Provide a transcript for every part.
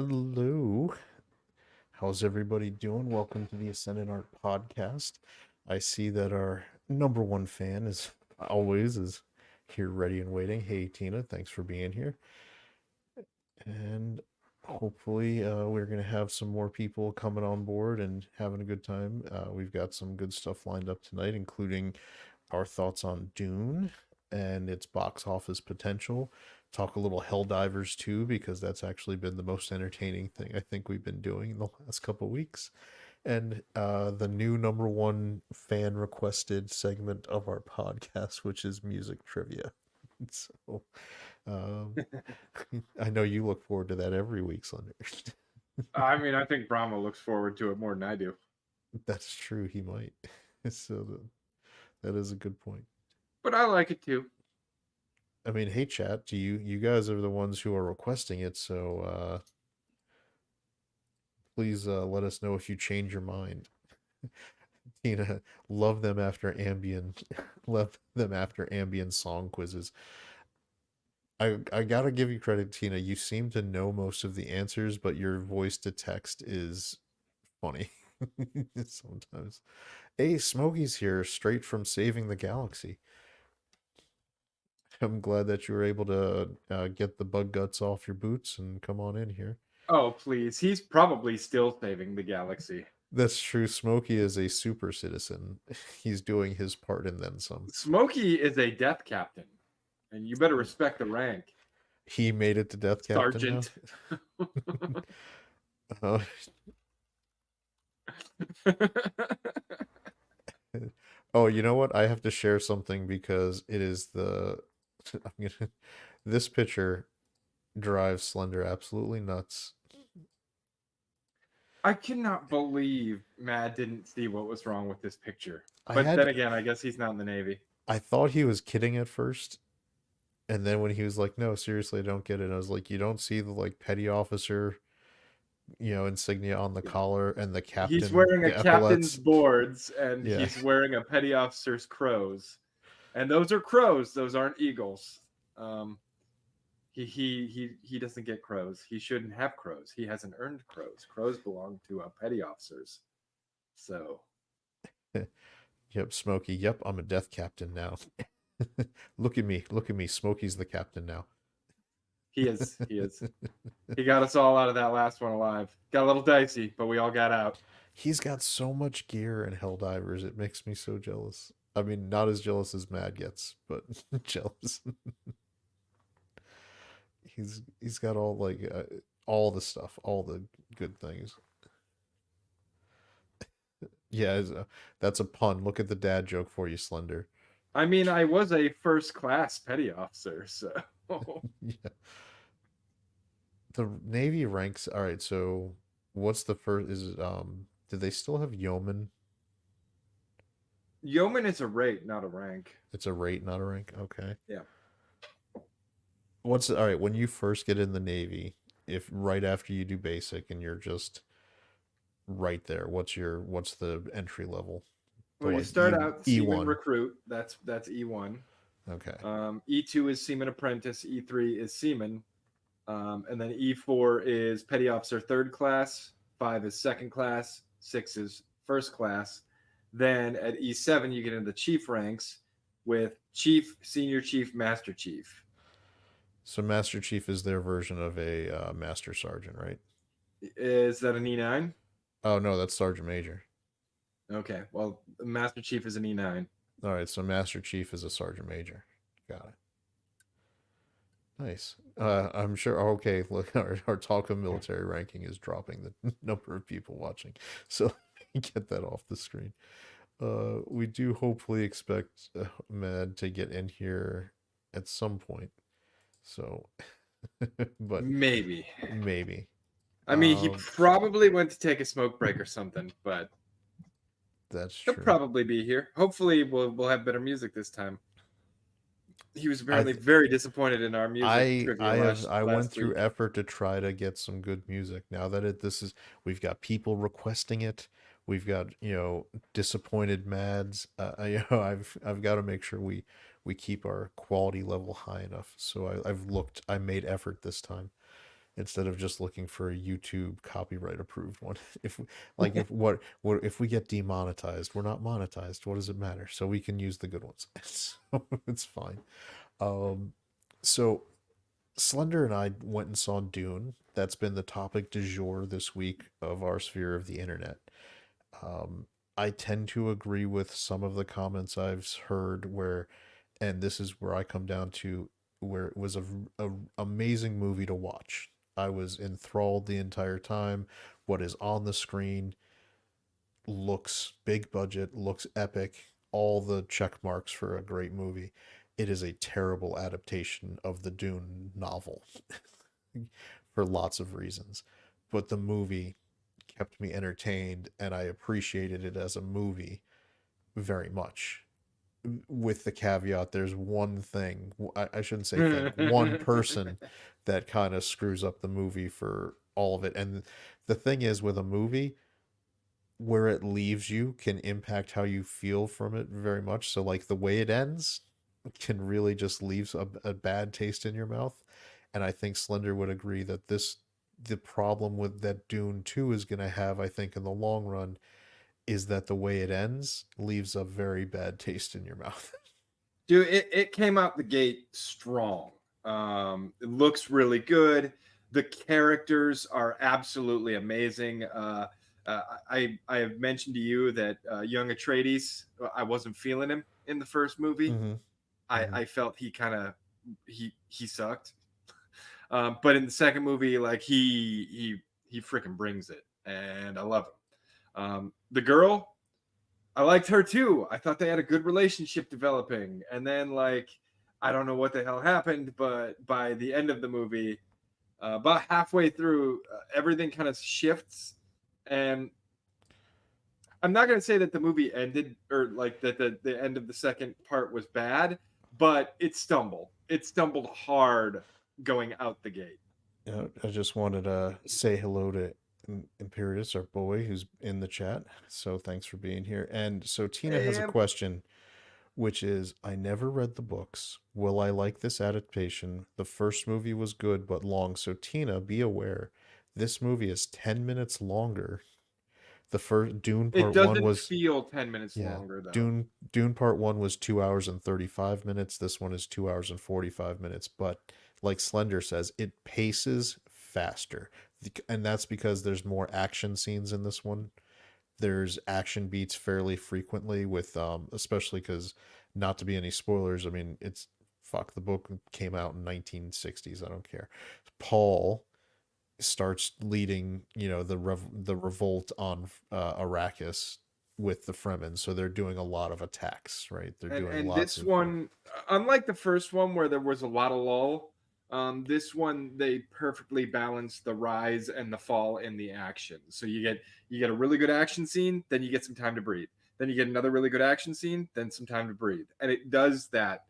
Hello. How's everybody doing? Welcome to the Ascendant Art Podcast. I see that our number one fan is here ready and waiting. Hey Tina, thanks for being here. And hopefully we're going to have some more people coming on board and having a good time. We've got some good stuff lined up tonight, including our thoughts on Dune and its box office potential. Talk a little Helldivers too, because that's actually been the most entertaining thing I think we've been doing in the last couple weeks. And the new number one fan requested segment of our podcast, which is music trivia. So um, I know you look forward to that every week, Slender. I mean, I think Brahma looks forward to it more than I do. That's true, he might. So that is a good point. But I like it too. I mean, hey chat, do you guys are the ones who are requesting it, so please let us know if you change your mind. Tina, love them after ambient, love them after ambient song quizzes. I gotta give you credit, Tina. You seem to know most of the answers, but your voice to text is funny sometimes. Hey, Smokey's here, straight from Saving the Galaxy. I'm glad that you were able to get the bug guts off your boots and come on in here. Oh, please. He's probably still saving the galaxy. That's true. Smokey is a super citizen. He's doing his part and then some. Smokey is a death captain, and you better respect the rank. He made it to Death Captain now. Sergeant. Uh, oh, you know what? I have to share something because it is the. I'm gonna. This picture drives Slender absolutely nuts. I cannot believe Mad didn't see what was wrong with this picture. I But then had. again, I guess he's not in the Navy. I thought he was kidding at first, and then when he was like, "No, seriously, I don't get it," I was like, "You don't see the like petty officer, insignia on the collar and the He's captain wearing a captain's epaulets?" boards, and Yeah. he's wearing a petty officer's crows. And those are crows, those aren't eagles. Um, he doesn't get crows. He shouldn't have crows. He hasn't earned crows. Crows belong to petty officers. So Yep, Smokey. Yep, I'm a death captain now. Look at me. Look at me. Smokey's the captain now. he is. He is. He got us all out of that last one alive. Got a little dicey, but we all got out. He's got so much gear in Helldivers. It makes me so jealous. I mean, not as jealous as Mad gets, but jealous. He's got all the stuff, all the good things. Yeah, that's a pun. Look at the dad joke for you, Slender. I mean, I was a first class petty officer, so Yeah. The Navy ranks. All right, so what's the first? Is it do they still have yeoman? yeoman is a rate, not a rank. It's a rate, not a rank. Okay. Yeah. All right, when you first get in the Navy, if right after you do basic and you're just right there, what's the entry level? The Well, you like start out seaman E1. recruit. That's E1. Okay. E2 is seaman apprentice. E3 is seaman. And then E4 is petty officer third class. 5 is second class. 6 is first class. Then at E7, you get into the chief ranks with chief, senior chief, master chief. So Master Chief is their version of a Master Sergeant, right? Is that an E9? Oh no, that's Sergeant Major. Okay. Well, master chief is an E9. All right, so Master Chief is a Sergeant Major. Got it. Nice. I'm sure. Okay, look, our talk of military ranking is dropping the number of people watching, so get that off the screen. We do hopefully expect Mad to get in here at some point. So, but Maybe. maybe. I mean, he Um, probably went to take a smoke break or something, but that's he'll true. probably be here. Hopefully, we'll have better music this time. He was I apparently very disappointed in our music trivia I went last through week. effort to try to get some good music. Now that this is we've got people requesting it. We've got, disappointed Mads. I've got to make sure we keep our quality level high enough. So I made effort this time. instead of just looking for a YouTube copyright approved one. If like if what if we get demonetized, we're not monetized. What does it matter? So we can use the good ones. So it's fine. Um, so Slender and I went and saw Dune. That's been the topic du jour this week of our sphere of the internet. Um, I tend to agree with some of the comments I've heard where, and this is where I come down to where it was a amazing movie to watch. I was enthralled the entire time. What is on the screen looks big budget, looks epic, all the check marks for a great movie. It is a terrible adaptation of the Dune novel for lots of reasons. But the movie kept me entertained and I appreciated it as a movie very much. With the caveat, there's one thing, I shouldn't say thing, one person that kind of screws up the movie for all of it. And the thing is, with a movie, where it leaves you can impact how you feel from it very much. So, like, the way it ends can really just leave a bad taste in your mouth. And I think Slender would agree that the problem with that Dune 2 is going to have, I think, in the long run, is that the way it ends leaves a very bad taste in your mouth. Dude, it came out the gate strong. It looks really good. The characters are absolutely amazing. I have mentioned to you that young Atreides, I wasn't feeling him in the first movie. Mm-hmm. Mm-hmm. I felt he kind of he sucked. But in the second movie, like he freaking brings it, and I love him. The girl, I liked her too. I thought they had a good relationship developing, and then like I don't know what the hell happened, but by the end of the movie, about halfway through, everything kind of shifts, and I'm not going to say that the movie ended or like that the end of the second part was bad, but it stumbled. It stumbled hard going out the gate. I just wanted to say hello to Imperius, our boy, who's in the chat. So thanks for being here. And so Tina has a And question, which is I never read the books. Will I like this adaptation? The first movie was good but long. So, Tina, be aware this movie is 10 minutes longer. The first Dune it Part 1 doesn't was, feel 10 minutes yeah, longer though. Dune Part 1 was 2 hours and 35 minutes. This one is 2 hours and 45 minutes. But like Slender says, it paces faster. And that's because there's more action scenes in this one. There's action beats fairly frequently with especially because not to be any spoilers, I mean it's fuck the book came out in 1960s, I don't care. Paul starts leading, the revolt on Arrakis with the Fremen, so they're doing a lot of attacks, right? They're doing And lots this of one, unlike the first one where there was a lot of lull, this one they perfectly balanced the rise and the fall in the action. So you get a really good action scene, then you get some time to breathe. Then you get another really good action scene, then some time to breathe. And it does that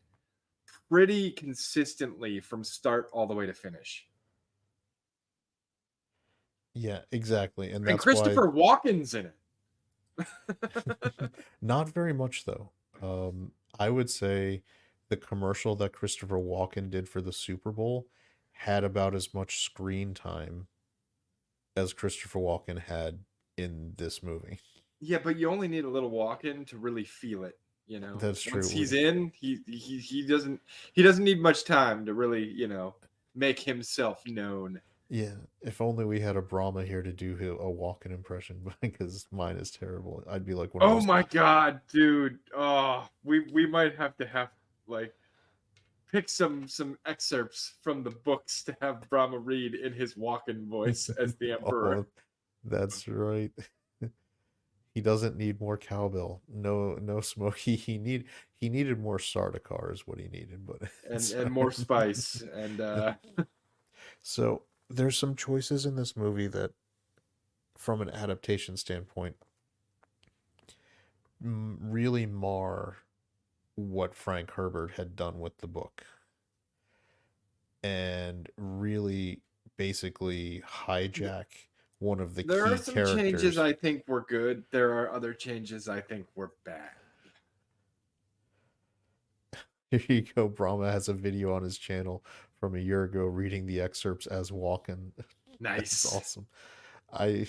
pretty consistently from start all the way to finish. yeah, exactly, and And that's why Christopher Walken's in it. not very much though. I would say the commercial that Christopher Walken did for the Super Bowl had about as much screen time as Christopher Walken had in this movie. Yeah, but you only need a little walk in to really feel it. You know, That's once true. he's in, he doesn't need much time to really make himself known. Yeah, if only we had a Brahma here to do a Walken impression, because mine is terrible. I'd be like one of Oh those. my god, dude! Oh, we might have like pick some excerpts from the books to have Brahma read in his walk-in voice as the Emperor. Oh, that's right. He doesn't need more cowbell. No, no Smokey. He needed more Sardaukar is what he needed, but and it's and more spice and so there's some choices in this movie that, from an adaptation standpoint, really mar what Frank Herbert had done with the book and really basically hijack one of the there are key some changes characters. I think were good. There are other changes I think were bad. Here you go. Brahma has a video on his channel from a year ago reading the excerpts as walking. That's Nice. awesome. I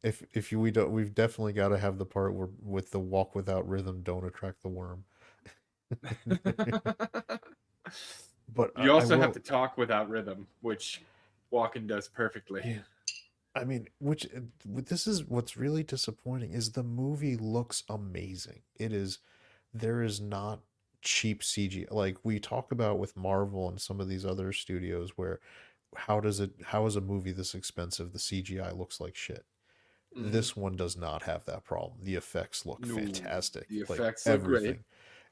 if we don't, we've definitely got to have the part where with the walk without rhythm don't attract the worm. But You I also have will, to talk without rhythm, which Walken does perfectly. yeah. I mean, this is what's really disappointing is the movie looks amazing. It is, there is not cheap CG like we talk about with Marvel and some of these other studios where how is a movie this expensive the CGI looks like shit. Hmm. This one does not have that problem. The effects look No, fantastic. the Like effects look great.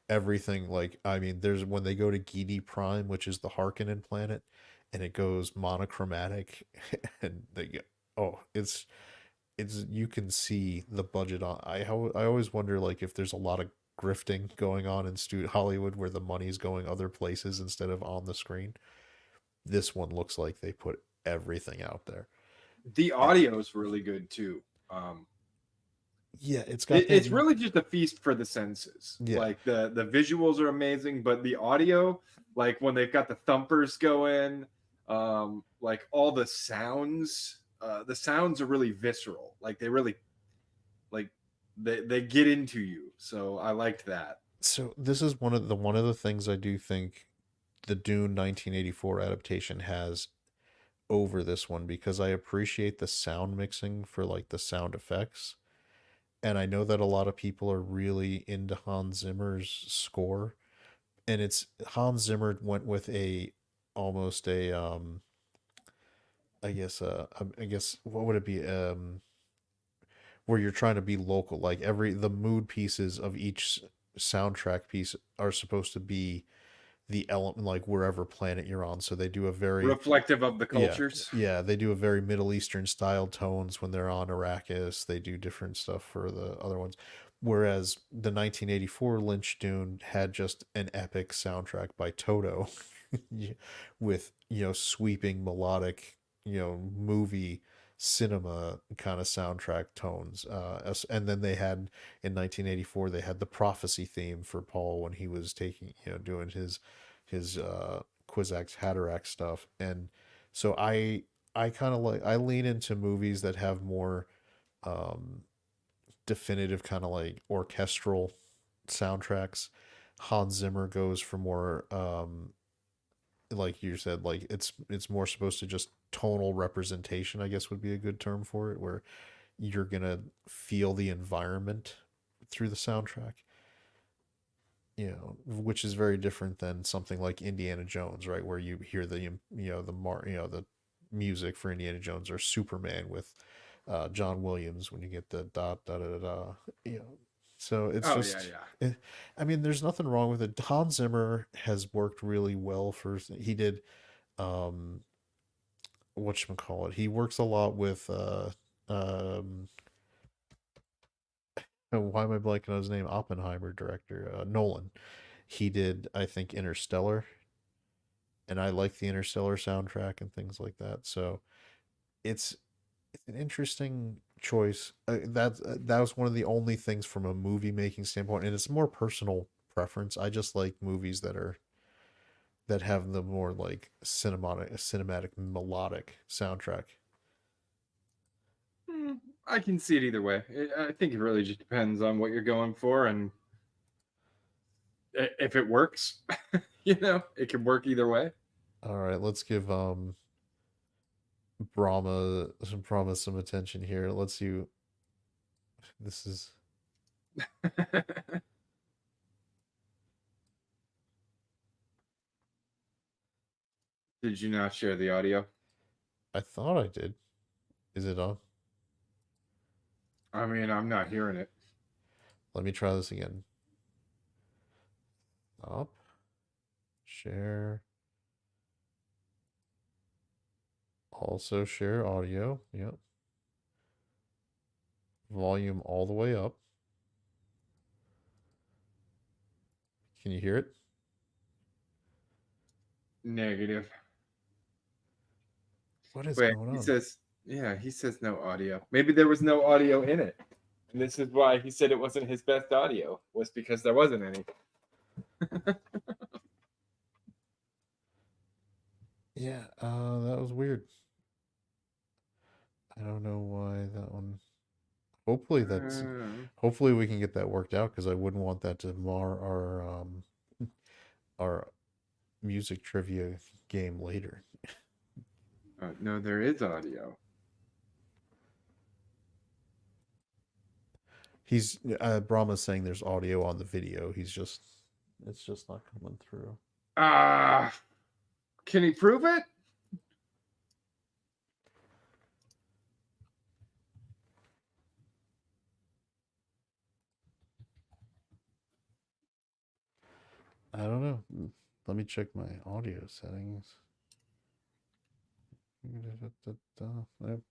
everything, like I mean there's when they go to Gidi Prime, which is the Harkonnen planet, and it goes monochromatic and they get, oh, it's you can see the budget on. I always wonder like if there's a lot of grifting going on in Hollywood where the money's going other places instead of on the screen. This one looks like they put everything out there. The And audio is really good too. Um, yeah, it's got that. it's really just a feast for the senses. Yeah. Like the visuals are amazing, but the audio, like when they've got the thumpers going, like all the sounds are really visceral. Like they really like they get into you. So I liked that. So this is one of the things I do think the Dune 1984 adaptation has over this one, because I appreciate the sound mixing for like the sound effects. And I know that a lot of people are really into Hans Zimmer's score, and it's Hans Zimmer went with a almost a I guess what would it be, where you're trying to be local, like the mood pieces of each soundtrack piece are supposed to be the element like wherever planet you're on. So they do a very, Reflective of the yeah, cultures. yeah, they do a very Middle Eastern style tones when they're on Arrakis. They do different stuff for the other ones. Whereas the 1984 Lynch Dune had just an epic soundtrack by Toto with, sweeping melodic, movie cinema kind of soundtrack tones. And then they had in 1984 they had the prophecy theme for Paul when he was taking, doing his Kwisatz Haderach stuff. And so I kind of like, I lean into movies that have more um definitive kind of like orchestral soundtracks. Hans Zimmer goes for more like you said, like it's more supposed to just tonal representation, I guess would be a good term for it, where you're gonna feel the environment through the soundtrack, which is very different than something like Indiana Jones, right? Where you hear the music for Indiana Jones or Superman with John Williams when you get the da da da da da, you know. So it's Oh yeah, just, yeah. I mean, there's nothing wrong with it. Hans Zimmer has worked really well for. He did, um, whatchamacallit. He works a lot with um, why am I blanking on his name? Oppenheimer director, Nolan. He did, I think, Interstellar, and I like the Interstellar soundtrack and things like that. So it's it's an interesting choice. That was one of the only things from a movie making standpoint, and it's more personal preference. I just like movies that have the more like cinematic melodic soundtrack. Hmm, I can see it either way. I think it really just depends on what you're going for, and if it works, it can work either way. All right, let's give Brahma some attention here. Let's see. This is, Did you not share the audio? I thought I did. Is it on? I mean, I'm not hearing it. Let me try this again. Up, share, also share audio. Yep. Volume all the way up. Can you hear it? Negative. What is Wait, going he on? says, yeah, he says no audio. Maybe there was no audio in it. And this is why he said it wasn't his best audio, was because there wasn't any. Yeah, that was weird. I don't know why that one. Hopefully that's. Uh, Hopefully we can get that worked out because I wouldn't want that to mar our music trivia game later. no, there is audio. He's Brahma's saying there's audio on the video. It's just not coming through. Ah, can he prove it? I don't know. Let me check my audio settings.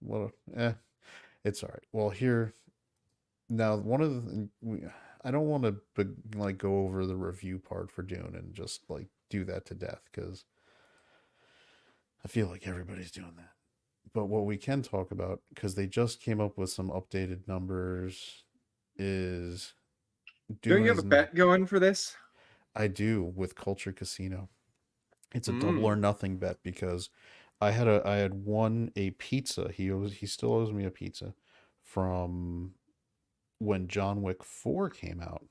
Well, it's all right. Well, here now, one of I don't want to like go over the review part for Dune and just like do that to death because I feel like everybody's doing that. But what we can talk about, because they just came up with some updated numbers, is Don't Dune you have a is bet going for this? I do with Culture Casino. It's a double or Mm. nothing bet because I had won a pizza. He still owes me a pizza from when John Wick 4 came out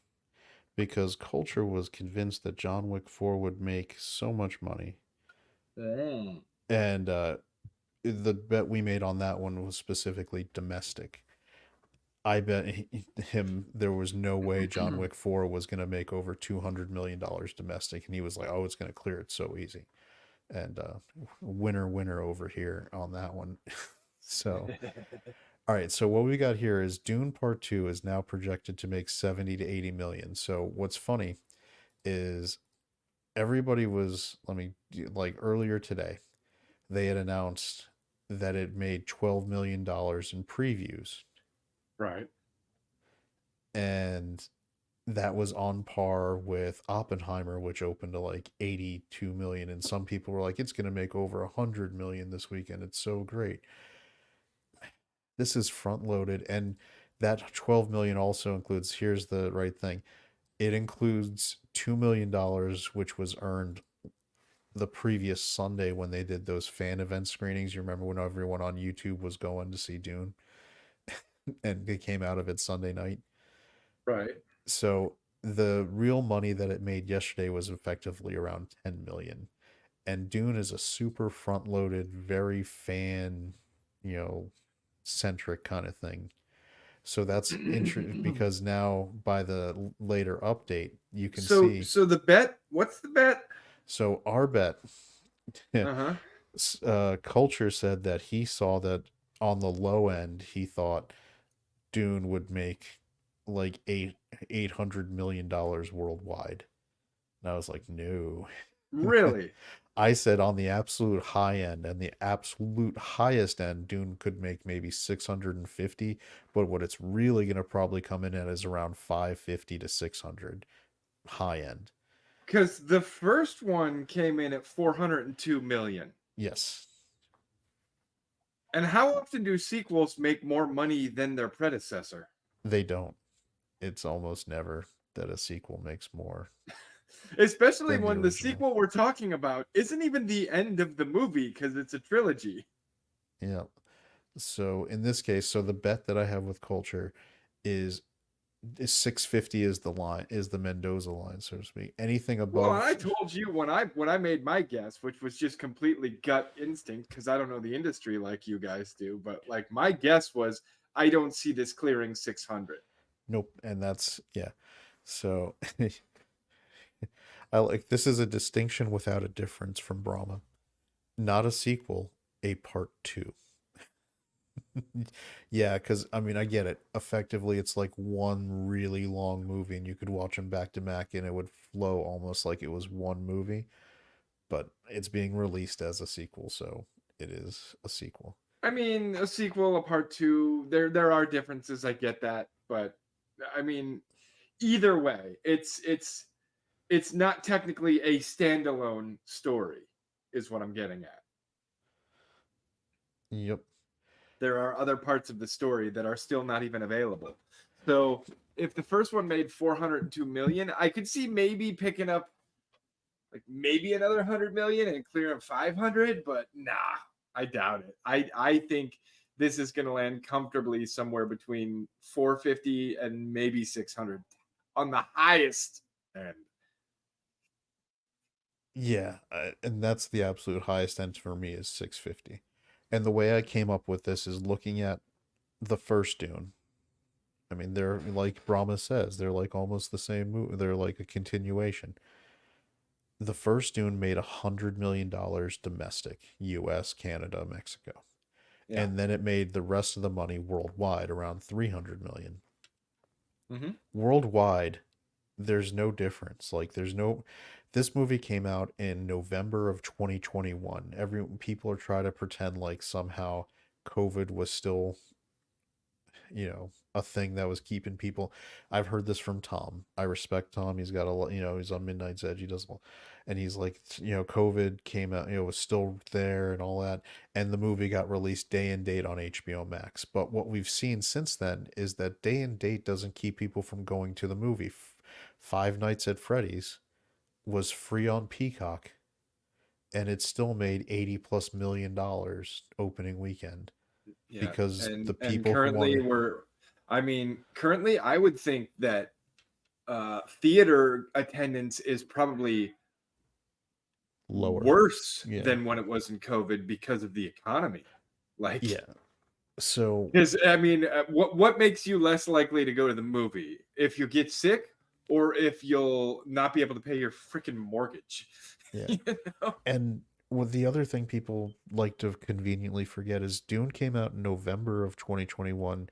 because Culture was convinced that John Wick 4 would make so much money. Mm. And the bet we made on that one was specifically domestic. I bet him there was no way John Wick 4 was going to make over $200 million domestic. And he was like, oh, it's going to clear it so easy. And winner over here on that one. So, all right. So, what we got here is Dune Part 2 is now projected to make 70 to 80 million. So, what's funny is everybody was, like earlier today, they had announced that it made $12 million in previews. Right. And that was on par with Oppenheimer, which opened to like 82 million. And some people were like, it's going to make over 100 million this weekend. It's so great. This is front loaded. And that 12 million also includes, here's the right thing, it includes $2 million, which was earned the previous Sunday when they did those fan event screenings. You remember when everyone on YouTube was going to see Dune and they came out of it Sunday night? Right. So the real money that it made yesterday was effectively around 10 million. And Dune is a super front loaded, very fan, you know, centric kind of thing. So that's interesting because now by the later update, you can So, see. so the bet. What's the bet? So our bet, Uh huh. Culture said that he saw that on the low end, he thought Dune would make like $800 million worldwide. And I was like, no. Really? I said on the absolute high end and the absolute highest end, Dune could make maybe 650, but what it's really going to probably come in at is around 550 to 600 high end. Because the first one came in at 402 million. Yes, And how often do sequels make more money than their predecessor? they don't. It's almost never that a sequel makes more Especially than the when the original. sequel we're talking about isn't even the end of the movie because it's a trilogy. Yeah. So in this case, so the bet that I have with Culture is 650 is the line, is the Mendoza line, so to speak. Anything Well, I above, told you when I made my guess, which was just completely gut instinct because I don't know the industry like you guys do, but like my guess was I don't see this clearing 600. nope. And that's, yeah. So I like this is a distinction without a difference from Brahma. Not a sequel, a part two. Yeah, because I mean, I get it. Effectively, it's like one really long movie, and you could watch them back to back, and it would flow almost like it was one movie. But it's being released as a sequel, so it is a sequel. I mean, a sequel, a part two, there are differences, I get that, but I mean, either way, it's not technically a standalone story, is what I'm getting at. Yep. There are other parts of the story that are still not even available. So if the first one made 402 million, I could see maybe picking up like maybe another 100 million and clear at 500, but nah, I doubt it. I think this is going to land comfortably somewhere between 450 and maybe 600 on the highest end. Yeah, and that's the absolute highest end for me is 650. And the way I came up with this is looking at the first Dune. I mean, they're like Brahma says, they're like almost the same movie. They're like a continuation. The first Dune made $100 million domestic, U.S., Canada, Mexico, Yeah. and then it made the rest of the money worldwide, around 300 million. Mm-hmm. Worldwide, there's no difference. Like, there's no. This movie came out in November of 2021. Every people are trying to pretend like somehow COVID was still, a thing that was keeping people. I've heard this from Tom. I respect Tom. He's got a lot, he's on Midnight's Edge. He does, and he's like, COVID came out, was still there and all that. And the movie got released day and date on HBO Max. But what we've seen since then is that day and date doesn't keep people from going to the movie. Five Nights at Freddy's was free on Peacock and it still made 80 plus $1 million opening weekend Yeah. because the And people who currently wanted we're I mean, currently I would think that theater attendance is probably lower. worse Yeah. than when it was in COVID because of the economy. Like, Yeah. So, because I mean, what makes you less likely to go to the movie if you get sick or if you'll not be able to pay your freaking mortgage? yeah. You know? And the other thing people like to conveniently forget is Dune came out in November of 2021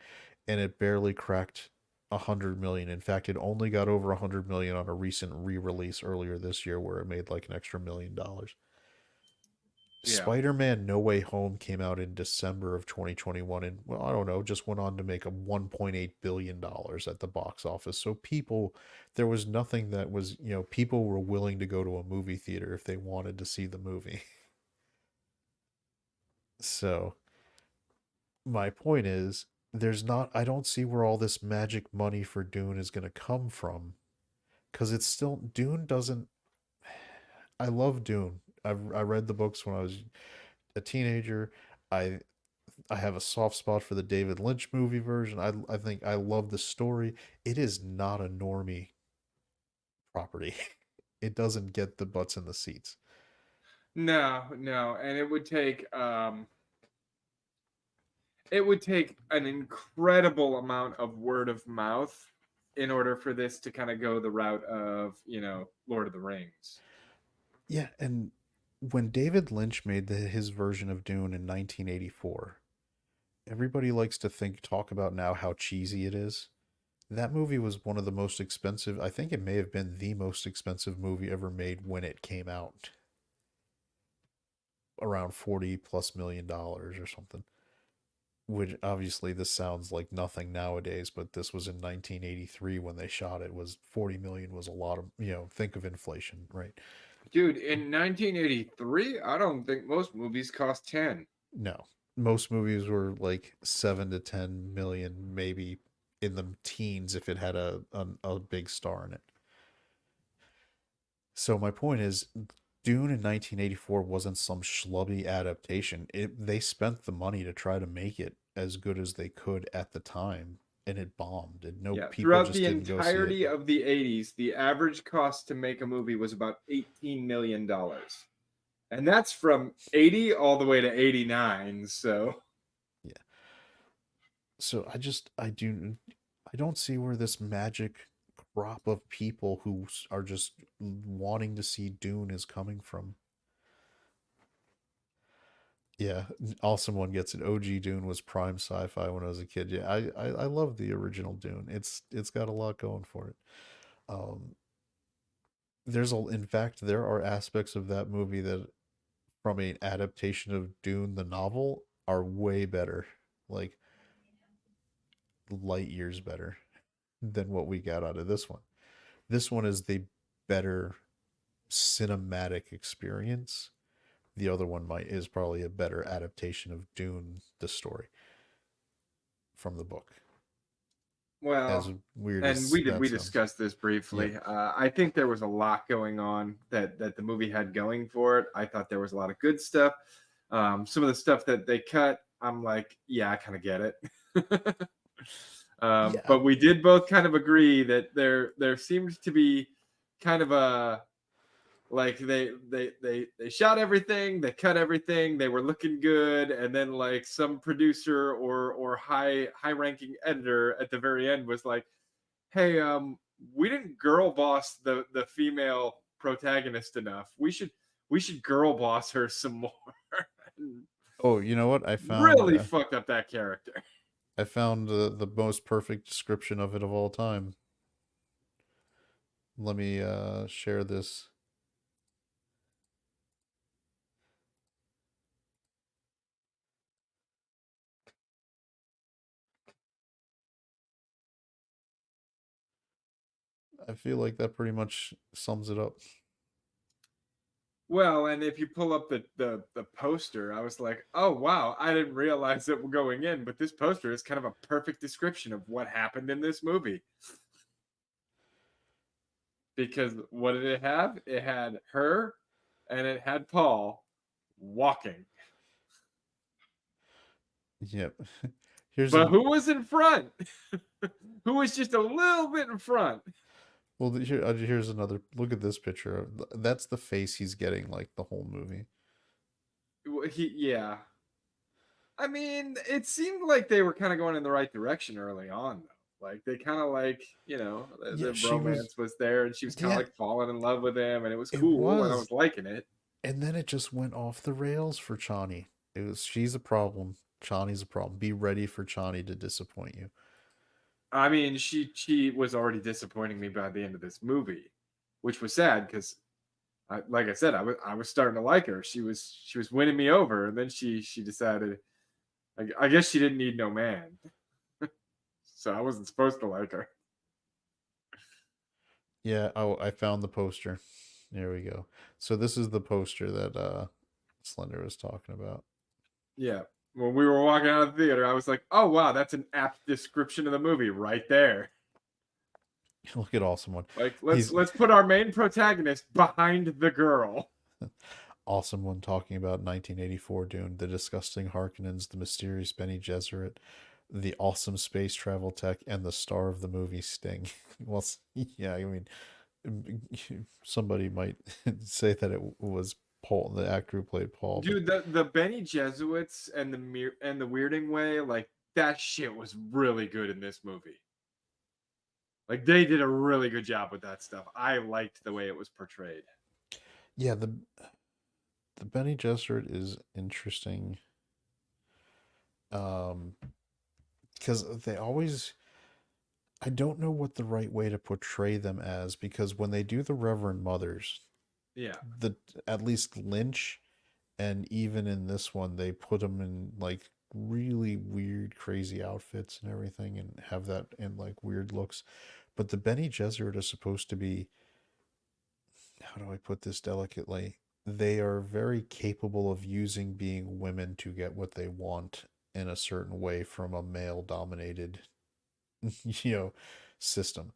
and it barely cracked 100 million. In fact, it only got over 100 million on a recent re-release earlier this year where it made like an extra $1 million. Yeah, Spider-Man No Way Home came out in December of 2021 and, well, I don't know, just went on to make a $1.8 billion at the box office. So there was nothing that was, people were willing to go to a movie theater if they wanted to see the movie. So my point is, I don't see where all this magic money for Dune is going to come from because Dune doesn't, I love Dune. I read the books when I was a teenager. I I have a soft spot for the David Lynch movie version. I think I love the story. It is not a normie property. It doesn't get the butts in the seats. no, no, and it would take an incredible amount of word of mouth in order for this to kind of go the route of Lord of the Rings. Yeah, and when David Lynch made his version of Dune in 1984, everybody likes to talk about now how cheesy it is. That movie was one of the most expensive. I think it may have been the most expensive movie ever made when it came out, around 40 plus $1 million or something. Which obviously this sounds like nothing nowadays, but this was in 1983 when they shot it. Was 40 million was a lot of, think of inflation, right? Dude, in 1983, I don't think most movies cost 10. No. Most movies were like 7 to 10 million, maybe in the teens if it had a big star in it. So my point is, Dune in 1984 wasn't some schlubby adaptation. They spent the money to try to make it as good as they could at the time, and it bombed. And no Yeah, people throughout just the didn't go see it. entirety of the 80s, the average cost to make a movie was about $18 million. And that's from 80 all the way to 89. So, Yeah. So I don't see where this magic crop of people who are just wanting to see Dune is coming from. Yeah, awesome one gets it. OG Dune was prime sci-fi when I was a kid. Yeah, I love the original Dune. It's got a lot going for it. Um, in fact, there are aspects of that movie that, from an adaptation of Dune, the novel, are way better, like light years better than what we got out of this one. This one is the better cinematic experience. The other one is probably a better adaptation of Dune, the story from the book. Well, as weird and as we that sounds. discussed this Yep. briefly. I think there was a lot going on that the movie had going for it. I thought there was a lot of good stuff. Some of the stuff that they cut, I'm like, yeah, I kind of get it. Yeah. But we did both kind of agree that there seems to be kind of a like they shot everything, they cut everything, they were looking good, and then like some producer or high ranking editor at the very end was like, hey, we didn't girl boss the female protagonist enough. We should girl boss her some more. Oh, you know what? Really fucked up that character. I found the most perfect description of it of all time. Let me share this. I feel like that pretty much sums it up. Well, and if you pull up the poster, I was like, oh wow, I didn't realize it going in, but this poster is kind of a perfect description of what happened in this movie. Because what did it have? It had her and it had Paul walking. Yep. Here's But a who was in front? Who was just a little bit in front? well. Here's another. Look at this picture. That's the face he's getting like the whole movie. Yeah. I mean, it seemed like they were kind of going in the right direction early on, though. Like they kind of like, Yeah, the she was. romance was there, and she was kind of Yeah, like falling in love with him, and it was it cool, and I was. was liking it. And then it just went off the rails for Chani. It was she's a problem. Chani's a problem. Be ready for Chani to disappoint you. I mean, she was already disappointing me by the end of this movie, which was sad because, like I said, I was starting to like her. She was winning me over, and then she decided. I guess she didn't need no man, so I wasn't supposed to like her. Yeah, oh, I found the poster. There we go. So this is the poster that Slender was talking about. Yeah. When we were walking out of the theater, I was like, "Oh wow, that's an apt description of the movie right there." Look at awesome one. Like, let's He's let's put our main protagonist behind the girl. awesome one talking about 1984 Dune, the disgusting Harkonnens, the mysterious Benny Gesserit, the awesome space travel tech, and the star of the movie Sting. Well, yeah, I mean, somebody might say that it was Paul, the actor who played Paul, but Dude, the Benny Jesuits and the Weirding Way, like that shit was really good in this movie. Like they did a really good job with that stuff. I liked the way it was portrayed. yeah, the Benny Gesserit is interesting. Um, because they always I don't know what the right way to portray them as because when they do the Reverend Mothers, Yeah. the at least Lynch and even in this one they put them in like really weird crazy outfits and everything and have that in like weird looks. But the Benny Gesserit is supposed to be, how do I put this delicately? They are very capable of using being women to get what they want in a certain way from a male dominated you know system.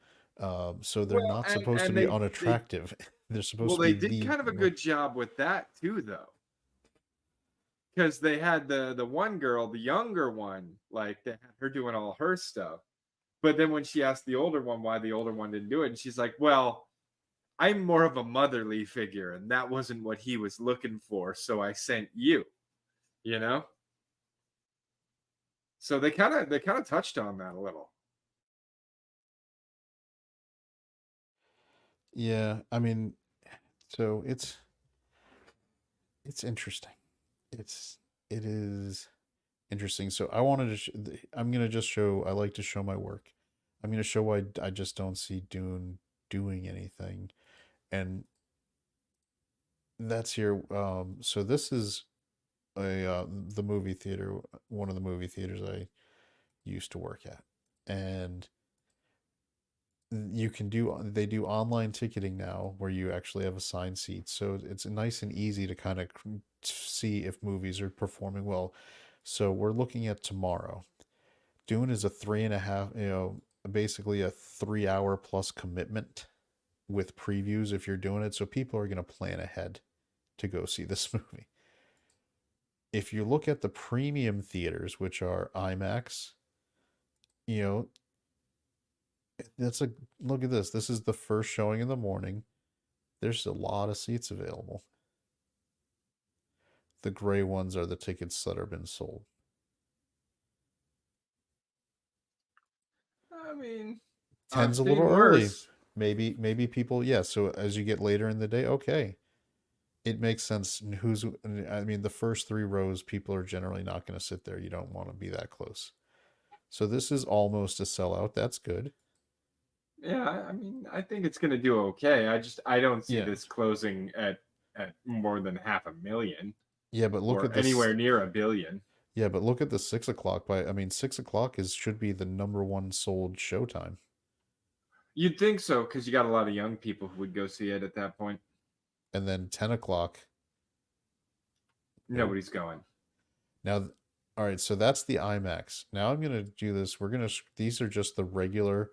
So they're Well, not and supposed to and be they unattractive. They're supposed well to be they did the kind of a good job with that too, though, because they had the one girl, the younger one, like they had her doing all her stuff. But then when she asked the older one why the older one didn't do it, and she's like, "Well, I'm more of a motherly figure, and that wasn't what he was looking for, so I sent you." You know, so they kind of touched on that a little. yeah. I mean, so it's interesting. It is interesting. So I wanted to. I'm gonna just show. I like to show my work. I'm gonna show why I just don't see Dune doing anything, and that's here. So this is a the movie theater, one of the movie theaters I used to work at, and you can do they do online ticketing now where you actually have assigned seats, so it's nice and easy to kind of see if movies are performing well. So we're looking at tomorrow. Dune is a three and a half, basically a 3 hour plus commitment with previews if you're doing it. So people are going to plan ahead to go see this movie. If you look at the premium theaters, which are IMAX, you know, that's a look at this. This is the first showing in the morning. There's a lot of seats available. The gray ones are the tickets that have been sold. I mean, I've 10's a little seen early. worse. Maybe people, yeah. So as you get later in the day, okay, it makes sense. I mean, the first three rows, people are generally not going to sit there. You don't want to be that close. So this is almost a sellout. That's good. Yeah, I mean, I think it's gonna do okay. I don't see Yeah. this closing at more than 500,000 Yeah, but look or at this. anywhere near a billion. Yeah, but look at the 6 o'clock. I mean, 6 o'clock is should be the number one sold showtime, You'd think so because you got a lot of young people who would go see it at that point. and then 10 o'clock. Nope. Nobody's going. Now, all right. So that's the IMAX. Now I'm gonna do this. These are just the regular,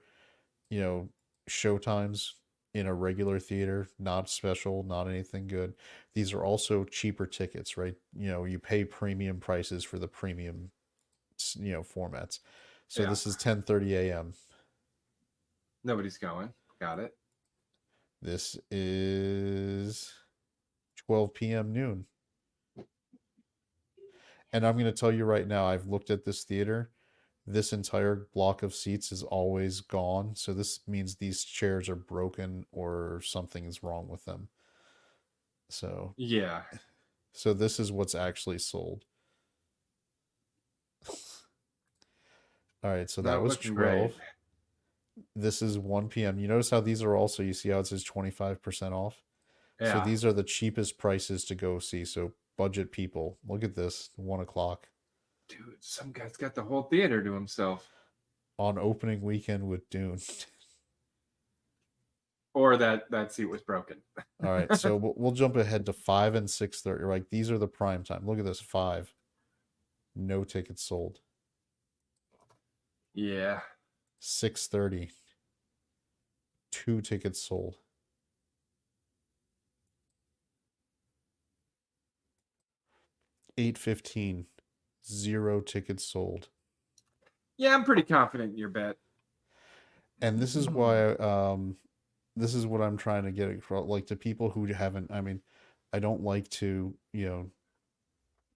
you know, showtimes in a regular theater, not special, not anything good. These are also cheaper tickets, right? You pay premium prices for the premium, formats. So Yeah, this is 10:30 a.m. nobody's going. Got it. This is 12 p.m. noon. And I'm going to tell you right now, I've looked at this theater. This entire block of seats is always gone. So this means these chairs are broken or something is wrong with them. So, Yeah, so this is what's actually sold. All right, so that not was looking great. 12. This is 1 p.m. You notice how these are also, you see how it says 25% off? So Yeah, these are the cheapest prices to go see. So budget people, look at this, 1 o'clock dude, some guy's got the whole theater to himself, on opening weekend with Dune. or that seat was broken. All right, so we'll jump ahead to 5 and 6:30. Like these are the prime time. Look at this, 5, no tickets sold. Yeah, 6:30, 2 tickets sold. 8:15, 0 tickets sold. yeah, I'm pretty confident in your bet. And this is why this is what I'm trying to get across, like to people who haven't. I mean, I don't like to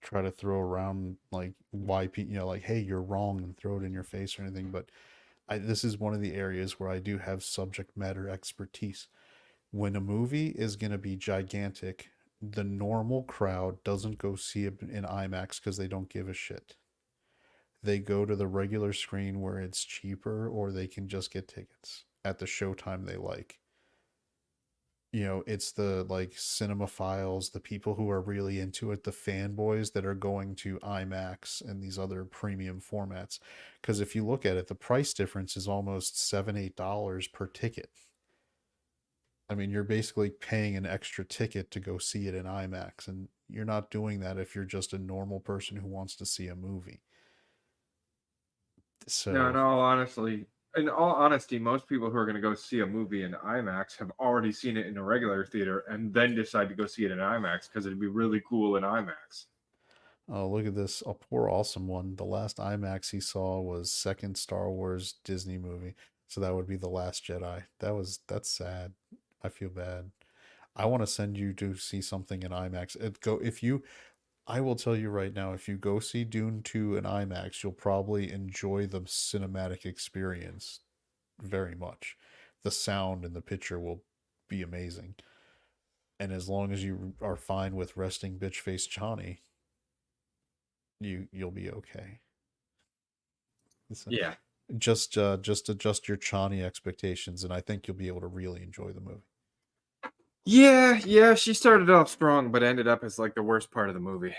try to throw around like why like hey you're wrong and throw it in your face or anything, but this is one of the areas where I do have subject matter expertise. When a movie is going to be gigantic, the normal crowd doesn't go see it in IMAX because they don't give a shit. They go to the regular screen where it's cheaper or they can just get tickets at the showtime they like. It's the like cinemaphiles, the people who are really into it, the fanboys that are going to IMAX and these other premium formats. Because if you look at it, the price difference is almost $7, $8 per ticket. I mean, you're basically paying an extra ticket to go see it in IMAX, and you're not doing that if you're just a normal person who wants to see a movie. No, So, in all honesty, most people who are going to go see a movie in IMAX have already seen it in a regular theater and then decide to go see it in IMAX because it'd be really cool in IMAX. oh, look at this. A poor awesome one. The last IMAX he saw was second Star Wars Disney movie. So that would be The Last Jedi. That's sad. I feel bad. I want to send you to see something in IMAX. I will tell you right now, if you go see Dune 2 in IMAX, you'll probably enjoy the cinematic experience very much. The sound and the picture will be amazing. And as long as you are fine with resting bitch face Chani, you'll be okay. So Yeah. just adjust your Chani expectations, and I think you'll be able to really enjoy the movie. Yeah, she started off strong, but ended up as like the worst part of the movie.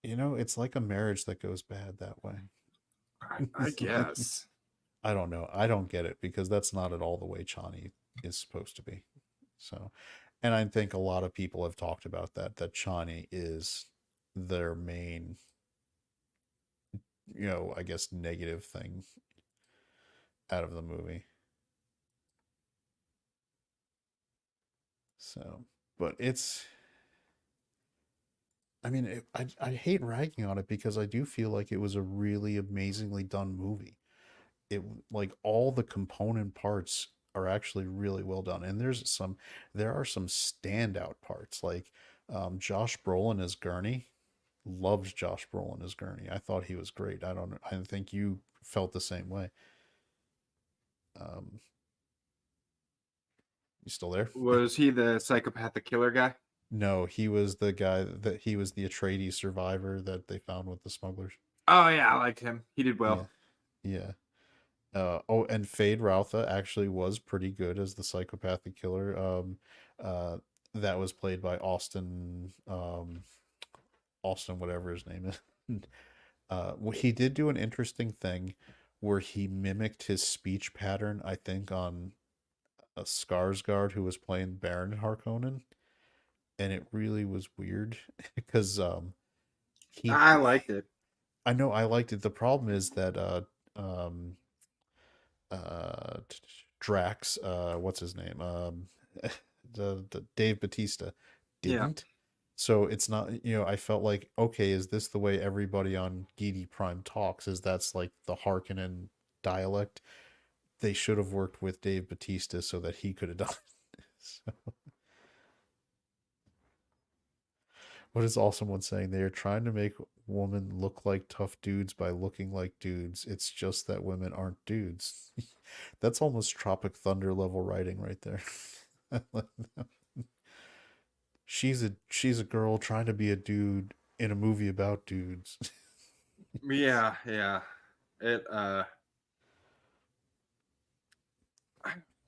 It's like a marriage that goes bad that way. I guess. I don't know. I don't get it because that's not at all the way Chani is supposed to be. So, and I think a lot of people have talked about that Chani is their main, I guess negative thing. out of the movie. So, but it's, I mean, I hate ragging on it because I do feel like it was a really amazingly done movie. It, like, all the component parts are actually really well done, and there are some standout parts, like Josh Brolin as Gurney. Loved Josh Brolin as Gurney. I thought he was great. I think you felt the same way. Um, you still there? Was he the psychopathic killer guy? No, he was the guy that he was the Atreides survivor that they found with the smugglers. Oh yeah, I liked him. He did Yeah, well. yeah. Oh, and Fade Routha actually was pretty good as the psychopathic killer. Uh, that was played by Austin, whatever his name is. He did do an interesting thing where he mimicked his speech pattern, I think, on a Skarsgård who was playing Baron Harkonnen, and it really was weird because he I liked it. I know I liked it. The problem is that um uh Drax, what's his name, the Dave Batista Yeah. didn't. So it's not, I felt like, okay, is this the way everybody on Geedy Prime talks? Is that's like the Harkonnen dialect? They should have worked with Dave Batista so that he could have done it. So, what is all someone saying? They are trying to make women look like tough dudes by looking like dudes. It's just that women aren't dudes. That's almost Tropic Thunder level writing right there. She's a girl trying to be a dude in a movie about dudes. Yeah, yeah. It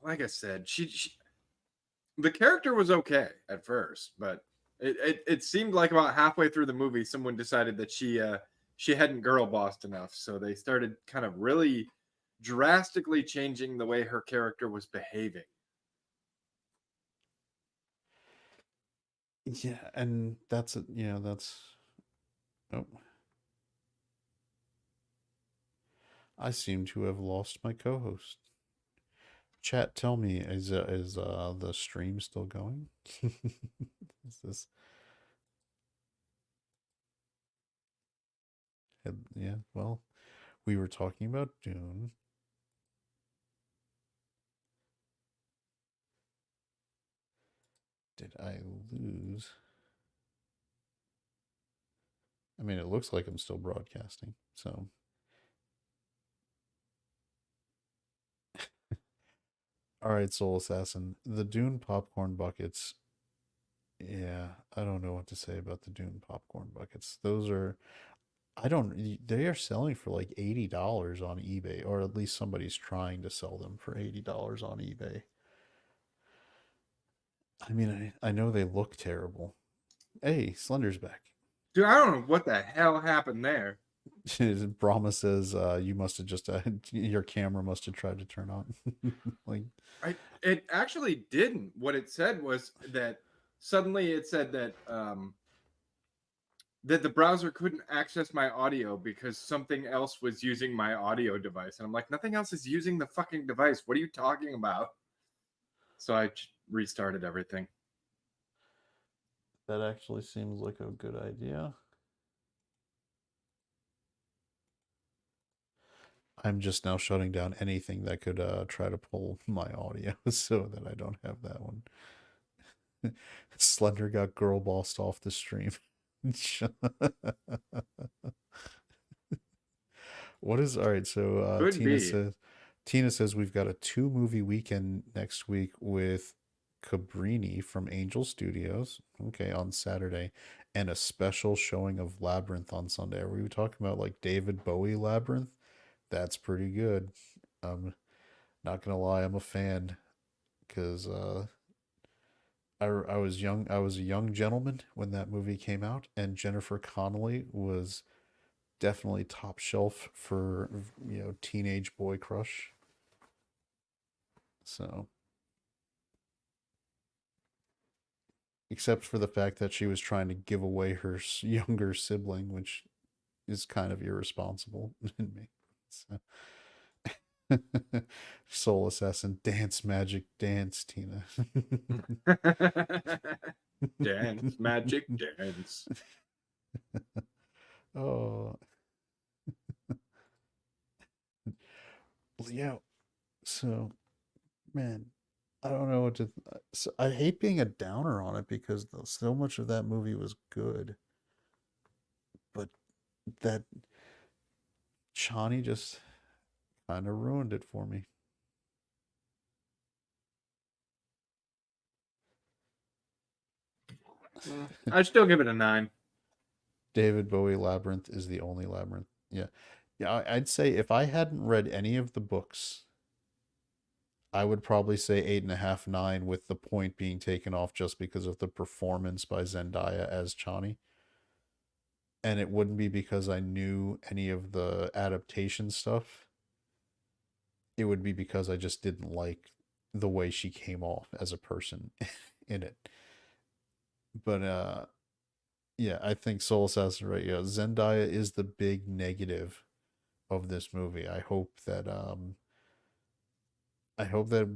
like I said, she the character was okay at first, but it seemed like about halfway through the movie, someone decided that she hadn't girl bossed enough, so they started kind of really drastically changing the way her character was behaving. Yeah, and that's oh, I seem to have lost my co-host. Chat, tell me, is the stream still going? Is this yeah, well, we were talking about Dune. Did I lose? I mean, it looks like I'm still broadcasting. So, all right, Soul Assassin, the Dune popcorn buckets. Yeah, I don't know what to say about the Dune popcorn buckets. Those are, I don't, they are selling for like $80 on eBay, or at least somebody's trying to sell them for $80 on eBay. I mean, I know they look terrible. Hey, Slender's back. Dude, I don't know what the hell happened there. Brahma says, you must have just, your camera must have tried to turn on. Like, It actually didn't. What it said was that suddenly it said that the browser couldn't access my audio because something else was using my audio device. And I'm like, nothing else is using the fucking device. What are you talking about? So I restarted everything. that actually seems like a good idea. I'm just now shutting down anything that could try to pull my audio so that I don't have that one. Slender got girl bossed off the stream. What is all right? So Could be. Tina says we've got a 2 movie weekend next week with Cabrini from Angel Studios. Okay, on Saturday, and a special showing of Labyrinth on Sunday. Are we talking about like David Bowie Labyrinth? That's pretty good. I'm not gonna lie, I'm a fan because I was young. I was a young gentleman when that movie came out, and Jennifer Connelly was definitely top shelf for teenage boy crush. So, except for the fact that she was trying to give away her younger sibling, which is kind of irresponsible in me. So, Soul Assassin, dance magic, dance, Tina. Dance, magic, dance. Oh, well, yeah. So, man, I don't know what to. So I hate being a downer on it because so much of that movie was good, but that Chani just kind of ruined it for me. I'd still give it a 9. David Bowie Labyrinth is the only labyrinth. Yeah. Yeah, I'd say if I hadn't read any of the books, I would probably say 8.5, 9, with the point being taken off just because of the performance by Zendaya as Chani. And it wouldn't be because I knew any of the adaptation stuff. It would be because I just didn't like the way she came off as a person in it. But yeah, I think Soul Assassin, right? Yeah, Zendaya is the big negative of this movie. I hope that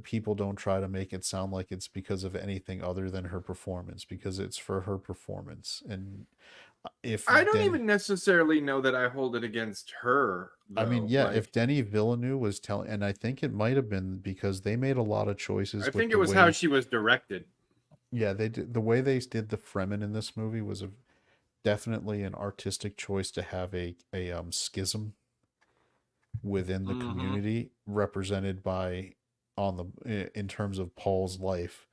people don't try to make it sound like it's because of anything other than her performance, because it's for her performance. And if I don't Den even necessarily know that I hold it against her, I mean, though. yeah, if Like, Denny Villeneuve was telling, and I think it might have been because they made a lot of I choices with think it the was how way, she was directed. yeah, they did the way they did the Fremen in this movie was definitely an artistic choice to have a schism within the Mm-hmm. community represented by on the in terms of Paul's life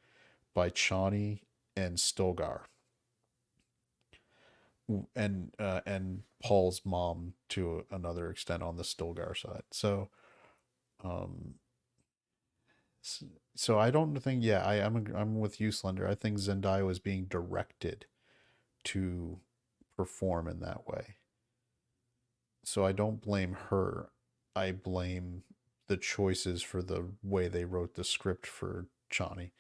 by Chani and Stilgar and Paul's mom to another extent on the Stilgar side. So um so I don't think, yeah, I'm with you, Slender. I think Zendaya was being directed to perform in that way. So I don't blame her. I blame the choices for the way they wrote the script for Chani.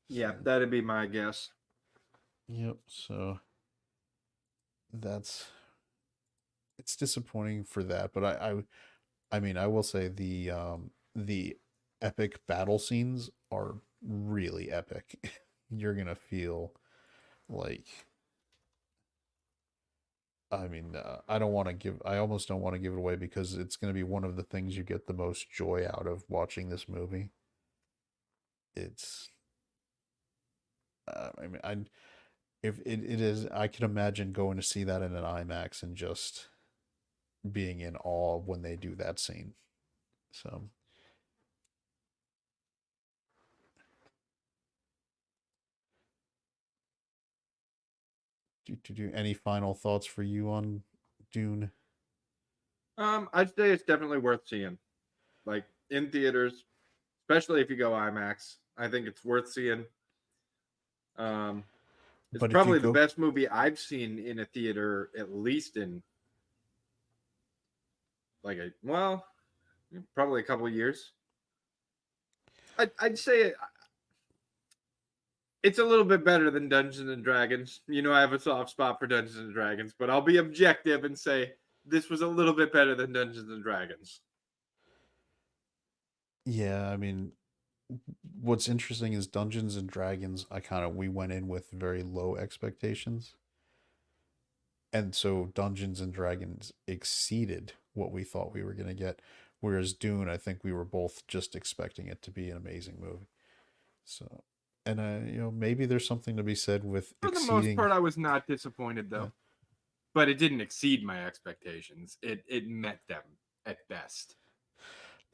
Yeah, So, that'd be my guess. yep. So that's it's disappointing for that, but I mean, I will say the epic battle scenes are really epic. You're gonna feel like I mean, I don't want to give. I almost don't want to give it away because it's going to be one of the things you get the most joy out of watching this movie. It's, I mean, I if it is, I can imagine going to see that in an IMAX and just being in awe when they do that scene. So, do any final thoughts for you on Dune? I'd say it's definitely worth seeing, like in theaters, especially if you go IMAX. I think it's worth seeing. Um, it's But if you probably the go, best movie I've seen in a theater, at least in like a well, probably a couple of years. I'd say it's a little bit better than Dungeons and Dragons. You know, I have a soft spot for Dungeons and Dragons, but I'll be objective and say this was a little bit better than Dungeons and Dragons. yeah, I mean, what's interesting is Dungeons and Dragons. We went in with very low expectations, and so Dungeons and Dragons exceeded what we thought we were going to get, whereas Dune, I think we were both just expecting it to be an amazing movie. So, and maybe there's something to be said with For the most exceeding. part, I was not disappointed Yeah, though, but it didn't exceed my expectations. It met them at best.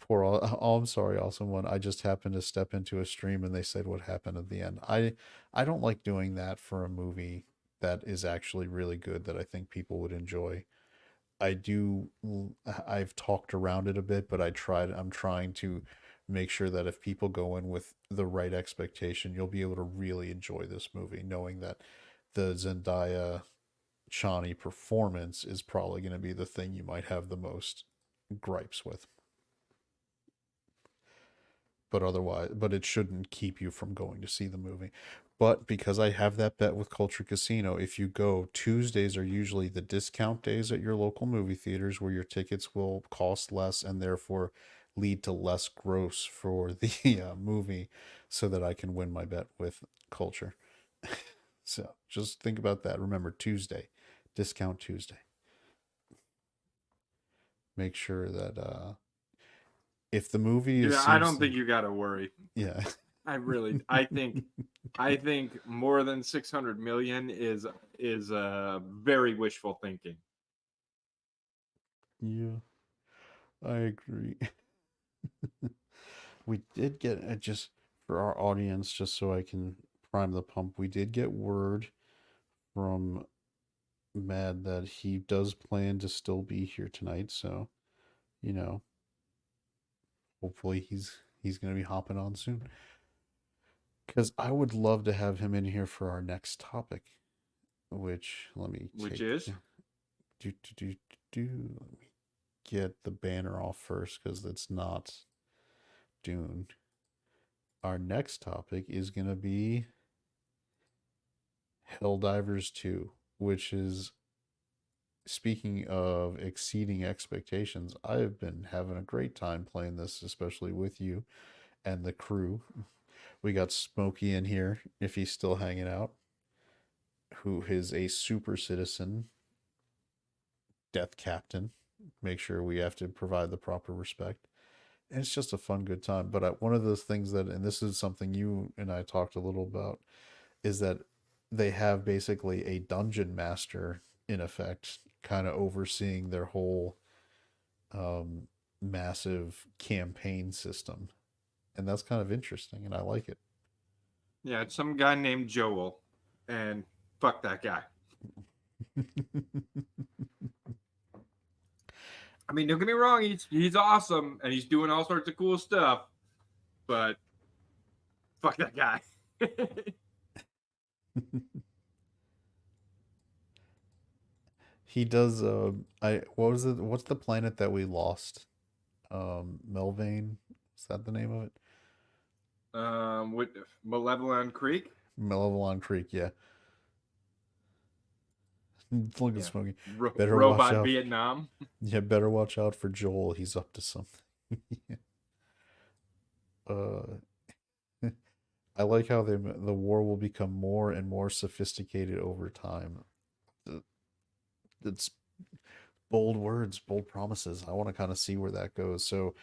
I'm sorry, awesome one. I just happened to step into a stream and they said what happened at the end. I don't like doing that for a movie that is actually really good that I think people would enjoy. I do I've talked around it a bit, but I'm trying to make sure that if people go in with the right expectation, you'll be able to really enjoy this movie, knowing that the Zendaya Chani performance is probably going to be the thing you might have the most gripes with. but otherwise, but it shouldn't keep you from going to see the movie. But because I have that bet with Culture Casino, if you go, Tuesdays are usually the discount days at your local movie theaters where your tickets will cost less and therefore lead to less gross for the movie, so that I can win my bet with Culture. So just think about that. Remember, Tuesday, discount Tuesday. Make sure that if the movie Yeah, I seems don't to, think you got to worry. yeah. I think more than 600 million is very wishful thinking. Yeah, I agree. We did get, just for our audience, just so I can prime the pump, we did get word from Mad that he does plan to still be here tonight. So, you know, hopefully he's gonna be hopping on soon. Because I would love to have him in here for our next topic, which let me Which take is do do do do. Let me get the banner off first because it's not Dune. Our next topic is gonna be Helldivers 2, which is, speaking of exceeding expectations, I have been having a great time playing this, especially with you and the crew. We got Smokey in here, if he's still hanging out, who is a super citizen, death captain. Make sure we have to provide the proper respect. And it's just a fun, good time. But one of those things that, and this is something you and I talked a little about, is that they have basically a dungeon master in effect, kind of overseeing their whole um, massive campaign system, and that's kind of interesting, and I like it. yeah, it's some guy named Joel, and fuck that guy. I mean, don't get me wrong, he's awesome and he's doing all sorts of cool stuff, but fuck that guy. He does. I what was it? What's the planet that we lost? Melvane. Is that the name of it? With Malevolent Creek, Malevolon Creek. Yeah. Look at yeah, Smokey. Better watch Robot out. Vietnam. Yeah, better watch out for Joel. He's up to something. I like how the war will become more and more sophisticated over time. Uh, It's bold words, bold promises. I want to kind of see where that goes. So,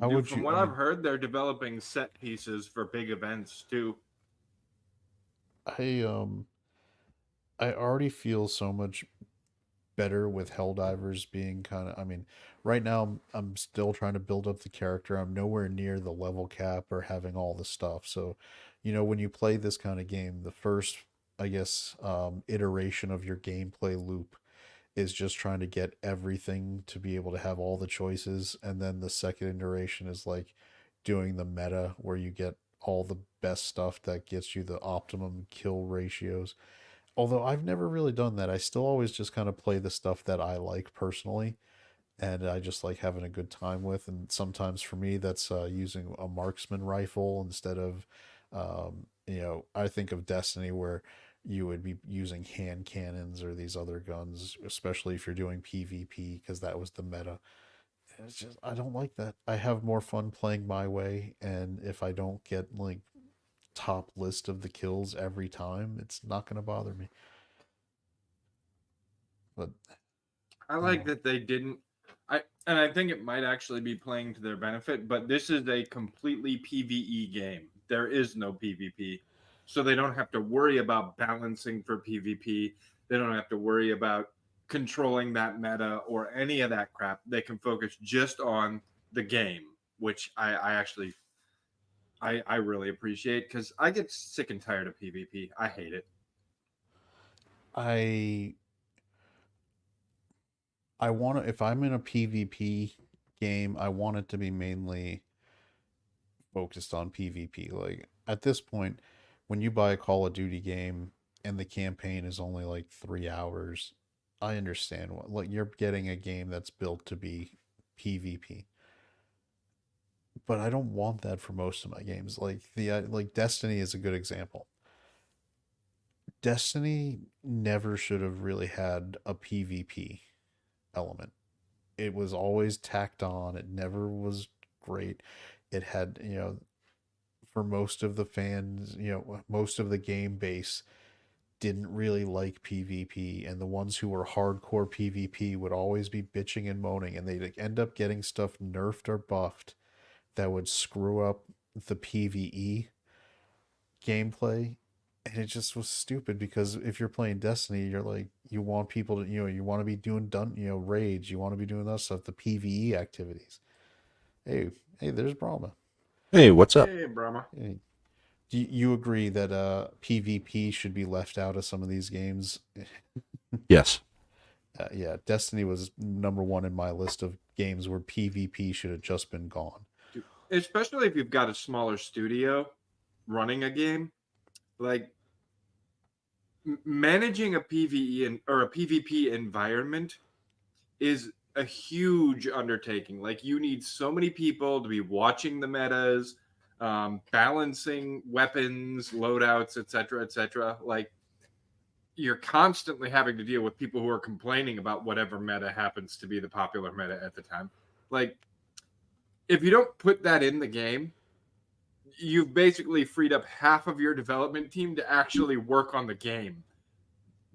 how Dude, would from you? what I I've mean, heard, they're developing set pieces for big events too. I I already feel so much better with Helldivers being kind of. I mean, right now I'm still trying to build up the character. I'm nowhere near the level cap or having all the stuff. So, when you play this kind of game, the first, I guess, iteration of your gameplay loop is just trying to get everything to be able to have all the choices, and then the second iteration is like doing the meta where you get all the best stuff that gets you the optimum kill ratios. Although I've never really done that. I still always just kind of play the stuff that I like personally, and I just like having a good time with. And sometimes for me, that's using a marksman rifle instead of, I think of Destiny where you would be using hand cannons or these other guns, especially if you're doing PvP, because that was the meta. It's just, I don't like that. I have more fun playing my way, and if I don't get like top list of the kills every time, it's not going to bother me. But I I don't like know. that they didn't. I think it might actually be playing to their benefit, but this is a completely PVE game. There is no PvP, so they don't have to worry about balancing for PvP. They don't have to worry about controlling that meta or any of that crap. They can focus just on the game, which I actually I really appreciate because I get sick and tired of PvP. I hate it. I I want to, if I'm in a PvP game, I want it to be mainly focused on PvP. Like at this point, when you buy a Call of Duty game and the campaign is only like 3 hours, I understand what, like, you're getting a game that's built to be PvP. but I don't want that for most of my games. Like like Destiny is a good example. Destiny never should have really had a PvP element. It was always tacked on. It never was great. It had, for most of the fans, most of the game base didn't really like PvP, and the ones who were hardcore PvP would always be bitching and moaning, and they'd end up getting stuff nerfed or buffed that would screw up the PvE gameplay. And it just was stupid because if you're playing Destiny, you're like, you want people to, you want to be doing raids, you want to be doing that stuff, the PvE activities. Hey, hey, there's Brahma. Hey, what's up? Hey, Brahma. Hey. Do you agree that PvP should be left out of some of these games? Yes. Yeah, Destiny was number one in my list of games where PvP should have just been gone. Especially if you've got a smaller studio running a game, like managing a PvE or a PvP environment is a huge undertaking. Like you need so many people to be watching the metas, balancing weapons, loadouts, etc., etc. Like you're constantly having to deal with people who are complaining about whatever meta happens to be the popular meta at the time. Like if you don't put that in the game, you've basically freed up half of your development team to actually work on the game.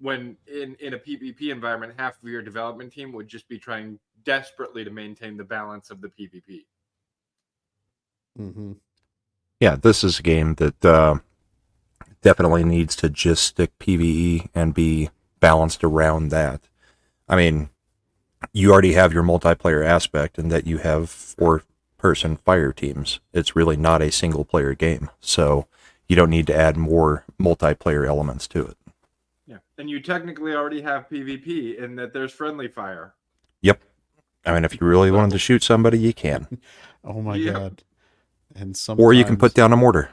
When in a PvP environment, half of your development team would just be trying desperately to maintain the balance of the PvP. Mm-hmm. Yeah, this is a game that definitely needs to just stick PvE and be balanced around that. I mean, you already have your multiplayer aspect in that you have 4-person fire teams. It's really not a single player game, so you don't need to add more multiplayer elements to it. Yeah, and you technically already have PvP in that there's friendly fire. Yep. I mean, if you really wanted to shoot somebody, you can. Oh my Yep. god. And Or you can put down a mortar.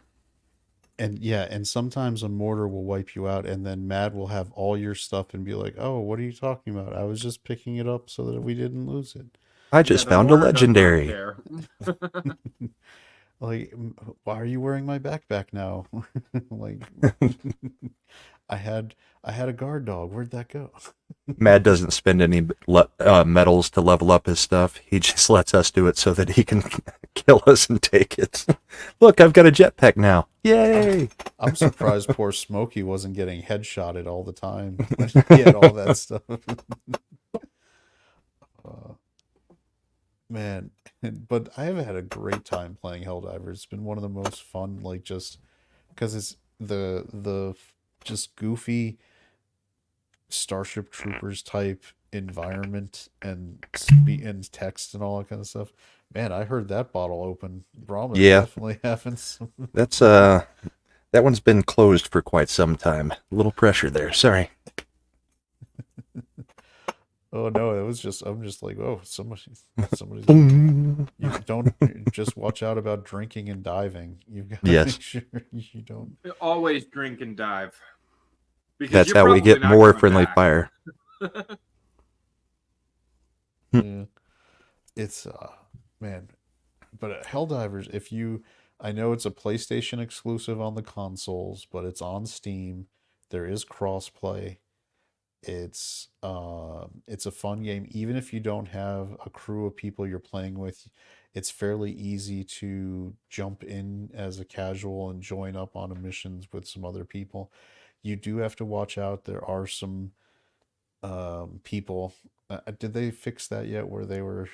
and yeah, and sometimes a mortar will wipe you out, and then Mad will have all your stuff and be like, "Oh, what are you talking about? I was just picking it up so that we didn't lose it." I just the found a mortar does not legendary. care. Like, why are you wearing my backpack now? Like, I had a guard dog. Where'd that go? Mad doesn't spend any medals to level up his stuff. He just lets us do it so that he can kill us and take it. Look, I've got a jetpack now. Yay! I'm surprised poor Smokey wasn't getting headshotted all the time when he had all that stuff. Uh, man, but I have had a great time playing Helldivers. It's been one of the most fun, like just because it's the just goofy Starship Troopers type environment and and text and all that kind of stuff. Man, I heard that bottle open. Brahma's Yeah. definitely having some. That's that one's been closed for quite some time. A little pressure there. Sorry. Oh no, it was just I'm just like, oh, somebody's Boom. you don't just watch out about drinking and diving. You've got to Yes. make sure you don't. Always drink and dive. Because That's you're how we probably get not more coming friendly back. fire. Yeah. It's man, but Helldivers, if you I know it's a PlayStation exclusive on the consoles, but it's on Steam. There is crossplay. It's a fun game even if you don't have a crew of people you're playing with. It's fairly easy to jump in as a casual and join up on missions with some other people. You do have to watch out. There are some people. Did they fix that yet? Where they were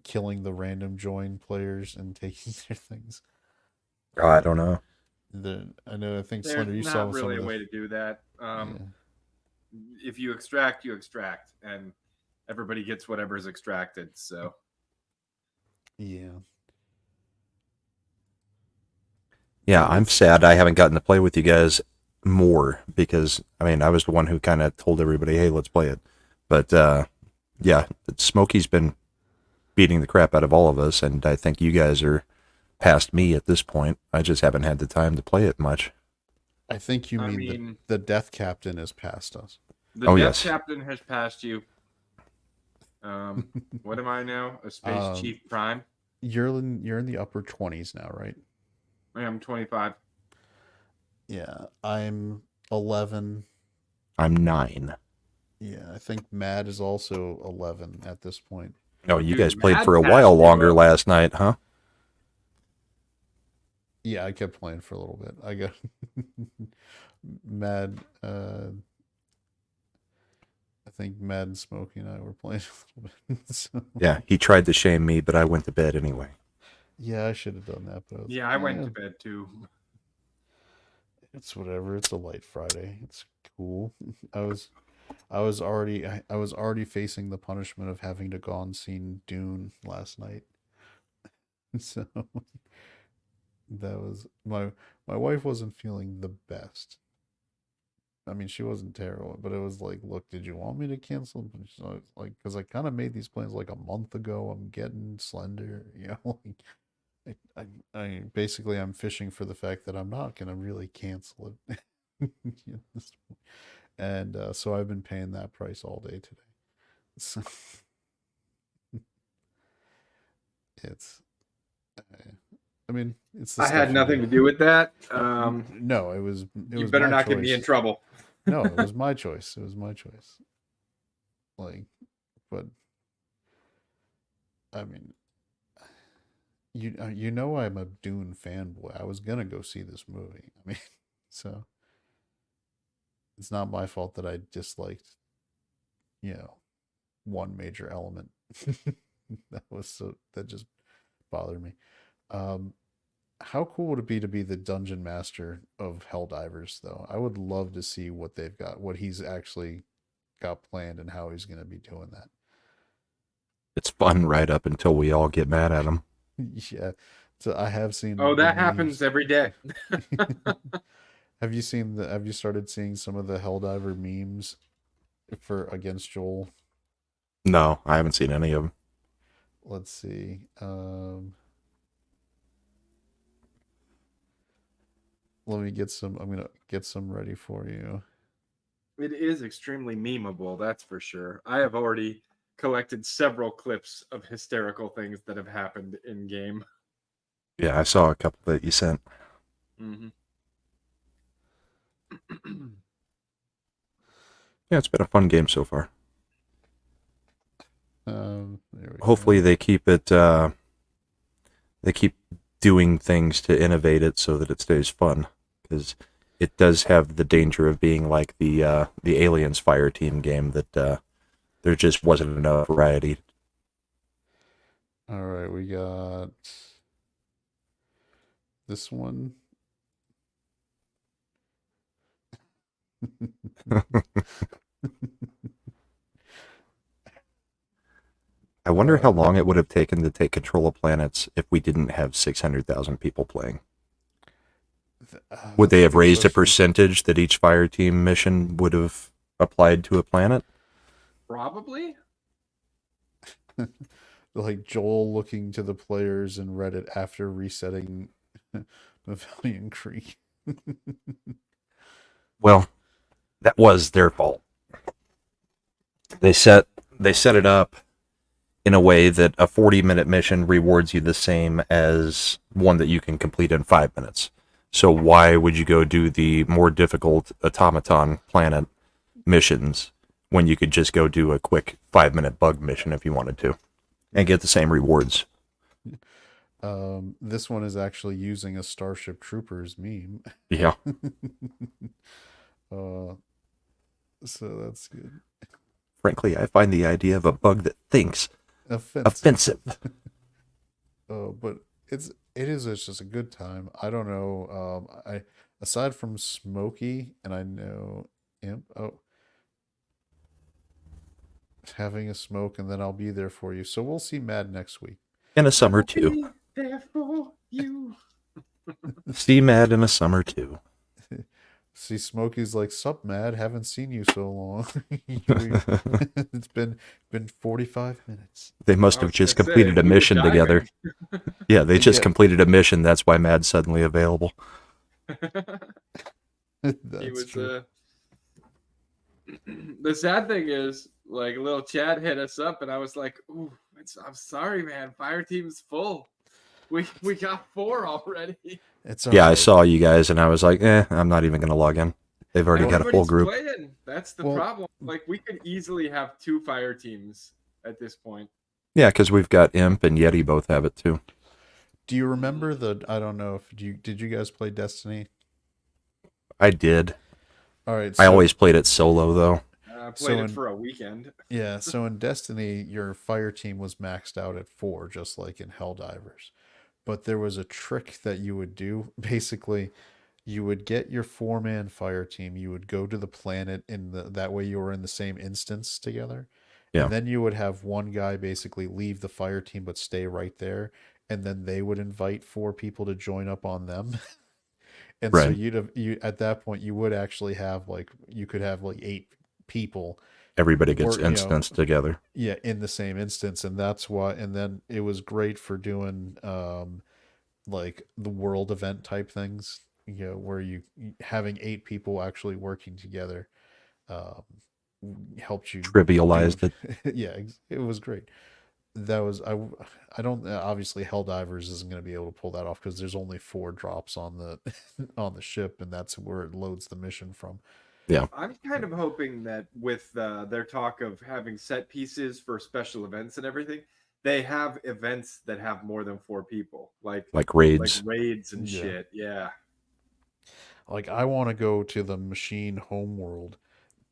killing the random join players and taking their things? Oh, I don't know. I know. I think There's Slender, you not saw really some a of way to do that. yeah. If you extract, you extract, and everybody gets whatever's extracted. So Yeah. Yeah, But I'm it's sad I haven't gotten to play with you guys more because I mean I was the one who kind of told everybody, "Hey, let's play it." But yeah, Smokey's been beating the crap out of all of us, and I think you guys are past me at this point. I just haven't had the time to play it much. I think you I mean mean, the Death Captain is past us. the Oh, Death yes. Captain has passed you. What am I now? A Space Um, Chief Prime. you're in the upper 20s now, right? I am 25. Yeah, I'm 11. I'm 9. Yeah, I think Mad is also 11 at this point. Oh, you Dude, guys played Mad for a passed while you longer up. last night, huh? Yeah, I kept playing for a little bit. I got Mad. I think Mad and Smokey and I were playing a little bit. So, Yeah, he tried to shame me, but I went to bed anyway. yeah, I should have done that, but I was Yeah, like, I went to bed too. it's whatever. It's a light Friday. It's cool. I was already facing the punishment of having to go and see Dune last night. So that was my wife wasn't feeling the best. I mean, she wasn't terrible, but it was like, look, did you want me to cancel? And she's like, because I kind of made these plans like a month ago. I'm getting Slender, like basically I'm fishing for the fact that I'm not gonna really cancel it. You know, and so I've been paying that price all day today. So it's, uh, I mean, it's the I had stuff you nothing do. to do with that. No, it You was better my not get me in choice. trouble. No, it was my choice. It was my choice. Like, but I mean, you know I'm a Dune fanboy. I was gonna go see this movie. I mean, so it's not my fault that I disliked, you know, one major element. That just bothered me. Um, how cool would it be to be the dungeon master of Helldivers, though? I would love to see what they've got, what he's actually got planned, and how he's going to be doing that. It's fun right up until we all get mad at him. Yeah, so I have seen Oh, the that happens memes. every day. Have you started seeing some of the Helldiver memes for against Joel? No, I haven't seen any of them. Let's see. Let me get some. I'm gonna get some ready for you. It is extremely memeable, that's for sure. I have already collected several clips of hysterical things that have happened in game. Yeah, I saw a couple that you sent. Mm-hmm. Yeah, it's been a fun game so far. There we Hopefully go. they keep it. They keep doing things to innovate it so that it stays fun, because it does have the danger of being like the Aliens Fire Team game that there just wasn't enough variety. All right, we got this one. I wonder how long it would have taken to take control of planets if we didn't have 600,000 people playing. Would That's they a have good raised a question. percentage that each fire team mission would have applied to a planet? Probably. Like Joel looking to the players in Reddit after resetting Mavalian Creek. Well, that was their fault. They set it up in a way that a 40-minute mission rewards you the same as one that you can complete in 5 minutes. So why would you go do the more difficult automaton planet missions when you could just go do a quick 5-minute bug mission if you wanted to and get the same rewards? This one is actually using a Starship Troopers meme. Yeah. So that's good. Frankly, I find the idea of a bug that thinks offensive. But it is just a good time. I don't know. I aside from Smokey, and I know Imp. Oh, having a smoke, and then I'll be there for you. So we'll see Mad next week. In a summer I'll too. be there for you. See Mad in a summer too. See, Smokey's like, "Sup, Mad? Haven't seen you so long. It's been 45 minutes." They must I have was just gonna say, completed a we were mission together. diving. Yeah, they just Yeah. completed a mission. That's why Mad's suddenly available. He That's was true. The sad thing is, like, Lil Chad hit us up, and I was like, "Ooh, I'm sorry, man. Fire team's full." We got 4 already. It's Yeah, I alright. saw you guys, and I was like, I'm not even going to log in. They've already got a full Everybody's group. playing. That's the Well- problem. Like we could easily have 2 fire teams at this point. Yeah, because we've got Imp and Yeti both have it too. Do you remember I don't know if did you guys play Destiny? I did. All right. I always played it solo, though. I played So it in- for a weekend. Yeah, so in Destiny, your fire team was maxed out at 4, just like in Helldivers. But there was a trick that you would do. Basically, you would get your 4-man fire team, you would go to the planet that way you were in the same instance together. Yeah. And then you would have one guy basically leave the fire team but stay right there, and then they would invite 4 people to join up on them. And so Right. you at that point you would actually have you could have 8 people, Everybody gets Or, you know, instanced together. yeah, in the same instance, and that's why. And then it was great for doing like the world event type things, where you having 8 people actually working together um helped you Trivialized it. Yeah, it was great. That was I don't obviously Helldivers isn't going to be able to pull that off because there's only 4 drops on the on the ship, and that's where it loads the mission from. I'm kind of hoping that with their talk of having set pieces for special events and everything, they have events that have more than 4 people, like Raids. raids and Yeah. shit. Yeah. Like I want to go to the Machine homeworld,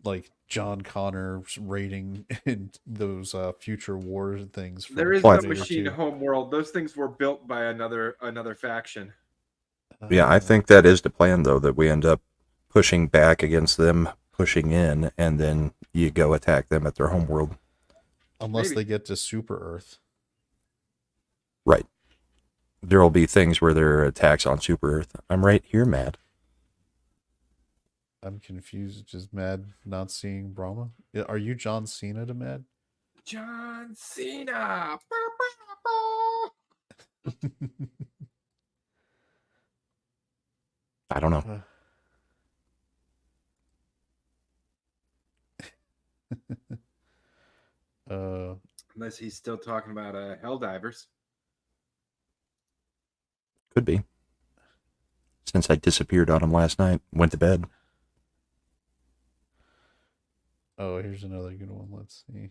like John Connor's raiding in those future war things. From There is What? no Terminator machine 2. homeworld. Those things were built by another faction. Yeah, I think that is the plan, though, that we end up pushing back against them, pushing in, and then you go attack them at their homeworld. Unless Maybe. they get to Super Earth. Right. There will be things where there are attacks on Super Earth. I'm right here, Matt. I'm confused. Just Mad not seeing Brahma. Yeah, are you John Cena to Mad? John Cena. I don't know. Unless he's still talking about Helldivers. Could be. Since I disappeared on him last night, went to bed. Oh, here's another good one. Let's see.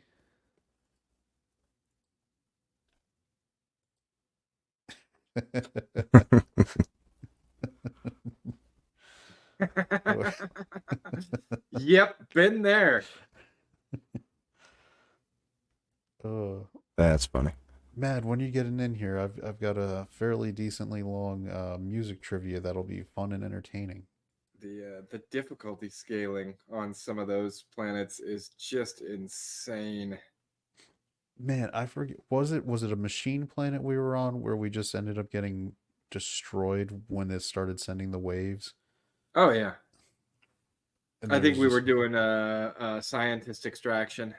Yep, been there. That's funny. Mad, when are you getting in here? I've got a fairly decently long music trivia that'll be fun and entertaining. The difficulty scaling on some of those planets is just insane. Man, I forget. Was it a machine planet we were on where we just ended up getting destroyed when it started sending the waves? Oh yeah, And I there think was we just- were doing a scientist extraction.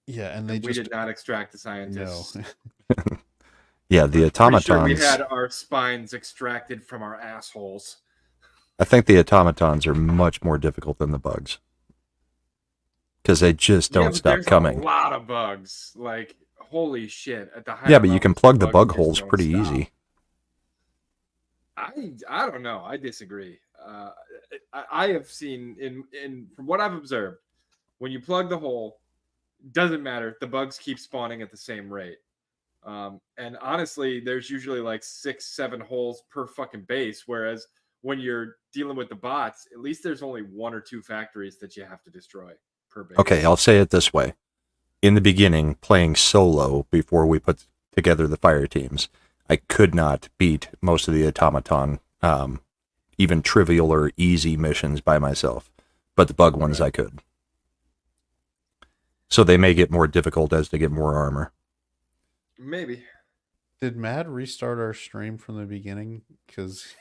Yeah, and they We just did not extract the no. scientists. Yeah, the Pretty automatons. sure we had our spines extracted from our assholes. I think the automatons are much more difficult than the bugs. Because they just don't but stop there's coming. A lot of bugs. Like holy shit! At the higher Yeah, but you can levels, plug the bugs bug just holes don't pretty stop. easy. I don't know. I disagree. I have seen in from what I've observed, when you plug the hole, doesn't matter. The bugs keep spawning at the same rate. And honestly, there's usually like 6-7 holes per fucking base. Whereas when you're dealing with the bots, at least there's only 1 or 2 factories that you have to destroy per base. Okay, I'll say it this way. In the beginning, playing solo before we put together the fire teams, I could not beat most of the automaton, even trivial or easy missions by myself. But the bug ones I could. So they may get more difficult as they get more armor. Maybe. Did Mad restart our stream from the beginning? Because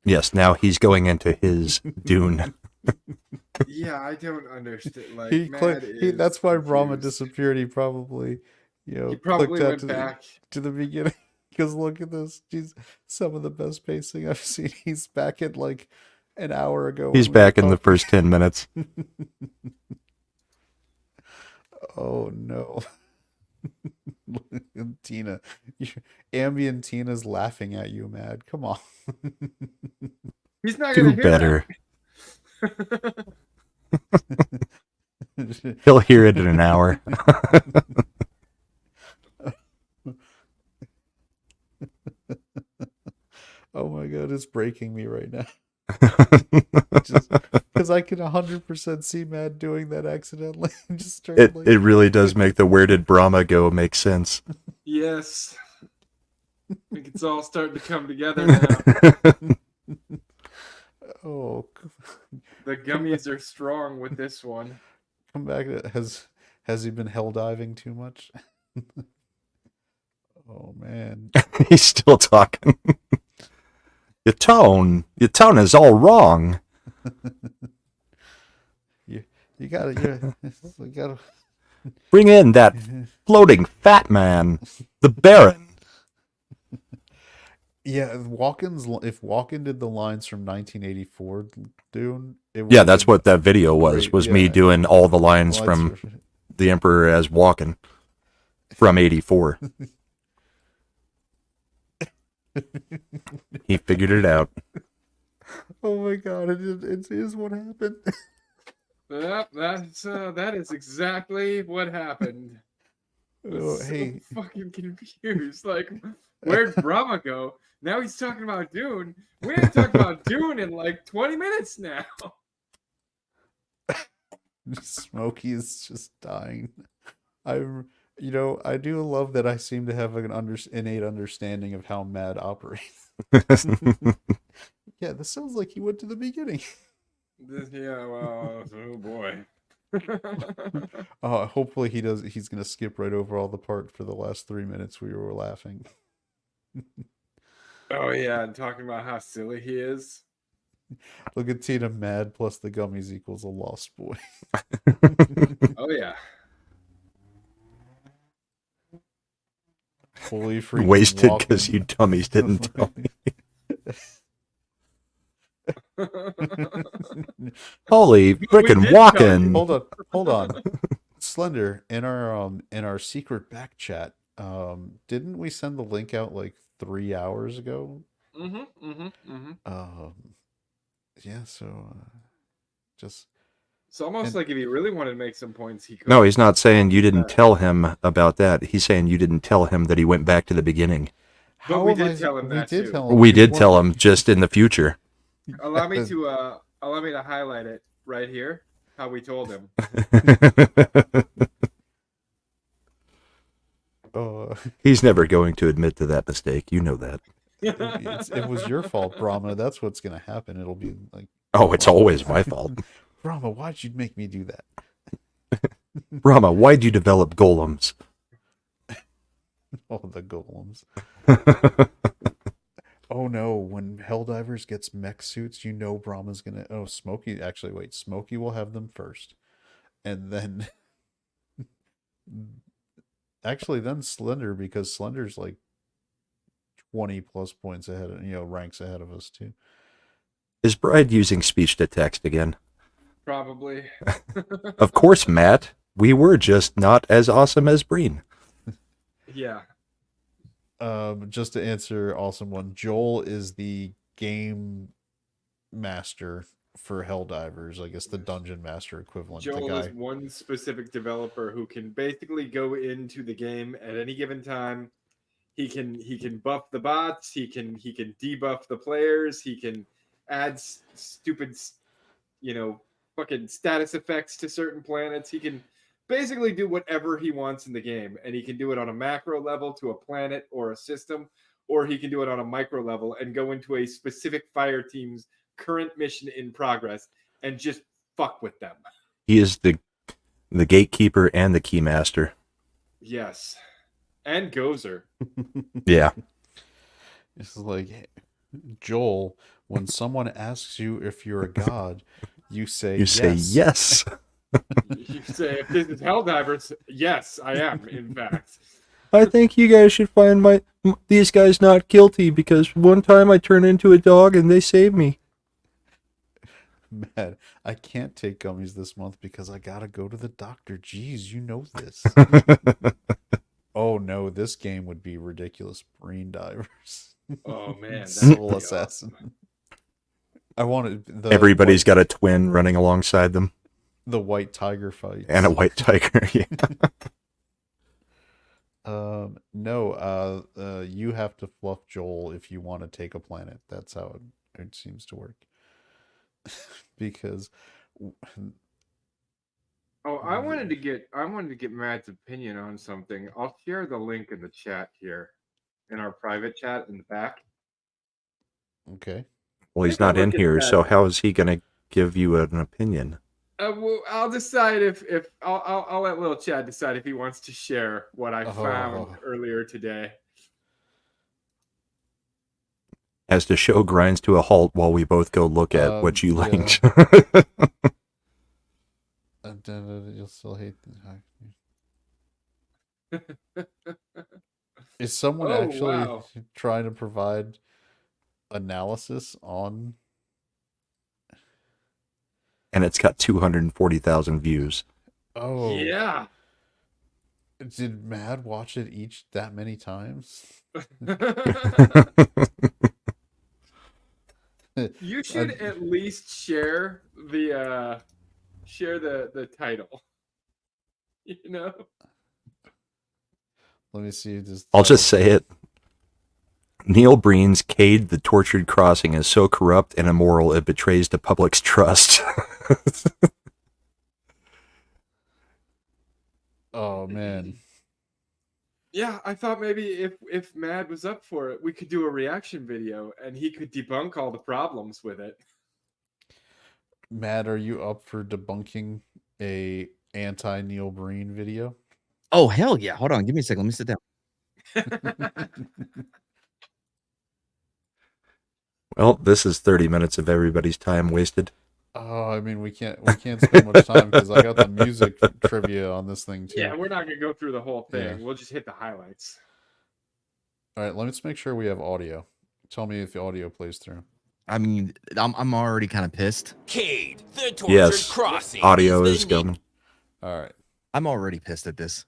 Yes, now he's going into his Dune. Yeah, I don't understand. Like, that's why Brahma confused. disappeared. He probably, He probably clicked out went back. to the beginning. Because look at this. He's some of the best pacing I've seen. He's back at like an hour ago. He's when we were back in the talking. first 10 minutes. Oh no. Tina, ambient Tina's laughing at you, Mad. Come on. He's not Do gonna hear better. that. He'll hear it in an hour. Oh my god, it's breaking me right now. Just because I can 100% see Mad doing that accidentally. Just start It like, really does make the where did Brahma go make sense. Yes. I think it's all starting to come together now. oh, The gummies are strong with this one. come back. Has he been hell diving too much? Oh man. He's still talking. Your tone is all wrong. You gotta Bring in that floating fat man, the Baron. yeah. If Walken did the lines from 1984 Dune, it Yeah, would've that's been what that video was. great, Was me yeah. doing all the lines Well, from that's- The Emperor as Walken from '84. He figured it out. Oh my god! It is what happened. Yep, that is exactly what happened. I Oh, was hey, so fucking confused. Like, where'd Brahma go? Now he's talking about Dune. We ain't talking about Dune in like 20 minutes now. Smokey is just dying. I do love that I seem to have an innate understanding of how Mad operates. Yeah, this sounds like he went to the beginning. Yeah, well, oh boy. Hopefully he does. He's gonna skip right over all the part for the last 3 minutes we were laughing. Oh yeah, and talking about how silly he is. Look at Tina Mad plus the gummies equals a lost boy. Oh yeah. Fully freaking Wasted walking. because you dummies didn't tell me. Holy frickin' did tell walking! Hold on. Slender, in our secret back chat, didn't we send the link out like 3 hours ago? Yeah, so just It's almost And- like if he really wanted to make some points, he could. No, he's not saying you didn't tell him about that. He's saying you didn't tell him that he went back to the beginning. But how we am did I- tell him we that, did too. tell him. We did tell him just in the future. Allow me to highlight it right here. How we told him. He's never going to admit to that mistake. You know that. It was your fault, Brahma. That's what's gonna happen. It'll be like, Oh, it's always my fault. Brahma, why'd you make me do that? Rama, why'd you develop golems? Oh, the golems. Oh no, when Helldivers gets mech suits, you know Brahma's gonna. Oh, Smokey. Actually, wait. Smokey will have them first, and then. Actually, then Slender, because Slender's like 20 plus points ahead, ranks ahead of us too. Is Bride using speech to text again? Probably. Of course, Matt. We were just not as awesome as Breen. Yeah. Just to answer awesome one, Joel is the game master for Helldivers. I guess the dungeon master equivalent. Joel the guy. is one specific developer who can basically go into the game at any given time. He can buff the bots. He can debuff the players. He can add stupid, fucking status effects to certain planets. He can basically do whatever he wants in the game, and he can do it on a macro level to a planet or a system, or he can do it on a micro level and go into a specific fire team's current mission in progress and just fuck with them. He is the gatekeeper and the keymaster. Yes. And Gozer. Yeah. It's like, Joel, when someone asks you if you're a god, you say You say yes. You say, if this is Helldivers, yes, I am, in fact. I think you guys should find these guys not guilty because one time I turned into a dog and they saved me. Mad, I can't take gummies this month because I gotta go to the doctor. Jeez, you know this. Oh no, this game would be ridiculous. Brain divers. Oh man, that Soul would be assassin. awesome. I wanted the Everybody's white, got a twin running alongside them the white tiger fights. and a white tiger. Yeah. No, you have to fluff Joel if you want to take a planet. That's how it seems to work. Because Oh, I wanted to get Matt's opinion on something. I'll share the link in the chat here, in our private chat in the back. okay. Well, he's Take a not in look at here, that. so how is he going to give you an opinion? Well, I'll decide if I'll let Lil Chad decide if he wants to share what I found Oh. earlier today. As the show grinds to a halt while we both go look at what you Yeah. linked. You'll still hate the Is someone Oh, actually wow. trying to provide analysis on? And it's got 240,000 views. Oh, Yeah. Did Mad watch it each that many times? You should at least share the title. You know? Let me see. I'll just say it. Neil Breen's Cade the Tortured Crossing is so corrupt and immoral it betrays the public's trust. Oh man. Yeah, I thought maybe if Mad was up for it, we could do a reaction video and he could debunk all the problems with it. Matt, are you up for debunking a anti Neil Breen video? Oh hell yeah! Hold on, give me a second. Let me sit down. Well, this is 30 minutes of everybody's time wasted. Oh, I mean we can't spend much time because I got the music trivia on this thing too. Yeah, we're not gonna go through the whole thing. Yeah. We'll just hit the highlights. All right, let's make sure we have audio. Tell me if the audio plays through. I mean, I'm already kind of pissed. Cade, the tortured Yes, crossing. audio is is the going. All right. I'm already pissed at this.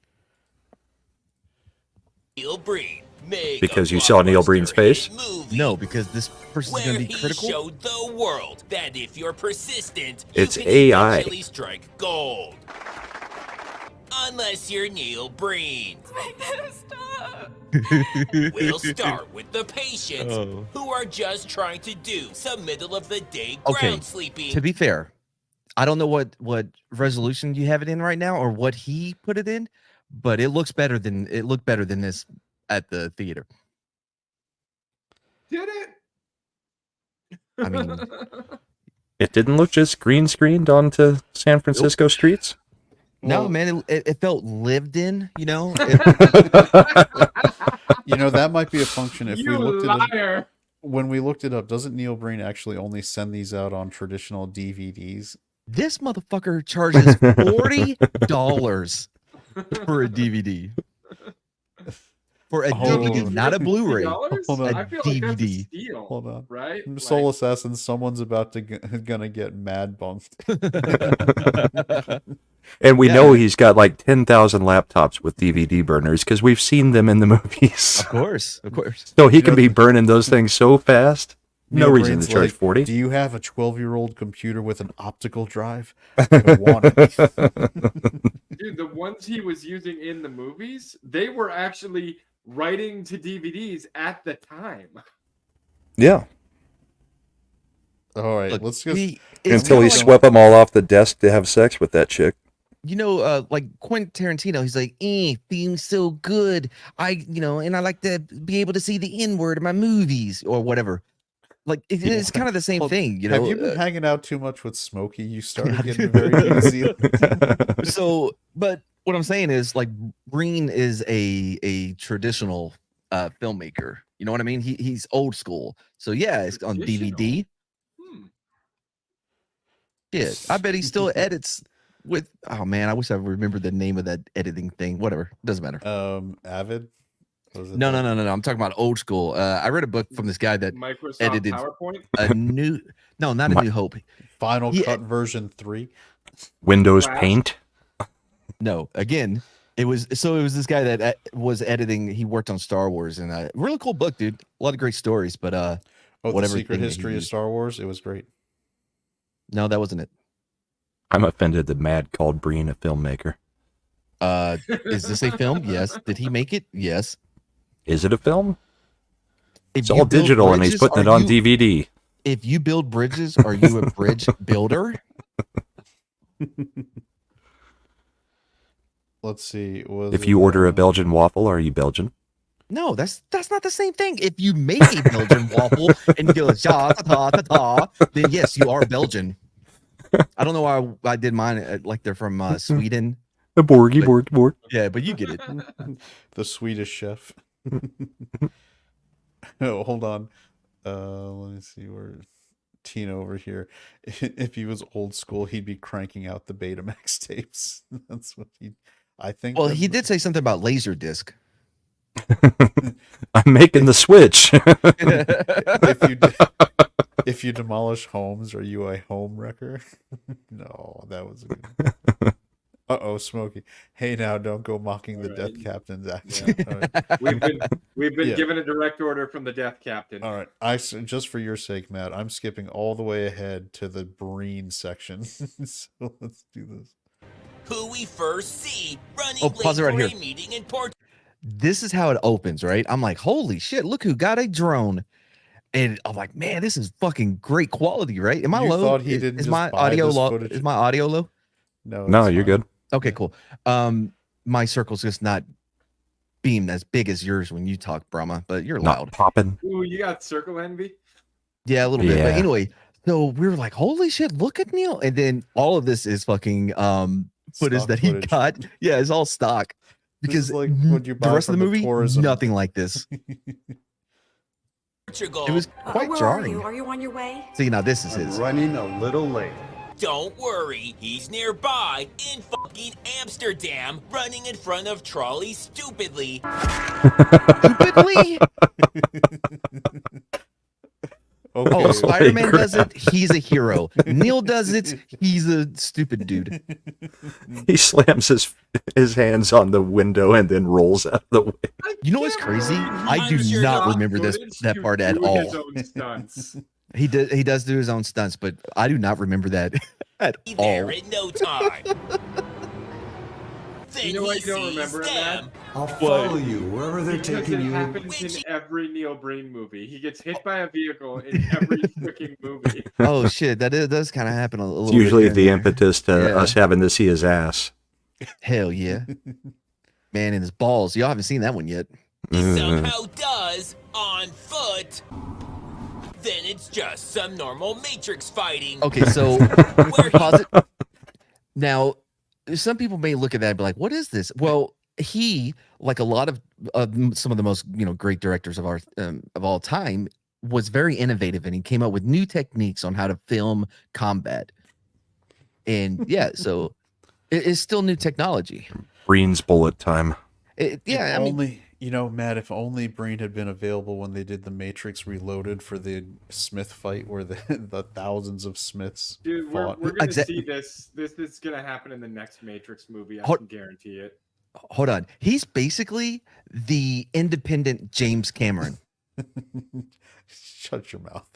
Neil Breen. Mega Because you saw Neil blockbuster Breen's face? hit movie No, because this person's where gonna be he critical. showed the world that if you're persistent, It's you can AI. eventually strike gold. Unless you're Neil Breen. We'll start with the patients Oh. who are just trying to do some middle of the day Okay, ground sleeping. To be fair, I don't know what resolution you have it in right now or what he put it in, but it looked better than this at the theater. Did it? I mean, It didn't look just green screened onto San Francisco streets. no, Well, man, it felt lived in. You know, You know that might be a function if you we looked it up. liar. When we looked it up, doesn't Neil Breen actually only send these out on traditional DVDs? this motherfucker charges $40 for a DVD. For a DVD, not a Blu-ray. Hold on. I feel like that's a DVD. steal. Hold on. Right? Soul Assassin, someone's about to gonna get mad bunked. And we Yeah. know he's got like 10,000 laptops with DVD burners because we've seen them in the movies. Of course. So he can be burning those things so fast. No Neil reason Breen's to charge like, 40. Do you have a 12-year-old computer with an optical drive? I want it. Dude, the ones he was using in the movies, they were actually writing to DVDs at the time. Yeah. All right, Look, let's just. it's Until he kinda like- swept them all off the desk to have sex with that chick. You know, like Quentin Tarantino, he's like, feels so good. And I like to be able to see the N-word in my movies or whatever. Like it's kind of the same Well, thing, you know. Have you been hanging out too much with Smokey? You started getting very easy. So, but what I'm saying is, like, Breen is a traditional filmmaker. You know what I mean? He's old school. So yeah, it's on DVD. Hmm. Yeah, I bet he still edits with. Oh man, I wish I remembered the name of that editing thing. Whatever, doesn't matter. Avid. Was it No. that? I'm talking about old school. I read a book from this guy that Microsoft edited- PowerPoint. a new. No, not a New Hope. Final Yeah. Cut version 3. Windows Flash. Paint. No, again, It was this guy that was editing. He worked on Star Wars, and really cool book, dude. A lot of great stories, but Oh, the whatever Secret thing that he History of used. Star Wars. It was great. No, that wasn't it. I'm offended that Mad called Breen a filmmaker. Is this a film? Yes. Did he make it? Yes. Is it a film? If It's you all build digital, and he's bridges, putting it are on you- DVD. If you build bridges, are you a bridge builder? Let's see. If you order a Belgian waffle, are you Belgian? No, that's not the same thing. If you make a Belgian waffle and you go ja ta ta ta, then yes, you are Belgian. I don't know why I did mine like they're from Sweden. A Borgy, But- Borg, Borg. Yeah, but you get it. the Swedish chef. Oh, hold on. Let me see where Tina over here. If he was old school, he'd be cranking out the Betamax tapes. That's what I think. Well, he did say something about Laserdisc. I'm making the switch. If you demolish homes, are you a home wrecker? No, that was a good. Uh-oh, Smokey. Hey, now don't go mocking the Death Alright. Captain's accent. All right. We've been Yeah. given a direct order from the Death Captain. All right. Just for your sake, Matt, I'm skipping all the way ahead to the Breen section. So let's do this. Who we first see running Oh, late pause it right for a here. meeting in Port. This is how it opens, right? I'm like, holy shit, look who got a drone. And I'm like, man, this is fucking great quality, right? Am I You low? thought he didn't is just my buy audio this low? footage? Is my audio low? No, No, it's you're fine. good. Okay, cool. My circle's just not beamed as big as yours when you talk, Brahma, but you're Not loud. popping. Ooh, you got circle envy? Yeah, a little bit. But Yeah. anyway, so we were like, holy shit, look at Neil. And then all of this is fucking footage Stock that he footage. got. Yeah, it's all stock. This Because is like what you the buy rest of from the the movie, tourism. nothing like this. Portugal. It was quite Where jarring. are you? Are you on your way? See, now this is his. Running a little late. Don't worry, he's nearby in fucking Amsterdam, running in front of trolleys stupidly. Stupidly? Okay. Oh, Spider-Man crap. does it. He's a hero. Neil does it. He's a stupid dude. He slams his hands on the window and then rolls out of the way. You know what's crazy? I do I'm sure not not remember that part at all. His own stunts. He does do his own stunts, but I do not remember that at Be all. there in no time. Then You know what he you don't sees remember, them. I'll follow you wherever they're Because taking it you. happens in every Neil Breen movie. He gets hit by a vehicle in every freaking movie. Oh shit, does kind of happen a little. It's usually bit the here and there. impetus to Yeah. us having to see his ass. Hell yeah, man, and his balls. Y'all haven't seen that one yet. He Mm. somehow does on foot. Then it's just some normal Matrix fighting. Okay, so Where he pause it. Now, some people may look at that and be like, "What is this?" Well, he, like a lot of some of the most great directors of our of all time, was very innovative, and he came up with new techniques on how to film combat. And yeah, so it's still new technology. Breen's bullet time. Yeah, If I mean, only, Matt, if only Breen had been available when they did the Matrix Reloaded for the Smith fight, where the thousands of Smiths Dude, fought. we're gonna Exact- see this. This is gonna happen in the next Matrix movie. I Hold- can guarantee it. hold on. He's basically the independent James Cameron. Shut your mouth.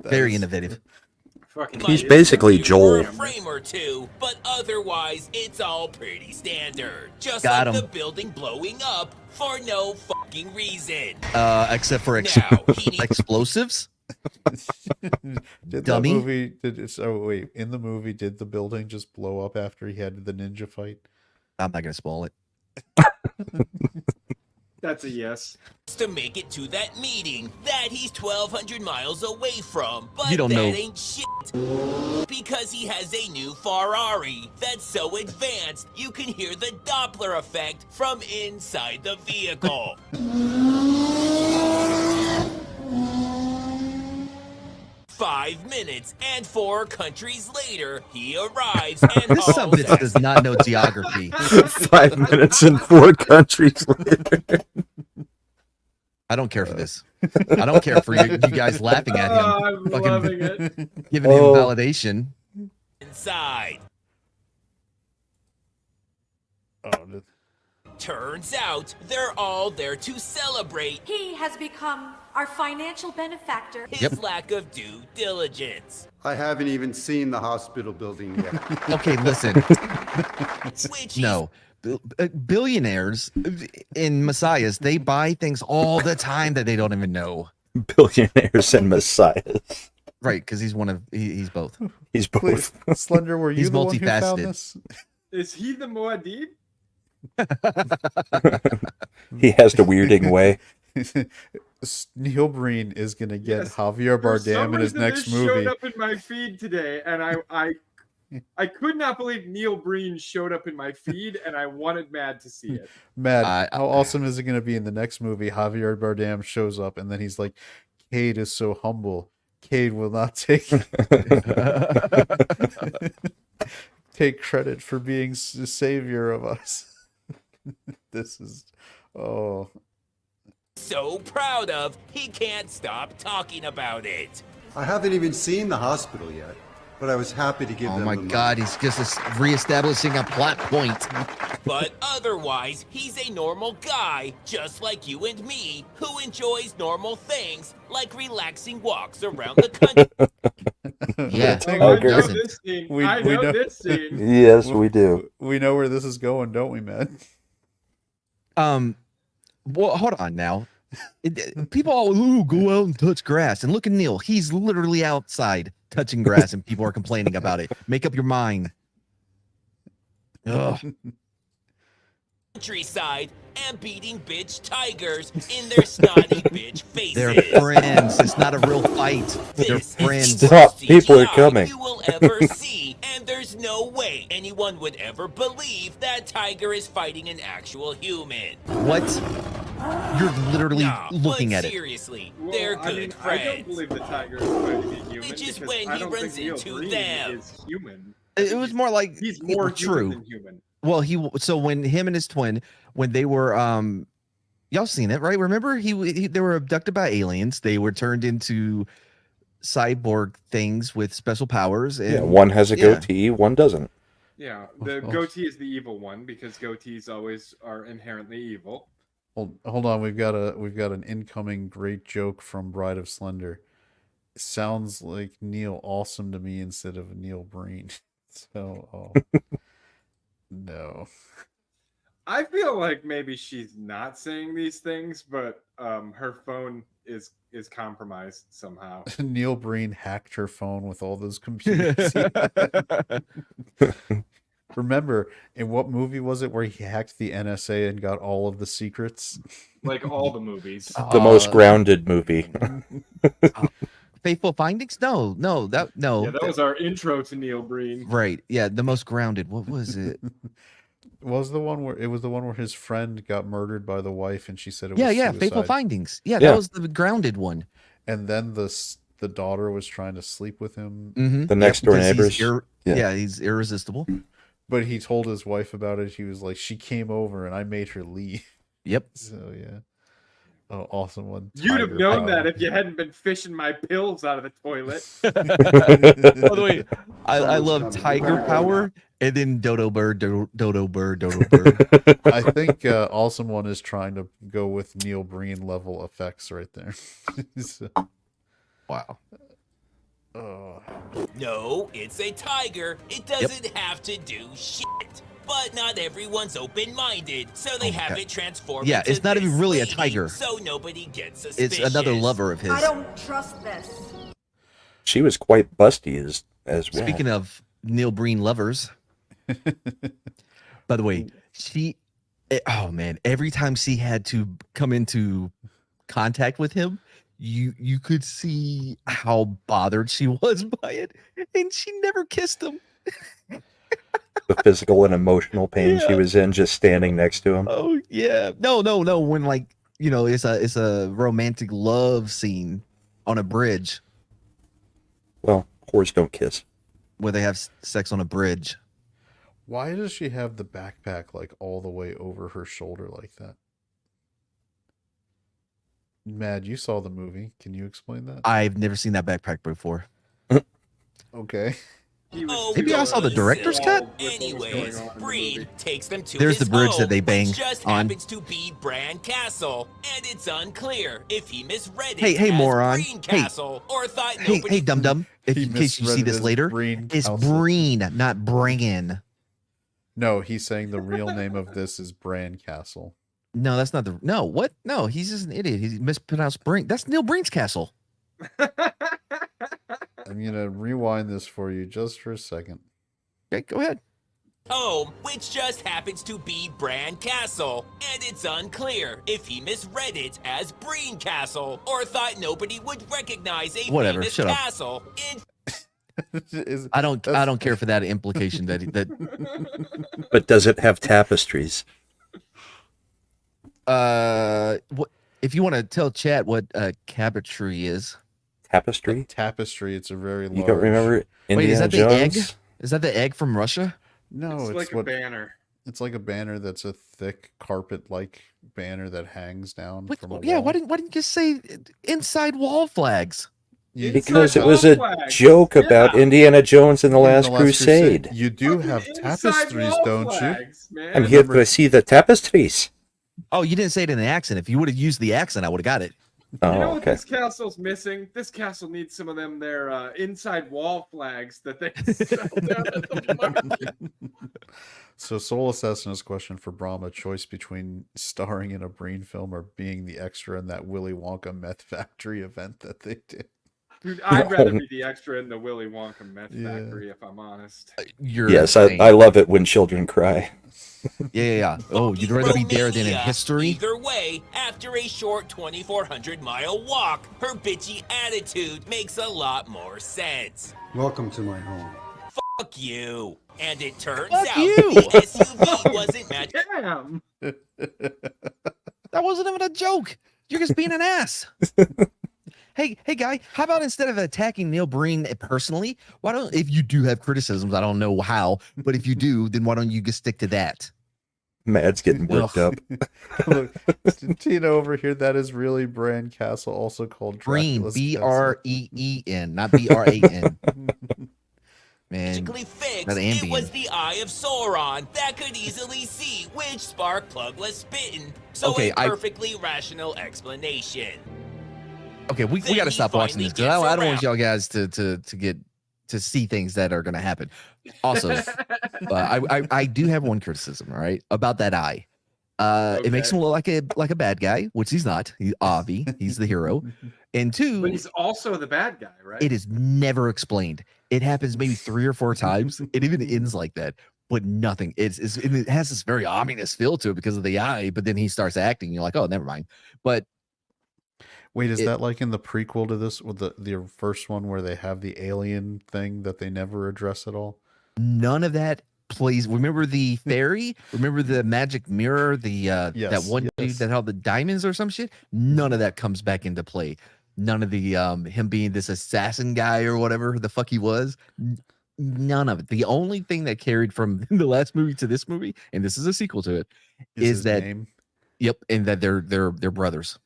Very innovative. Fucking might He's idiot. basically for Joel. a frame or two, but otherwise it's all pretty standard. Just Got like him. the building blowing up for no fucking reason. Except for Now he needs explosives. Did Dummy. that movie? Wait, in the movie, did the building just blow up after he had the ninja fight? I'm not gonna spoil it. That's a yes. to make it to that meeting that he's 1,200 miles away from. But You don't that know. ain't shit. Because he has a new Ferrari that's so advanced you can hear the Doppler effect from inside the vehicle. 5 minutes and 4 countries later, he arrives and This son of a hauls bitch ass. does not know geography. 5 minutes in 4 countries later. I don't care for this. I don't care for you guys laughing at him, I'm Fucking- loving it. giving him Oh. validation. inside. Oh, Turns out they're all there to celebrate He has become our financial benefactor. his lack of due diligence, I haven't even seen the hospital building yet. Okay, listen. which No. Billionaires in Messiahs, they buy things all the time that they don't even know. Billionaires and messiahs. Right, because he's he's both. He's please, both. Slender, were you He's the one who found multifaceted. this? Is he the Muad'Dib? He has the weirding way. Neil Breen is gonna get Yes. Javier For some Bardem in his reason, next this movie. showed up in my feed today, and I could not believe Neil Breen showed up in my feed, and I wanted Mad to see it. Matt, how awesome is it gonna be in the next movie? Javier Bardem shows up, and then he's like, "Cade is so humble. Cade will not take credit for being the savior of us." This is, oh, so proud of, he can't stop talking about it. I haven't even seen the hospital yet, but I was happy to give Oh them my the money. God, he's just reestablishing a plot point. But otherwise, he's a normal guy, just like you and me, who enjoys normal things like relaxing walks around the country. Yeah. Take Oh, I a know listen. this scene. We- I we know know- this scene. Yes, we do. We know where this is going, don't we, Matt? Well, hold on now. People all "Ooh, go out and touch grass, and look at Neil. He's literally outside touching grass, and people are complaining about it. Make up your mind. Ugh. Countryside and beating bitch tigers in their snotty bitch faces. They're friends. It's not a real fight. They're This is friends. the Stop, worst people are CGI coming. You will ever see, and there's no way anyone would ever believe that tiger is fighting an actual human. What? You're literally Nah, looking but at it. seriously, Well, they're I good mean, friends. I don't believe the tiger is fighting a human. Which is because when I he don't runs think Neil into Breen them. is human. It was more like He's more true. human than human. Well, so when him and his twin, when they were y'all seen it, right? Remember they were abducted by aliens. They were turned into cyborg things with special powers. And Yeah, one has a yeah. goatee, one doesn't. Yeah, the Oh. goatee is the evil one because goatees always are inherently evil. Hold on, we've got an incoming great joke from Bride of Slender. Sounds like Neil Awesome to me instead of Neil Breen. So, no. I feel like maybe she's not saying these things, but her phone is compromised somehow. Neil Breen hacked her phone with all those computers. he had. Remember, in what movie was it where he hacked the NSA and got all of the secrets? Like all the movies. The most grounded movie. Faithful Findings? No. Yeah, that was our intro to Neil Breen. Right. Yeah, the most grounded. What was it? Was the one where his friend got murdered by the wife and she said it Yeah, was yeah, suicide. Faithful Findings. Yeah, Yeah. that was the grounded one. And then the daughter was trying to sleep with him, Mm-hmm. The next door neighbors. Yeah, he's irresistible. but he told his wife about it. He was like, "She came over and I made her leave." Yep. So yeah. Oh, awesome one. You'd have Tiger known Power. that if you hadn't been fishing my pills out of the toilet. By the way, I Someone's love coming. Tiger Power and then Dodo Bird, Dodo Bird, Dodo Bird. I think Awesome One is trying to go with Neil Breen level effects right there. So, Wow. oh. No, it's a tiger. It doesn't have to do shit. But not everyone's open-minded, so they Oh, have God. it transformed. Yeah, into it's not even this really a lady, tiger. So nobody gets suspicious. It's another lover of his. I don't trust this. She was quite busty as well. Speaking of Neil Breen lovers, by the way, oh man, every time she had to come into contact with him, you could see how bothered she was by it, and she never kissed him. The physical and emotional pain she Yeah. was in just standing next to him. Oh yeah, no. When it's a romantic love scene on a bridge Well, whores don't kiss. where they have sex on a bridge. Why does she have the backpack like all the way over her shoulder like that? Mad, you saw the movie. Can you explain that? I've never seen that backpack before. Okay. he was Oh, Maybe I saw the don't be director's silly. cut? with what was Anyways, going on in the Breen movie. takes them to There's his the bridge that home, they bang which just on. happens to be Bran Castle, and it's unclear if he misread it Hey, as moron. Breen Hey. Castle or thought Hey, nobody. hey, dum dum. If He in case you see misread it this as later, Breen it's Castle. Breen, not Bringin. No, he's saying the real name of this is Bran Castle. No, that's not the. No, what? No, he's just an idiot. He mispronounced Breen. That's Neil Breen's castle. I'm gonna rewind this for you just for a second. Okay, go ahead. Home, which just happens to be Bran Castle, and it's unclear if he misread it as Breen Castle or thought nobody would recognize a Whatever, famous shut up. castle in I don't care for that implication that But does it have tapestries? what if you want to tell Chat what cabinetry is? Tapestry? Tapestry. It's a very large. You don't remember Indiana Wait, is that Jones? the egg? Is that the egg from Russia? No, It's like a what banner. it's like a banner that's a thick carpet-like banner that hangs down What, from a yeah, wall. why didn't you just say inside wall flags? You- Because Inside it was a wall flags. joke about Yeah. Indiana Jones and the in Last Crusade. You do Fucking have inside tapestries, wall don't you? flags, man. I'm here to see the tapestries. Oh, you didn't say it in the accent. If you would have used the accent, I would have got it. Oh, You know what okay. this castle's missing? This castle needs some of them their inside wall flags that they sell down at the market. So, Soul Assassin's question for Brahma: choice between starring in a Breen film or being the extra in that Willy Wonka meth factory event that they did. Dude, I'd rather be the extra in the Willy Wonka meth Yeah. factory, if I'm honest. You're Yes, insane. I love it when children cry. Yeah. Oh, you'd rather be there than in Romania. history? Either way, after a short 2,400-mile walk, her bitchy attitude makes a lot more sense. Welcome to my home. Fuck you. And it turns Fuck out you. the SUV wasn't magic. Damn! That wasn't even a joke. You're just being an ass. Hey, guy, how about instead of attacking Neil Breen personally, why don't, if you do have criticisms, I don't know how, but if you do, then why don't you just stick to that? Mad's getting worked Ugh. up. Look, Tina over here, that is really Bran Castle, also called Breen, Dracula's Breen, not Bran. Man, Magically fixed, that it was Ambien. the Eye of Sauron that could easily see which spark plug was spitting. So Okay, a perfectly rational explanation. Okay, we Then got to he stop watching this finally because I gets don't want around. y'all guys to get to see things that are going to happen. Also, I do have one criticism, all right, about that eye. It makes him look like a bad guy, which he's not. He's Avi. He's the hero. And two, But he's also the bad guy, right? it is never explained. It happens maybe 3 or 4 times. It even ends like that, but nothing. It has this very ominous feel to it because of the eye. But then he starts acting. You're like, oh, never mind. But Wait, is It- that like in the prequel to this, with the first one where they have the alien thing that they never address at all? none of that plays. Remember the fairy? Remember the magic mirror? The that Yes, one dude yes. that held the diamonds or some shit? None of that comes back into play. None of the him being this assassin guy or whatever the fuck he was. None of it. The only thing that carried from the last movie to this movie, and this is a sequel to it, is his that name? yep, and that they're brothers.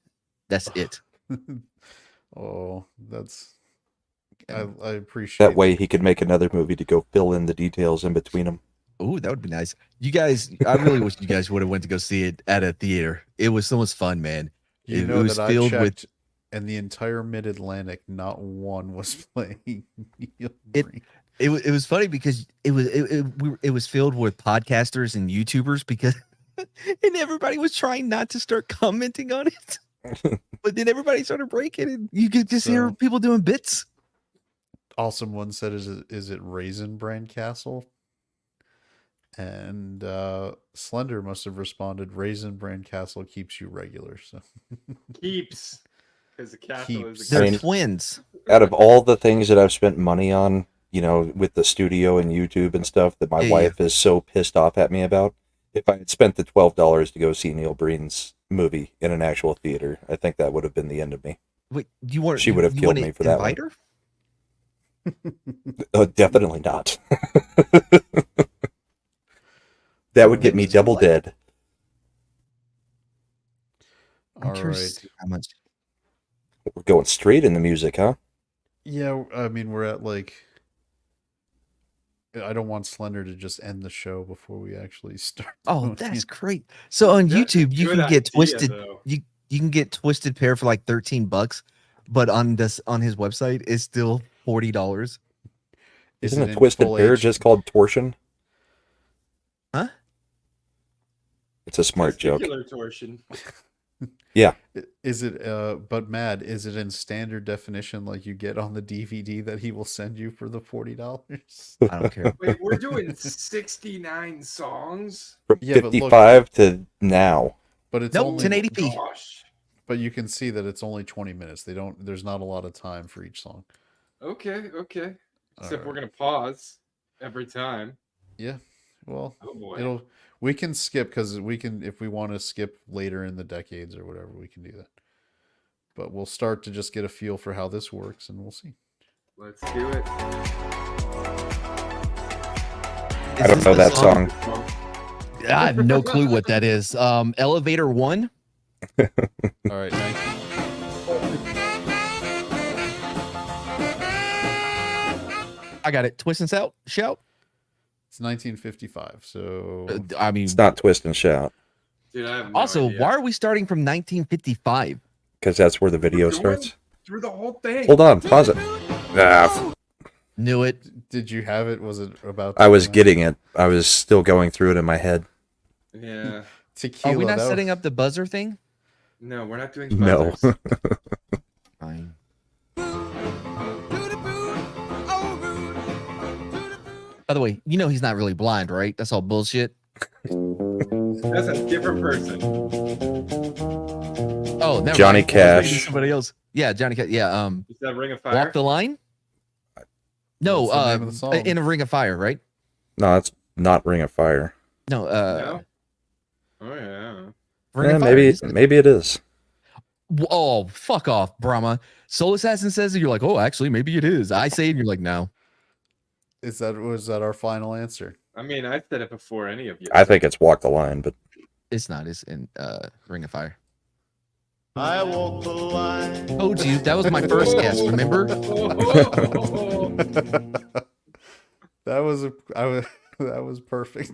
That's it. Oh, that's I appreciate That way he could make another movie to go fill in the details in between them. Oh, that would be nice. You guys, I really wish you guys would have went to go see it at a theater. It was so much fun, man. You It know was that filled I with- checked, and the entire Mid-Atlantic, not one was playing. Neil It- Breen. It was funny because it was filled with podcasters and YouTubers because and everybody was trying not to start commenting on it. But then everybody started breaking and you could just hear So- people doing bits. Awesome one said, is it Raisin Bran Castle? And Slender must have responded, Raisin Bran Castle keeps you regular. So Keeps. Because the castle Keeps. is They're I mean- twins. Out of all the things that I've spent money on, you know, with the studio and YouTube and stuff that my Yeah, wife is so pissed off at me about, if I had spent the $12 to go see Neil Breen's movie in an actual theater, I think that would have been the end of me. Wait, you want She would have you killed wanna me for that invite one. her? Definitely not. That would get me double dead. I'm all curious to right. see how much. We're going straight in the music, huh? Yeah, I mean we're at like I don't want Slender to just end the show before we actually start. Oh, doing that's it. great. So on That's a YouTube, you good can get idea, twisted. though. You can get Twisted Pair for like $13, but on his website it's still $40. Is Isn't it a in twisted full pair H- just called torsion? Huh? It's a smart joke. Testicular torsion. Yeah. Is it but Mad, is it in standard definition like you get on the DVD that he will send you for the $40? I don't care. Wait, we're doing 69 songs? From Yeah, but look- 55 to now. But it's Nope, only 1080p. Gosh. But you can see that it's only 20 minutes. There's not a lot of time for each song. Okay. Except we're Alright. gonna pause every time. Yeah. Well, Oh boy. we can skip because we can, if we want to skip later in the decades or whatever, we can do that. But we'll start to just get a feel for how this works, and we'll see. Let's do it. I don't know that song. I have no clue what that is. Elevator 1. All right, 19. I got it. Twist and shout. It's 1955. So I mean, It's not twist and shout Dude, I have no also, idea. why are we starting from 1955? because that's where the video We're going starts. through the whole thing. Hold on, pause it. Knew it. did you have it? Was it about? I was getting it. I was still going through it in my head. Yeah. Tequila. Are we not that setting up the buzzer thing? No, we're not doing No. buzzers. Fine. By the way, you know he's not really blind, right? That's all bullshit. That's a different person. Oh, never Johnny mind. I was thinking Cash. Somebody else. Yeah, Johnny Cash. Yeah. Is that Ring of Fire? Walk the line. No, What's the name of the song? in a ring of fire, right? No, that's not Ring of Fire. No, No? Oh yeah. Ring Eh, of Fire. maybe it is. Oh, fuck off, Brahma. Soul Assassin says it. You're like, oh, actually, maybe it is. I say it, and you're like, no. Was that our final answer? I mean, I said it before any of you. I think it's Walk the Line, but It's not. It's in Ring of Fire. I walk the line. Told you that was my first guess. Remember? That was perfect.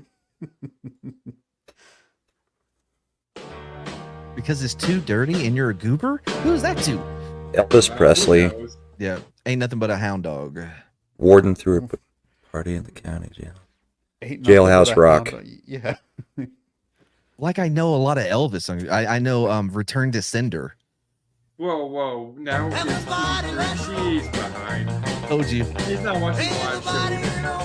Because it's too dirty and you're a goober. Who's that to? Elvis Presley, Yeah, ain't nothing but a hound dog. warden threw a party in the county jail. Ain't nothing Jailhouse but a Rock. hound- Yeah. Like I know a lot of Elvis songs. I know Return to Sender. Whoa. Now she's behind. Told you. He's not watching the live show.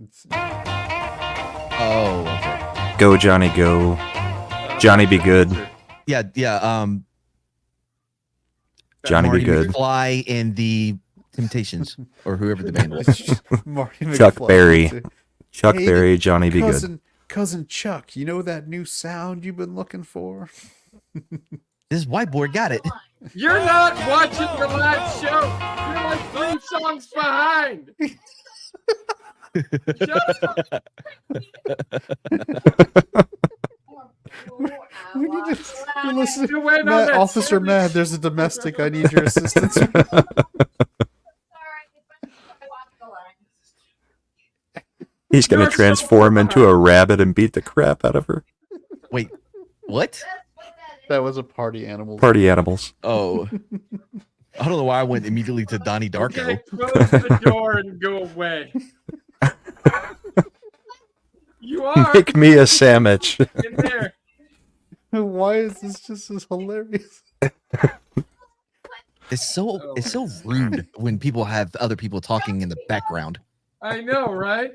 It's- Oh, okay. Go Johnny Go. Johnny Be Good. Yeah. Johnny Marty Be Good. McFly and the Temptations, or whoever the band was. Marty Chuck McFly. Berry. Chuck Hey, Berry, Johnny Be Good. Cousin Chuck, you know that new sound you've been looking for? This whiteboard got it. You're not watching the live show. You're like 3 songs behind. Shut up. We need to listen. You're waiting on Matt, that Officer sandwich. Mad, there's a domestic. I need your assistance. He's going You're to so transform into a behind. rabbit and beat the crap out of her. Wait, what? That was a party animal. Party animals. Oh, I don't know why I went immediately to Donnie Darko. Okay, close the door and go away. You are Make me a sandwich. in there. Why is this just as hilarious? It's so rude when people have other people talking in the background. I know, right?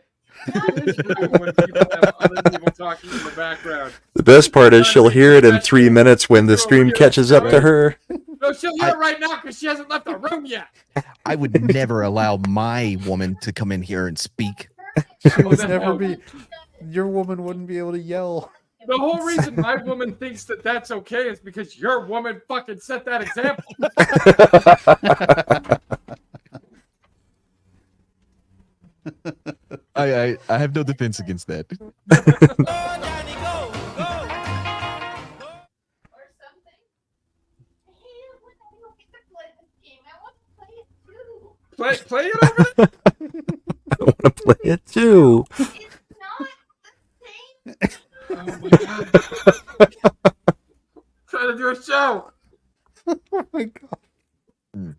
It is rude when people have other people talking in the background. The best part is she'll hear it in 3 minutes when the stream catches up to her. No, she'll hear it right now because she hasn't left the room yet. I would never allow my woman to come in here and speak. She would the never hell? be. Your woman wouldn't be able to yell. The whole reason my woman thinks that that's okay is because your woman fucking set that example. I have no defense against that. Play it over there. I want to play it too. Oh my god. Trying to do a show. Oh my god.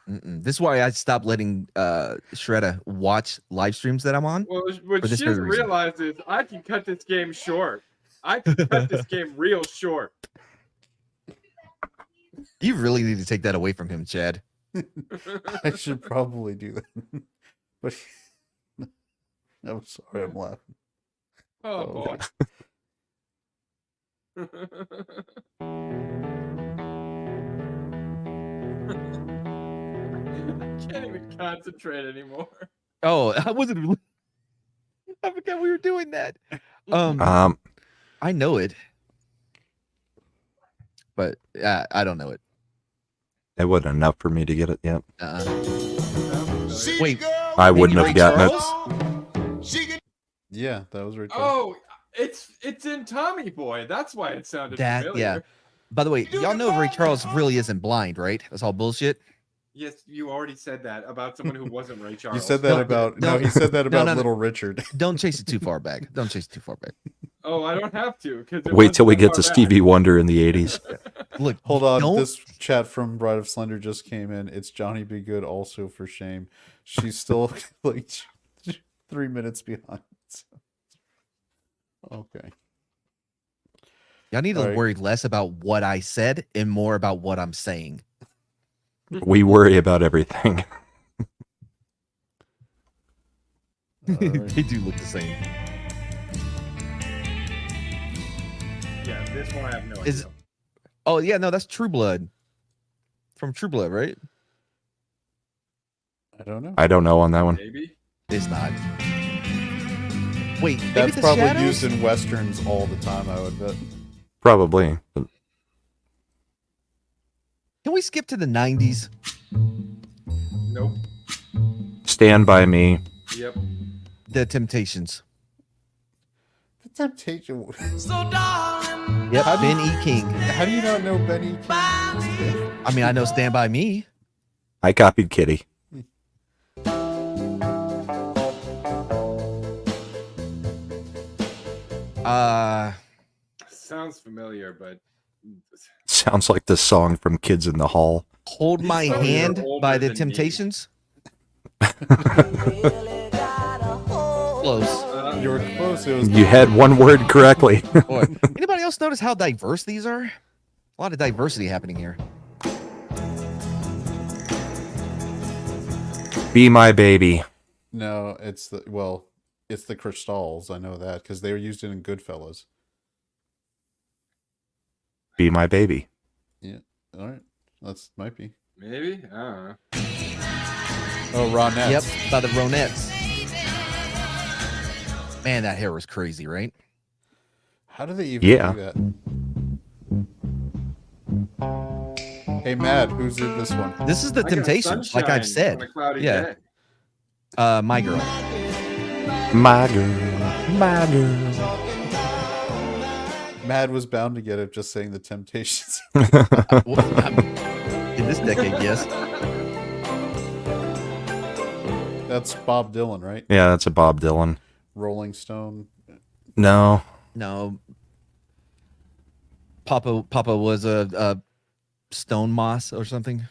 This is why I stopped letting Shredda watch live streams that I'm on. Well, what For this she very doesn't reason. realize is I can cut this game short. I can cut this game real short. You really need to take that away from him, Chad. I should probably do that. But I'm sorry, I'm laughing. Oh boy. I can't even concentrate anymore. Oh, I wasn't. I forgot we were doing that. I know it, but I don't know it. It wasn't enough for me to get it yet. Wait, I wouldn't Ray have gotten Charles? it. Yeah, that was right. Oh, it's in Tommy Boy. That's why it sounded That familiar. yeah. By the way, y'all know Ray Charles really isn't blind, right? That's all bullshit. Yes, you already said that about someone who wasn't Ray Charles. You said that about no. He said that about Little Richard. Don't chase it too far back. Don't chase it too far back. Oh, I don't have to because Wait till we get to Stevie Wonder in the 80s. Look, Hold on. don't- This chat from Bride of Slender just came in. It's Johnny Be Good also for shame. She's still like 3 minutes behind. Okay. Y'all need to All right. worry less about what I said and more about what I'm saying. We worry about everything. They do look the same. Yeah, this one I have no Is- idea. Oh yeah, no, that's True Blood. From True Blood, right? I don't know. I don't know on that one. Maybe. It's not. Wait, maybe That's the probably Shadows? used in westerns all the time, I would bet. Probably. But Can we skip to the 90s? Nope. Stand By Me. Yep. The Temptations. The Temptation. Yep, Ben E. King. How do you not know Benny King? I mean, I know Stand By Me. I copied Kitty. Sounds familiar, but Sounds like the song from Kids in the Hall. Hold These My songs are Hand older by The than me. Temptations. Close. You were close. It was You had one word correctly. Boy, anybody else notice how diverse these are? A lot of diversity happening here. Be My Baby. no. It's the it's the Crystals. I know that because they were used in Goodfellas. Be My Baby. Yeah. All right. That's might be. maybe I don't know. Oh, Ronettes. Yep, by the Ronettes. Man, that hair was crazy, right? How do they even Yeah. do that? Hey, Matt, who's in this one? This is the I got Temptations, like I've Sunshine said. on a cloudy Yeah. day. My Girl. My girl. My girl. Mad was bound to get it just saying the Temptations. Well, in this decade, yes. That's Bob Dylan, right? Yeah, that's a Bob Dylan. Rolling Stone. No. No. Papa was a stone moss or something.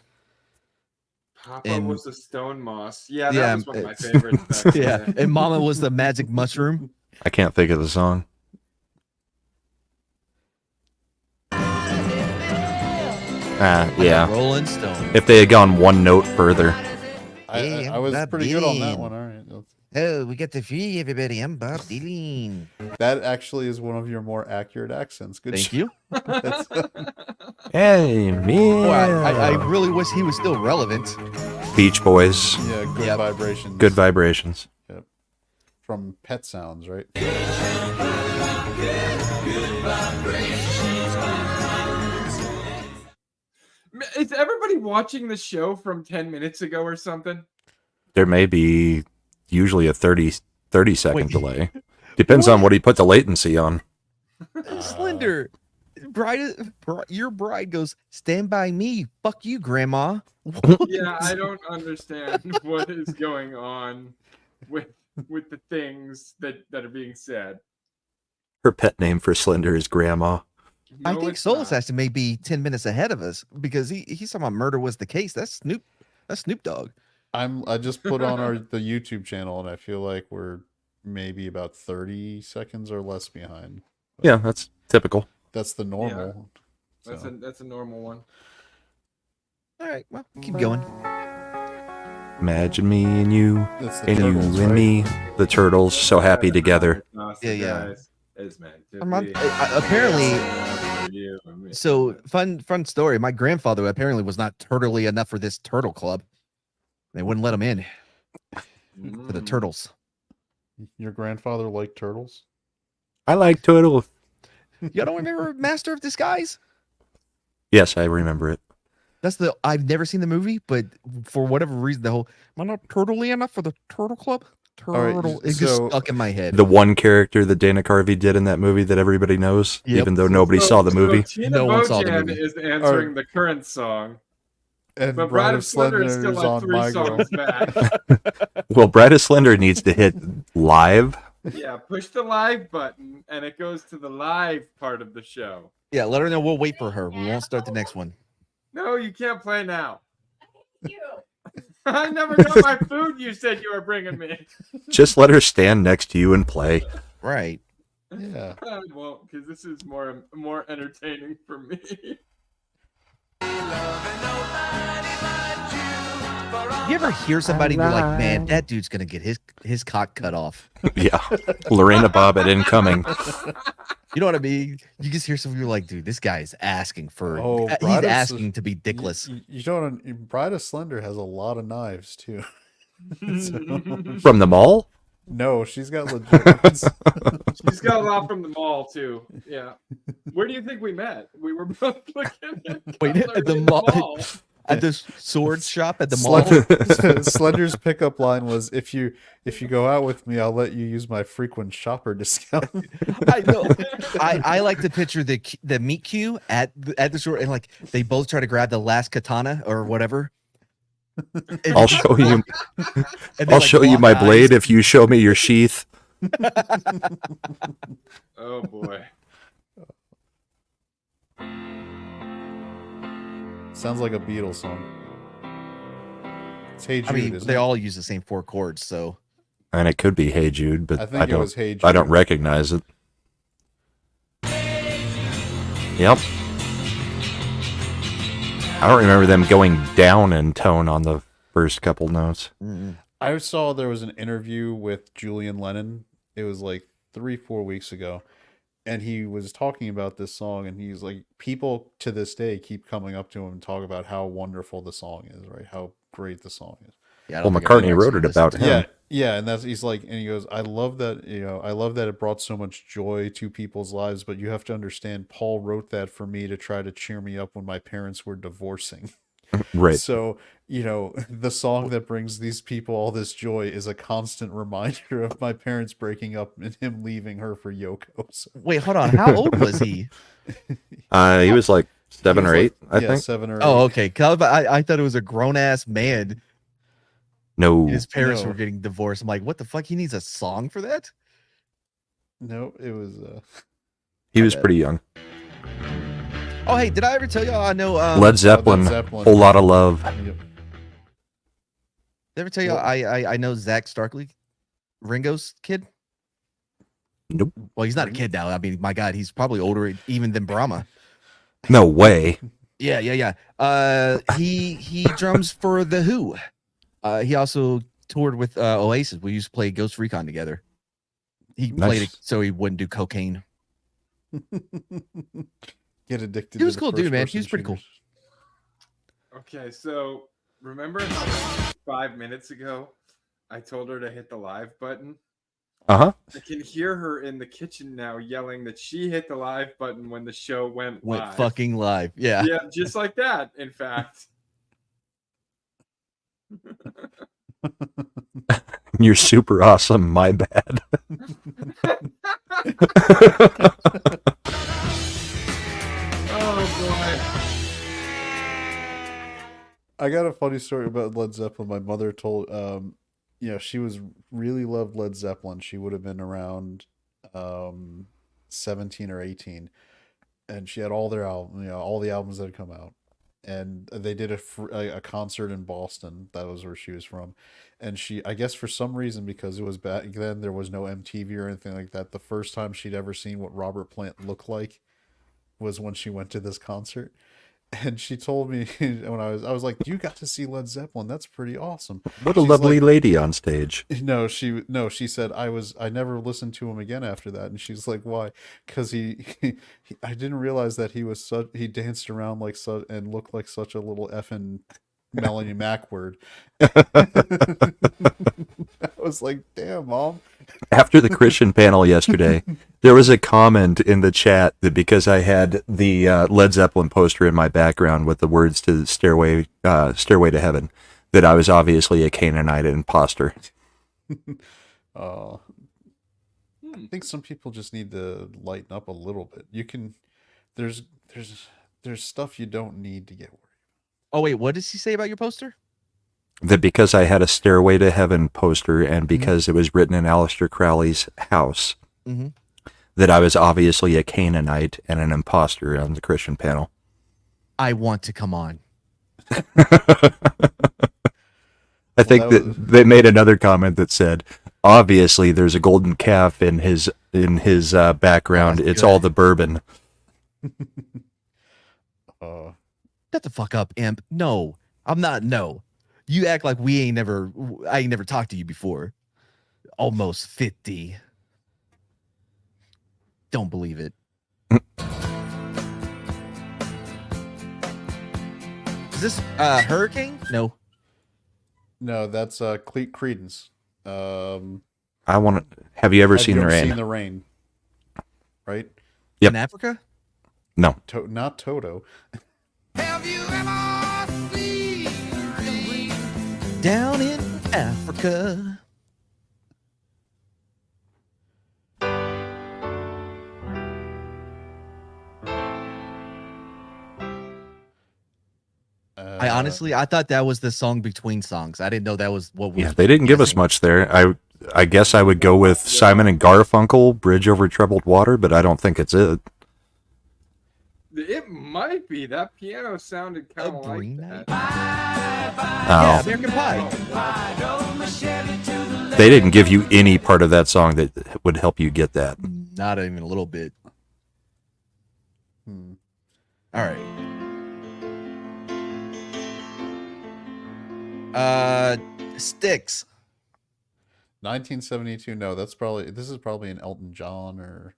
Papa And- was the stone moss. Yeah, that Yeah, was one of my it's- favorites. Back in the Yeah, day. and Mama was the magic mushroom. I can't think of the song. Yeah. Rolling Stone. If they had gone one note further. I was Bob pretty good on that Dylan. one. All right. Oh, we got to free everybody. I'm Bob Dylan. That actually is one of your more accurate accents. Good Thank job. you. That's- Hey, man. Boy, I really wish he was still relevant. Beach Boys. yeah, good Yep. vibrations. Good vibrations. From Pet Sounds, right? Is everybody watching the show from 10 minutes ago or something? There may be usually a 30 second Wait. delay. Depends on what he put the latency on. Slender. Your bride goes, stand by me. Fuck you, grandma. Yeah, I don't understand what is going on with the things that are being said. Her pet name for Slender is Grandma. I No, think it's Soul not. Assassin may be 10 minutes ahead of us because he's talking about murder was the case. That's Snoop Dogg. I just put on the YouTube channel, and I feel like we're maybe about 30 seconds or less behind. But Yeah, that's typical. that's the normal. That's so. a normal one. All right, well, keep going. Imagine me and you, That's the and Turtles, you and right? me, the turtles, so happy together. Yeah. It's meant to Armand- be. apparently- You and me. So fun story. My grandfather apparently was not turtly enough for this turtle club. They wouldn't let him in for the turtles. Your grandfather liked turtles? I like turtles. Y'all don't remember Master of Disguise? Yes, I remember it. I've never seen the movie, but for whatever reason, the whole am I not turtly enough for the turtle club? right, Turtle. It just so- stuck in my head. The one character that Dana Carvey did in that movie that everybody knows, Yep. even though nobody saw the movie. Tina No one saw the Bojan movie. is answering the current song, And but Bride Bride of of Slender is Slender still is like on 3 my girl. songs back. Well, Bride of Slender needs to hit live. Yeah, push the live button, and it goes to the live part of the show. Yeah, let her know we'll wait for her. We won't start the next one. No, you can't play now. I never got my food you said you were bringing me. Just let her stand next to you and play. Right. Yeah. I won't, because this is more entertaining for me. You ever hear somebody be like, "Man, that dude's gonna get his cock cut off"? Yeah. Lorena Bobbitt incoming. You know what I mean? You just hear somebody like, "Dude, this guy's asking for. Oh, he's Bride of asking to be dickless." You don't. Bride of Slender has a lot of knives too. From the mall? No, she's got legit ones. She's got a lot from the mall too. Yeah. Where do you think we met? We were both looking at Wait, colors at the in mall? At the sword shop at the mall. Slender's pickup line was, "If you go out with me, I'll let you use my frequent shopper discount." I know. I like to picture the meet queue at the store, and like they both try to grab the last katana or whatever. And I'll show you. and they, I'll like, show you lock my eyes. blade if you show me your sheath. Oh boy. Sounds like a Beatles song. It's Hey Jude. I mean, isn't they it? all use the same 4 chords, so And it could be Hey Jude, but I I, think it don't. was Hey Jude. I don't recognize it. Yep. I don't remember them going down in tone on the first couple notes. I saw there was an interview with Julian Lennon. It was like 3-4 weeks ago, and he was talking about this song, and he's like, people to this day keep coming up to him and talk about how wonderful the song is, right? How great the song is. yeah. I Well, don't think I've McCartney actually wrote it listened about to him. Yeah, yeah, and he's like, and he goes, I love that it brought so much joy to people's lives, but you have to understand, Paul wrote that for me to try to cheer me up when my parents were divorcing. Right. So, the song that brings these people all this joy is a constant reminder of my parents breaking up and him leaving her for Yoko. So Wait, hold on. How old was he? He was like 7 he or was 8, like, I think. 7 or 8. Oh, okay. 'Cause I thought it was a grown ass man. No. And his parents No. were getting divorced. I'm like, what the fuck? He needs a song for that? No, it was He was bad. pretty young. Oh, hey, did I ever tell y'all I know? Led Zeppelin, Zeppelin. Whole Lot of Love. Yep. Did I ever tell y'all I know Zach Starkley, Ringo's kid? Nope. Well, he's not a kid now. I mean, my God, he's probably older even than Brahma. No way. Yeah. He drums for The Who. He also toured with Oasis. We used to play Ghost Recon together. He played it Nice. so he wouldn't do cocaine. Get addicted. He was to the cool dude, man. He first-person was pretty cool. shooters. Okay, so remember how 5 minutes ago I told her to hit the live button? Uh-huh. I can hear her in the kitchen now yelling that she hit the live button when the show went Went live. fucking live. Yeah. Yeah, just like that, in fact. You're super awesome. My bad. Oh I got a funny story about Led Zeppelin. My mother told, she was really loved Led Zeppelin. She would have been around, 17 or 18, and she had all their album, all the albums that had come out. And they did a concert in Boston. That was where she was from. And I guess for some reason, because it was back then, there was no MTV or anything like that. The first time she'd ever seen what Robert Plant looked like was when she went to this concert. And she told me when I was like, "You got to see Led Zeppelin? That's pretty awesome." What a She's lovely like, lady on stage. she said I never listened to him again after that. And she's like, "Why?" Because I didn't realize that he danced around like such and looked like such a little effing Melanie Mac word. I was like, "Damn, Mom." After the Christian panel yesterday, there was a comment in the chat that because I had the Led Zeppelin poster in my background with the words to Stairway to Heaven, that I was obviously a Canaanite imposter. I think some people just need to lighten up a little bit. There's stuff you don't need to get worried. Oh wait, what does he say about your poster? That because I had a Stairway to Heaven poster and because it was written in Aleister Crowley's house, that I was obviously a Canaanite and an imposter on the Christian panel. I want to come on. I think that they made another comment that said, obviously there's a golden calf in his background. It's all the bourbon. Shut the fuck up, imp. No, I'm not. No, you act like I ain't never talked to you before. Almost 50. Don't believe it. Is this Hurricane? No. No, that's Credence. Have you ever seen the rain? Seen the rain, right? Yep. In Africa? No. Not Toto. Have you ever seen rain? Down in Africa. I thought that was the song between songs. I didn't know that was what was. Yeah, they didn't give us much there. I guess I would go with Simon and Garfunkel, Bridge Over Troubled Water, but I don't think it's it. It might be. That piano sounded kind of like that. Yeah, American Pie. They didn't give you any part of that song that would help you get that. Not even a little bit. All right. Sticks. 1972. No, this is probably an Elton John or.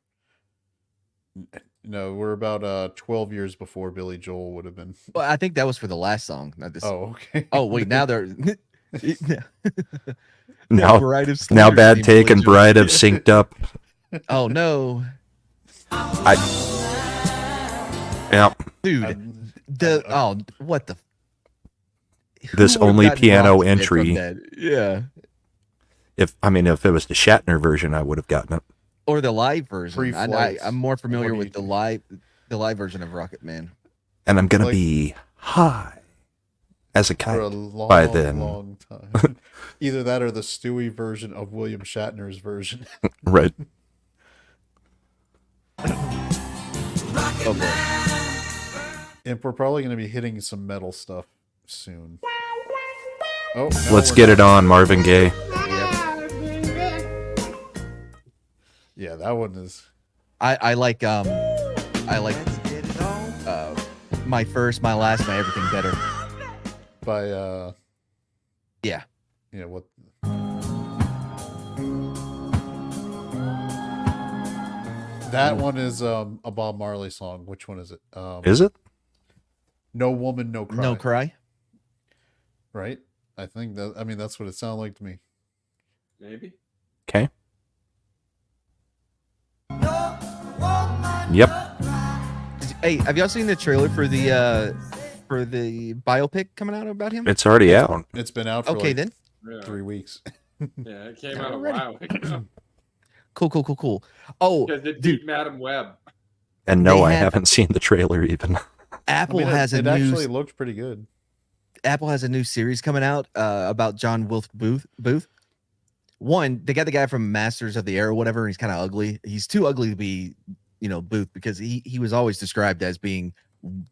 No, we're about 12 years before Billy Joel would have been. Well, I think that was for the last song. Not this. Oh, okay. Oh wait, now they're now Bad Take and Bride have synced up. Oh no. Yeah. Dude, what the? This Who would've only gotten piano lost in it from entry. that? Yeah. If it was the Shatner version, I would have gotten it. Or the live version. Pre-flights. I'm more familiar What do with the live version of Rocket Man. And I'm gonna be high as a kite For a long, by then. long time. Either that or the Stewie version of William Shatner's version. Right. And we're probably going to be hitting some metal stuff soon. Oh, no, Let's we're get not. it on, Marvin Gaye. Yeah, that one is. I like My First, My Last, My Everything Better. By Yeah. you know what? That one is a Bob Marley song. Which one is it? Is it? No Woman, No Cry. No Cry. Right? I think that. I mean, that's what it sounded like to me. Maybe. Okay. Yep. Hey, have y'all seen the trailer for the biopic coming out about him? It's already out. It's been out for Okay, like then. Yeah. 3 weeks. Yeah, it came out a Already. while ago. Cool. Oh, Because it dude, beat Madam Web. And no, They I had- haven't seen the trailer even. Apple I mean, has it a new actually looked pretty good. Apple has a new series coming out about John Wilkes Booth. One, they got the guy from Masters of the Air or whatever. And he's kind of ugly. He's too ugly to be, Booth, because he was always described as being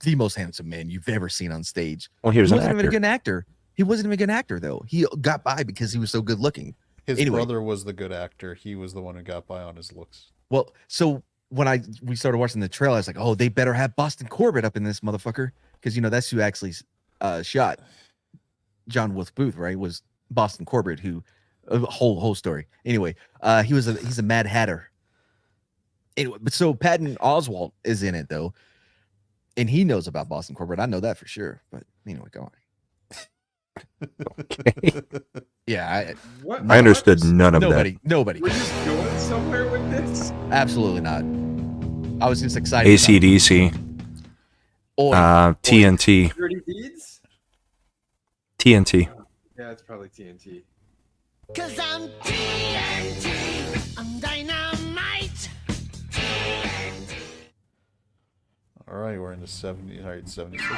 the most handsome man you've ever seen on stage. Well, he was He an wasn't even a actor. good actor. He wasn't even a good actor though. He got by because he was so good looking. His Anyway. brother was the good actor. He was the one who got by on his looks. Well, so when we started watching the trailer, I was like, oh, they better have Boston Corbett up in this motherfucker, because that's who actually shot John Wilkes Booth, right? Was Boston Corbett, who whole story. Anyway, he's a Mad Hatter. Anyway, but so Patton Oswalt is in it though, and he knows about Boston Corbett. I know that for sure. But anyway, go on. Okay. Yeah, What? I understood none of nobody. We're just going somewhere with this. Absolutely not. I was just that. excited. ACDC, Oi. TNT, Dirty Deeds? TNT. Yeah, it's probably TNT. Cause I'm TNT, I'm dynamite. All right, we're in the 70s. All right, 76.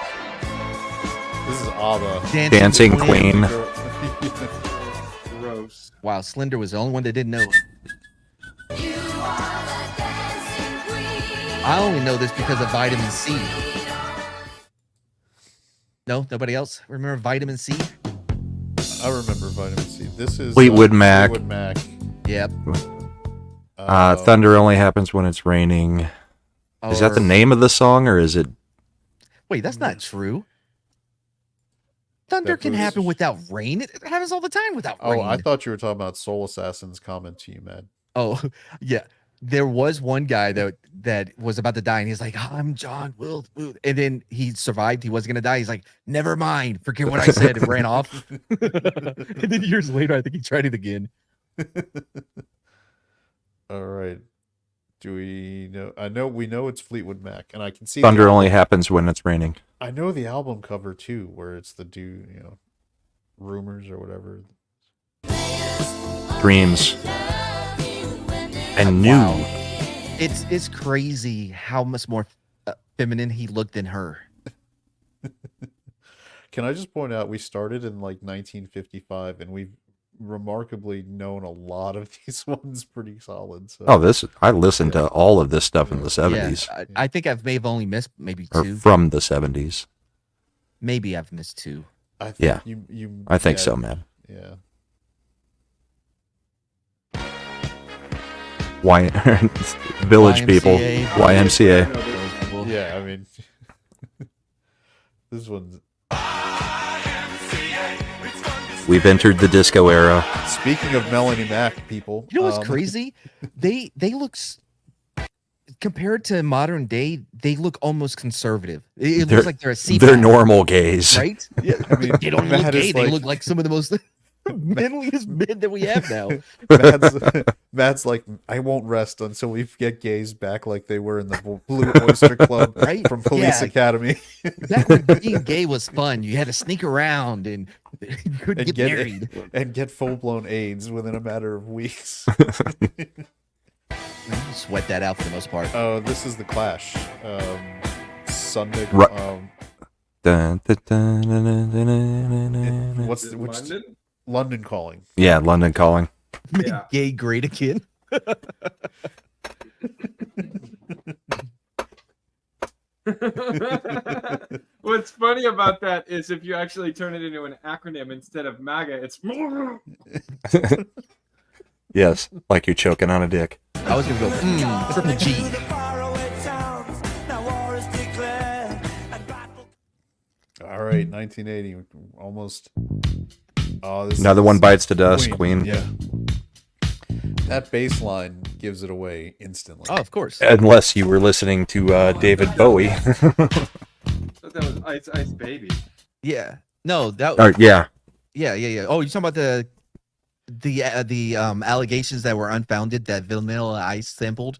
This is ABBA. Dancing Queen. Gross. Wow, Slender was the only one that didn't know. I only know this because of vitamin C. No, nobody else remember vitamin C? I remember Vitamin C. This is Fleetwood Mac. Fleetwood Mac. Yep. Thunder only happens when it's raining. Is that the Or- name of the song, or is it? Wait, that's not true. Thunder That can was- happen without rain. It happens all the time without Oh, rain. I thought you were talking about Soul Assassin's comment to you, man. Oh, yeah. There was one guy that was about to die, and he's like, "I'm John Wilkes Booth," and then he survived. He wasn't gonna die. He's like, "Never mind, forget what I said," and ran off. And then years later, I think he tried it again. All right. Do we know? We know it's Fleetwood Mac, and I can see Thunder the only happens when it's raining. I know the album cover too, where it's the rumors or whatever. Dreams. And new. Wow. It's crazy how much more feminine he looked than her. Can I just point out we started in like 1955, and we've remarkably known a lot of these ones pretty solid. So Oh, I listened to all of this stuff in the 70s, Yeah, I think I may have only missed maybe or two. from the 70s. Maybe I've missed two. I think Yeah. you I think yeah, so, man. Yeah. Why? Village people. YMCA. Yeah, I mean, this one's. We've entered the disco era. Speaking of Melanie Mac, people. You know what's crazy? They look compared to modern day, they look almost conservative. It They're- looks like they're a C. They're normal gays. right? Yeah, I mean, They don't look Matt gay. is They like- look like some of the most manliest men that we have now. Matt's like, I won't rest until we get gays back like they were in the Blue Oyster Club Right? from Police Yeah. Academy. Back when being gay was fun, you had to sneak around and you could And get married. and get full blown AIDS within a matter of weeks. You sweat that out for the most part. Oh, this is the Clash. Sunday. Ru- What's Is it which London? London Calling? Yeah, London Calling. Make Yeah. gay great again. What's funny about that is if you actually turn it into an acronym instead of MAGA, it's Yes, like you're choking on a dick. I was gonna go triple G. All right, 1980, almost. Oh, this Another is one bites the dust, Queen. Yeah. That bass line gives it away instantly. Oh, of course. Unless you were listening to David Bowie. that was Ice Baby. Yeah. No, that. Or, yeah, Yeah. Oh, you're talking about the allegations that were unfounded that Vanilla Ice sampled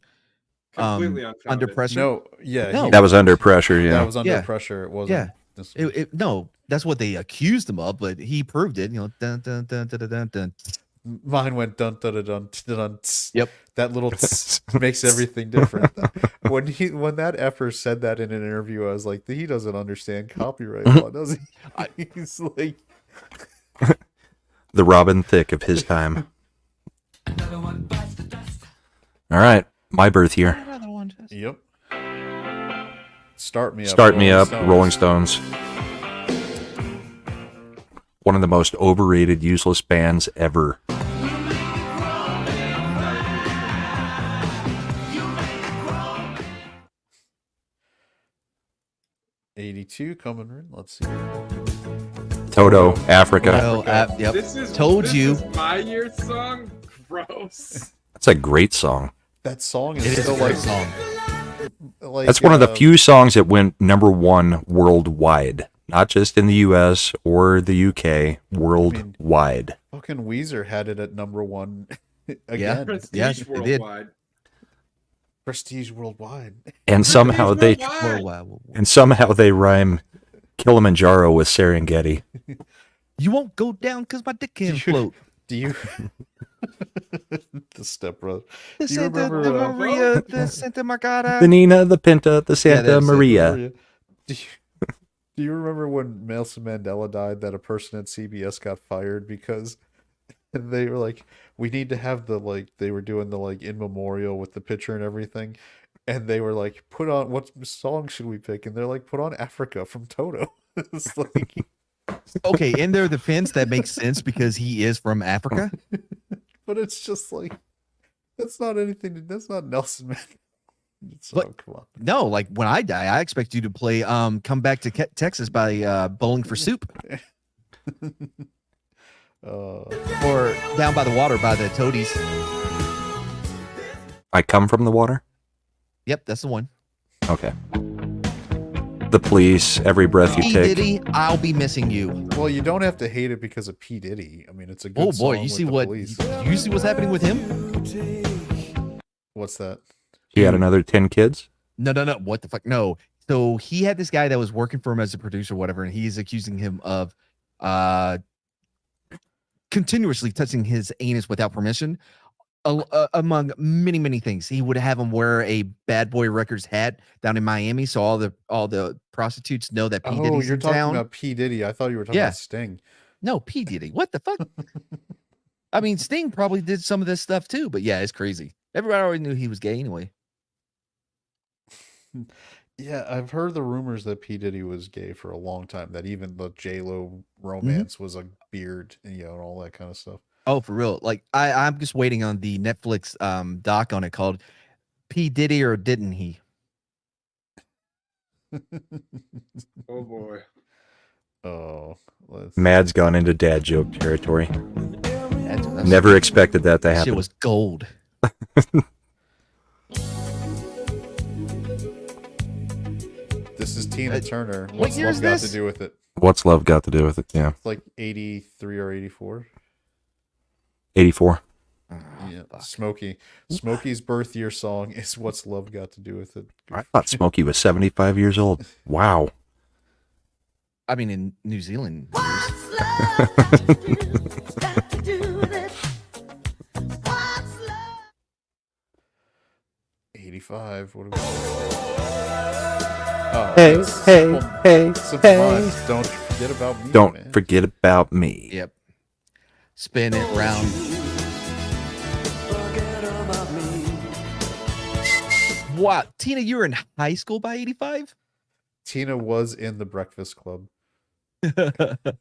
Completely unfounded. under pressure. No, yeah, No. that was under pressure. Yeah, that was under Yeah. pressure. It wasn't. Yeah. This No, that's what they accused him of, but he proved it. Dun, dun, dun, dun, dun, dun. Mine went dun dun dun dun dun. Tss. Yep. That little tss makes everything different. When that effer said that in an interview, I was like, he doesn't understand copyright law, does he? He's like, The Robin Thicke of his time. All right, my birth year. Another one. yep. Start me up. Start me up, Stones. Rolling Stones. One of the most overrated, useless bands ever. 82 coming in. Let's see. Toto, Africa. Oh, yep. Told Told this you. Is my year song. Gross. That's a great song. That song It is is still a great like, song. like That's one of the few songs that went #1 worldwide, not just in the U.S. or the U.K. Worldwide. fucking Weezer had it at number 1 Yeah. again. Prestige Yes, they did. worldwide. Prestige worldwide. And somehow they rhyme Kilimanjaro with Serengeti. You won't go down because my dick can't float. Do you the step brother? The Do you Santa remember Maria, the Santa Margata. The Nina, the Pinta, the Santa that's it, Maria. Do you remember when Nelson Mandela died that a person at CBS got fired because they were like, we need to have the they were doing the in memorial with the picture and everything, and they were like, put on what song should we pick? And they're like, put on Africa from Toto. It's like, Okay, in their defense, that makes sense because he is from Africa. but it's just like that's not anything. That's not Nelson Mandela. So But- come on. No, like when I die, I expect you to play "Come Back to Texas" by Bowling for Soup or "Down by the Water" by the Toadies. I Come From the Water? Yep, that's the one. Okay. The Police, Every Breath You P Take. Diddy, I'll be missing you. Well, you don't have to hate it because of P Diddy. I mean, it's a good Oh song boy, you with see the what Police. you see what's happening with him? What's that? He had another 10 kids? No. What the fuck? No. So he had this guy that was working for him as a producer, or whatever, and he's accusing him of continuously touching his anus without permission. Among many things, he would have him wear a Bad Boy Records hat down in Miami, so all the prostitutes know that P Oh, Diddy's you're in talking town. about P Diddy. I thought you were talking Yeah. about Sting. No, P Diddy. What the fuck? I mean, Sting probably did some of this stuff too, but yeah, it's crazy. Everybody already knew he was gay anyway. Yeah, I've heard the rumors that P Diddy was gay for a long time. That even the J-Lo Mm-hmm. romance was a beard, and and all that kind of stuff. Oh, for real. Like I'm just waiting on the Netflix doc on it called P Diddy or Didn't He? Oh boy. Oh, let's Mad's gone into dad joke territory. That's Never expected that to shit happen. was gold. This is Tina Turner. what What's year love is got this? to do with it? What's love got to do with it? Yeah. It's like 83 or 84. 84. Yeah, Smokey's birth year song is "What's Love Got to Do with It." I thought Smokey was 75 years old. Wow. I mean, in New Zealand. years. What's love got to do with it? What's love? 85. What do we? Oh, Hey, that's hey, Simple- hey, Simple hey. Minds. Don't forget about me. Don't man. forget about me. Yep. Spin it round. What? Tina, you were in high school by 85? Tina was in the Breakfast Club. But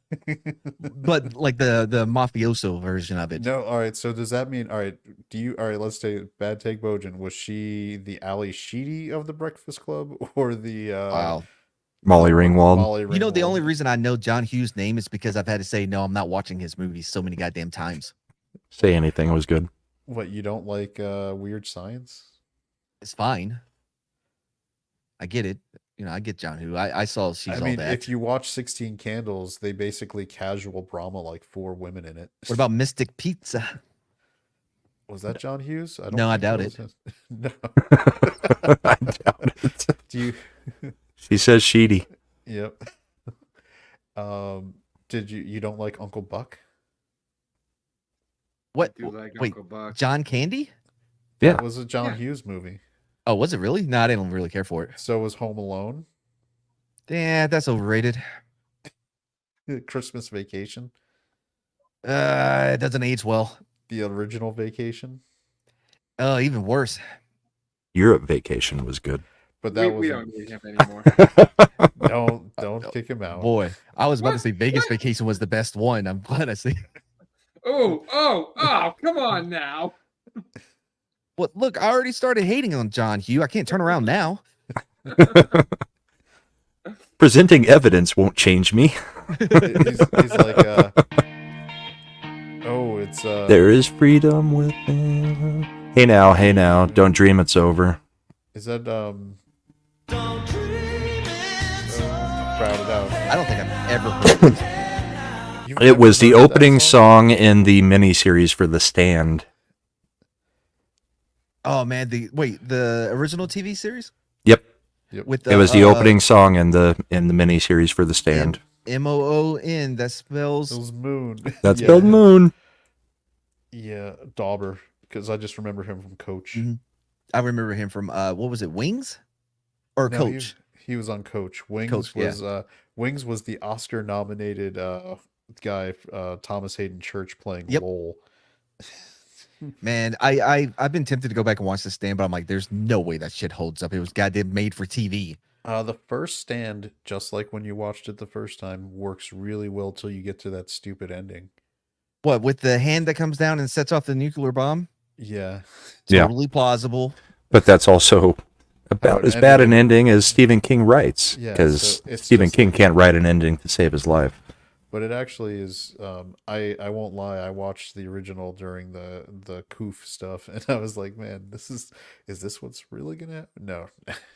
like the mafioso version of it. No, all right. So does that mean all right? All right? Let's say bad take Bojan. Was she the Ali Sheedy of the Breakfast Club or the Wow. Molly Ringwald. Molly You know, the Ringwald? only reason I know John Hughes' name is because I've had to say, no, I'm not watching his movies so many goddamn times. Say Anything was good. What, you don't like Weird Science? It's fine. I get it. You know, I get John Hughes. I saw She's I All mean, That. if you watch 16 Candles, they basically casual Brahma like 4 women in it. What about Mystic Pizza? Was that John Hughes? No, I think doubt was him. No. I doubt it. Do you? She says Sheedy. Yep. Did you don't like Uncle Buck? What? Do like Wait, Uncle Buck. John Candy? Yeah. That was a John Yeah. Hughes movie. Oh, was it really? No, I didn't really care for it. So was Home Alone, Yeah, that's overrated. Christmas Vacation, It doesn't age well. the original Vacation. Even worse. Europe Vacation was good. But that we was don't need him anymore. don't kick him out. Boy, I was about to What? say Vegas Vacation was the best one. I'm glad I see. Oh, come on now. Well, look, I already started hating on John Hugh. I can't turn around now. Presenting evidence won't change me. He's like, oh, it's There is freedom within. Hey now, don't dream it's over. is that crowded out? I don't think I've ever heard this. You've It never was the heard that opening song in the miniseries for The Stand. Oh man, the original TV series Yep, with it was the opening song in the miniseries for The Stand. MOON. That spells. It was Moon. That's Yeah. spelled Moon. Yeah, Dauber, because I just remember him from Coach. Mhm. I remember him from what was it, Wings, or No, Coach? He was on Coach. Wings Coach, yeah. was Wings was the Oscar nominated guy, Thomas Hayden Church playing Yep. Lowell. Man, I've been tempted to go back and watch The Stand, but I'm like, there's no way that shit holds up. It was goddamn made for TV. The first Stand, just like when you watched it the first time, works really well till you get to that stupid ending. What, with the hand that comes down and sets off the nuclear bomb? Yeah. Yeah. Totally plausible. But that's also about an as bad an ending. ending as Stephen King writes, Yeah, because so it's Stephen just King like- can't write an ending to save his life. But it actually is. I won't lie. I watched the original during the Koof stuff, and I was like, man, is this what's really gonna happen? No,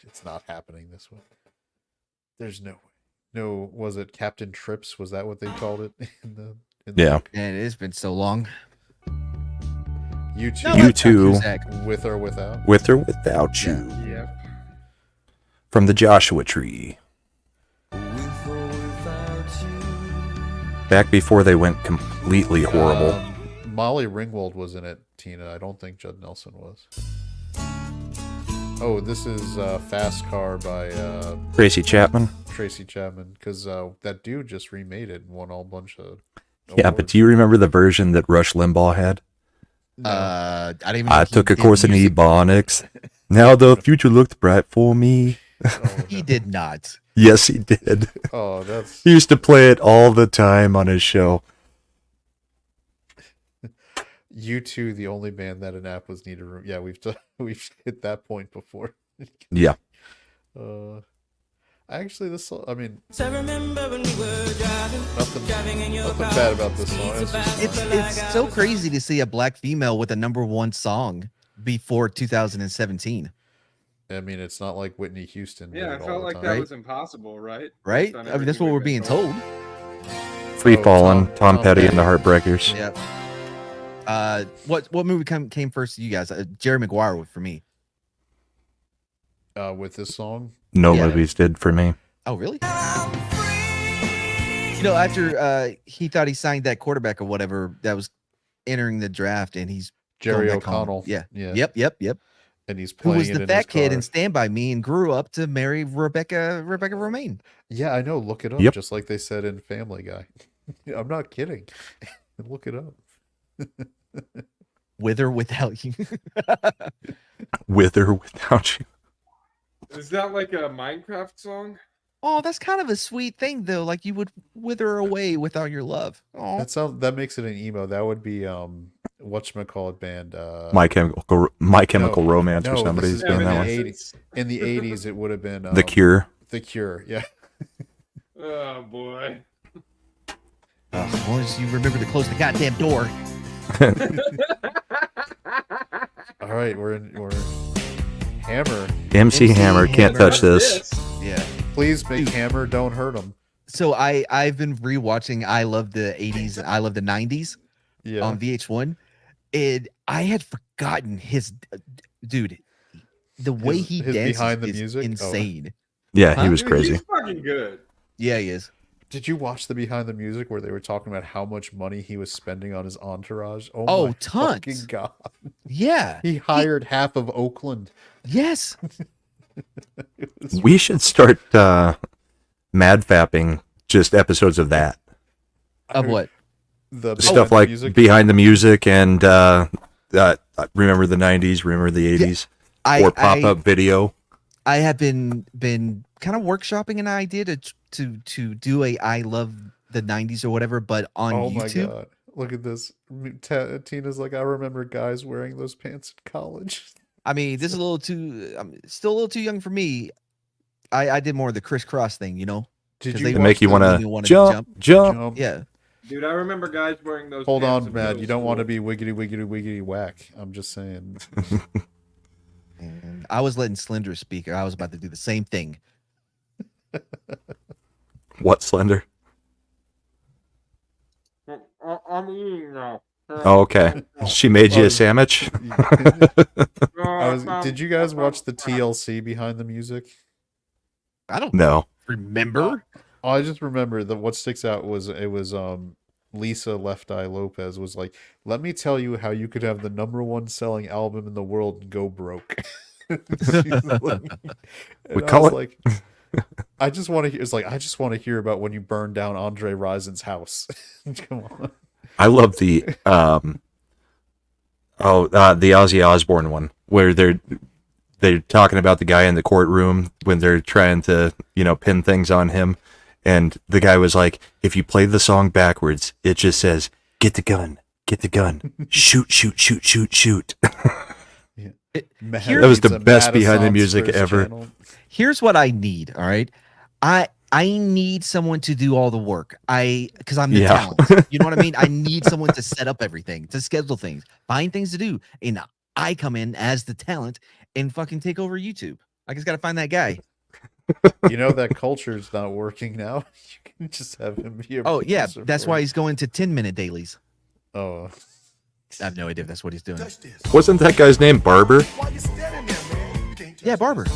it's not happening this way. There's no way. No, was it Captain Trips? Was that what they called it in the Yeah. book? And it's been so long. You too. No, You that's not too. Cusack. With or without? With or without you. Yep. From the Joshua Tree. Back before they went completely horrible. Molly Ringwald was in it, Tina. I don't think Judd Nelson was. Oh, this is Fast Car by Tracy Chapman. Tracy Chapman, because that dude just remade it and won all bunch of Yeah, but awards. do you remember the version that Rush Limbaugh had? No. I didn't even know I he took a did course in music. ebonics. Now the future looked bright for me. Oh, He no. did not. Yes, he did. Oh, that's He used to play it all the time on his show. U2, the only band that an app was needed. Yeah, we've hit that point before. Yeah. Actually, this song, I mean, So remember when we were driving in your nothing bad about this song. It's just, It's so crazy to see a black female with a #1 song before 2017, I mean, it's not like Whitney Houston. Yeah, did I it all felt the like time. that Right? was impossible, right? right? Based on I mean, that's everything what we're we've being been told. Free Oh, Fallin', Tom Tom Petty and the Petty. Heartbreakers. Yep. What movie came first to you guys? Jerry Maguire for me. With this song. No Yeah. movies did for me. Oh, really? You know, after he thought he signed that quarterback or whatever that was entering the draft, and he's Jerry going back home. O'Connell. Yeah. Yeah. Yep. And he's Who playing was it the in fat his kid car. in Stand By Me and grew up to marry Rebecca Romaine. Yeah, I know. Look it up. Yep. Just like they said in Family Guy. I'm not kidding. Look it up. With or without you. With or without you. Is that like a Minecraft song? Oh, that's kind of a sweet thing though. Like you would wither away without your love. Oh, That makes it an emo. That would be whatchamacallit band. My Chemical Romance no, or this somebody's is doing that in one. the 80s. In the 80s, it would have been The Cure. The Cure, yeah. Oh boy. as long as you remember to close the goddamn door. All right, we're in Hammer. MC Hammer, can't Hammer. touch this. Yeah. Please make Hammer, don't hurt him. So I've been rewatching I Love the 80s and I Love the 90s Yeah. on VH1. And I had forgotten his dude. The way he his dances behind the is music? Oh. insane. Yeah, Huh? he was Dude, crazy. He's fucking good. Yeah, he is. Did you watch the behind the music where they were talking about how much money he was spending on his entourage? Oh, my tons. fucking god! Yeah. He hired half of Oakland. Yes. It was- We should start mad fapping just episodes of that. Of what? the Stuff behind the like music? behind the music and remember the 90s, remember the 80s, or pop-up video. I have been kind of workshopping an idea to do a I love the 90s or whatever, but on Oh my YouTube. god! Look at this. Tina's like, I remember guys wearing those pants in college. I mean, this is a little too. I'm still a little too young for me. I did more of the crisscross thing, you know. Did 'Cause you they To watch make you the want movie, to wanna jump. jump? Yeah. Dude, I remember guys wearing those. Hold pants on, in Matt. middle You don't want to school. be wiggity wiggity wiggity whack. I'm just saying. And I was letting Slender speak. I was about to do the same thing. What, Slender? I'm eating now. Oh, okay. She made you Oh, a sandwich? Did you guys watch the TLC behind the music? I don't No. remember. Oh, I just remember that what sticks out was it was Lisa Left Eye Lopez was like, let me tell you how you could have the #1 selling album in the world and go broke. She's like- and I call was it- like, I just want to hear. It's like I just want to hear about when you burned down Andre Rison's house. Come on. I love the the Ozzy Osbourne one where they're talking about the guy in the courtroom when they're trying to, pin things on him, and the guy was like, if you play the song backwards, it just says, get the gun, shoot, shoot, shoot, shoot, shoot. Matt Here- That was the needs a best Matt behind the Assance music for his ever. channel. Here's what I need. All right. I need someone to do all the work. Because I'm the Yeah. talent. You know what I mean? I need someone to set up everything, to schedule things, find things to do. And I come in as the talent and fucking take over YouTube. I just got to find that guy. You know that culture's not working now. You can just have him be a Oh, yeah. producer That's for why it. he's going to 10-minute dailies. Oh, I have no idea if that's what he's doing. Wasn't that guy's name Barber? Yeah, Barber.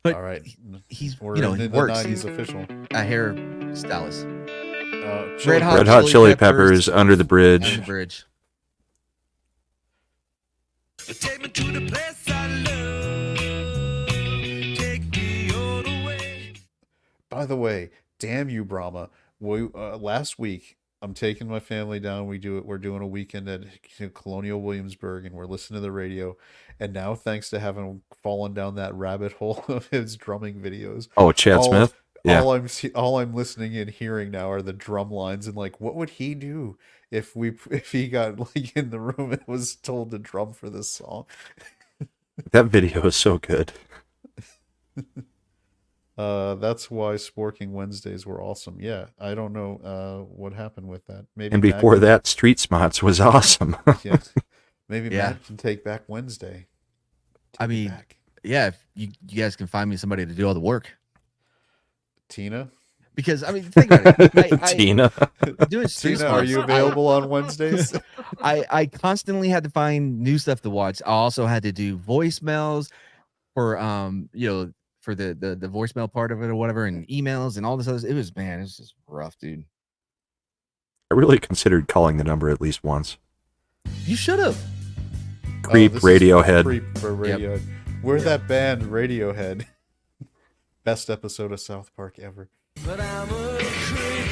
But all right. he's, We're he in the works. 90s official. A hair stylist. Chili Hot Red Hot Chili Chili Peppers, Peppers, Under the On the Bridge. bridge. Take me to the place I love. Take me all the way. By the way, damn you, Brahma. Last week, I'm taking my family down. We're doing a weekend at Colonial Williamsburg, and we're listening to the radio. And now, thanks to having fallen down that rabbit hole of his drumming videos, Oh, Chad all- Smith? Yeah. all I'm listening and hearing now are the drum lines, and like, what would he do if he got like in the room and was told to drum for this song? That video is so good. That's why Sporking Wednesdays were awesome. Yeah, I don't know what happened with that. Maybe And Matt before can- that, Street Smarts was awesome. yeah, maybe Yeah. Matt can take back Wednesday. I Take it mean, back. yeah, if you guys can find me somebody to do all the work. Tina, Because, I mean, think about it. Tina. Doing Street Tina, are Smarts, you available on Wednesdays? I constantly had to find new stuff to watch. I also had to do voicemails for for the voicemail part of it or whatever, and emails and all this other. It was just rough, dude. I really considered calling the number at least once. You should have. Creep, this is Radiohead. Creep for Radiohead. We're that band, Radiohead. Best episode of South Park ever. But I'm a creep.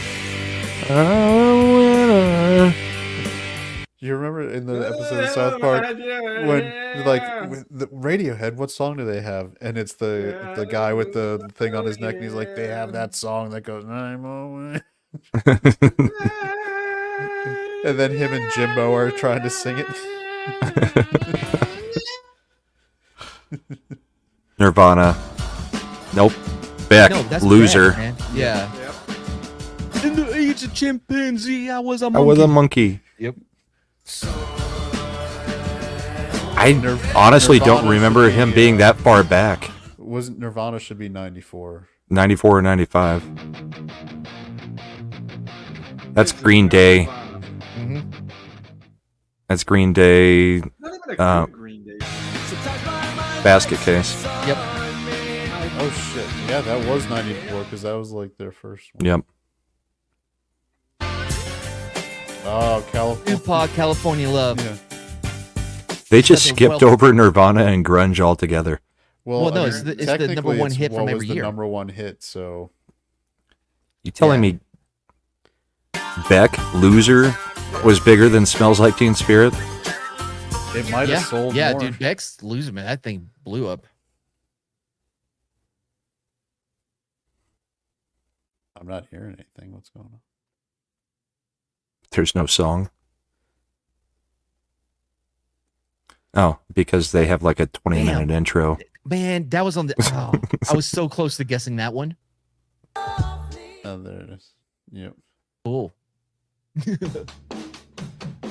Do you remember in the episode of South Park when like with the Radiohead? What song do they have? And it's the guy with the thing on his neck, and he's like, they have that song that goes, "I'm away." And then him and Jimbo are trying to sing it. Nirvana. Nope. Beck. No, that's Loser. bad, man. Yeah. Yep. In the age of chimpanzee, I was a I monkey. was a monkey. Yep. I honestly don't Nirvana remember should be, him being that far back. Wasn't Nirvana should be 94. 94 or 95. That's Green Day. Mm-hmm. That's Green Day Not even a Uh, good Green Day. basket case. Yep. Oh Oh shit! Yeah, that was '94 because that was like their first one. Yep. Oh, California. Tupac, California Love. Yeah. They just That's a skipped well- over Nirvana and grunge altogether. Well, no, I it's mean, the number technically one it's hit what from was every the year. number one hit, so You telling me Beck, Loser, was bigger than Smells Like Teen Spirit? it might Yeah, have sold yeah, more. dude, Beck's losing, man. That thing blew up. I'm not hearing anything. What's going on? There's no song. Oh, because they have like a 20-minute intro. Man, that was on the. Oh, I was so close to guessing that one. Oh, there it is. Yep. Cool.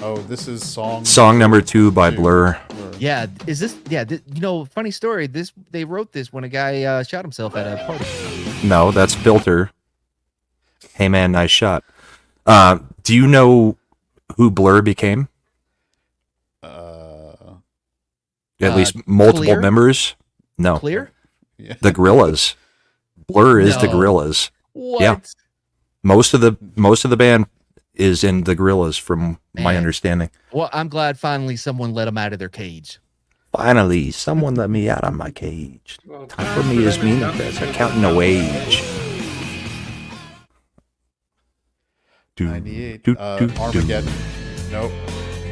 Oh, this is song. Song number 2 by two. Blur. Yeah, is this? Yeah, you know, funny story. They wrote this when a guy shot himself at a party. No, that's Filter. Hey man, nice shot. Do you know who Blur became? At least multiple Clear? members? No. Clear? Yeah. The Gorillas. Blur is the No. Gorillas. What? Yeah. Most of the band is in the Gorillas, from my Man. understanding. Well, I'm glad finally someone let them out of their cage. Finally, someone let me out of my cage. Well, Time for me is meaningless. I'm counting a wage. 98. Do, Armageddon. Nope.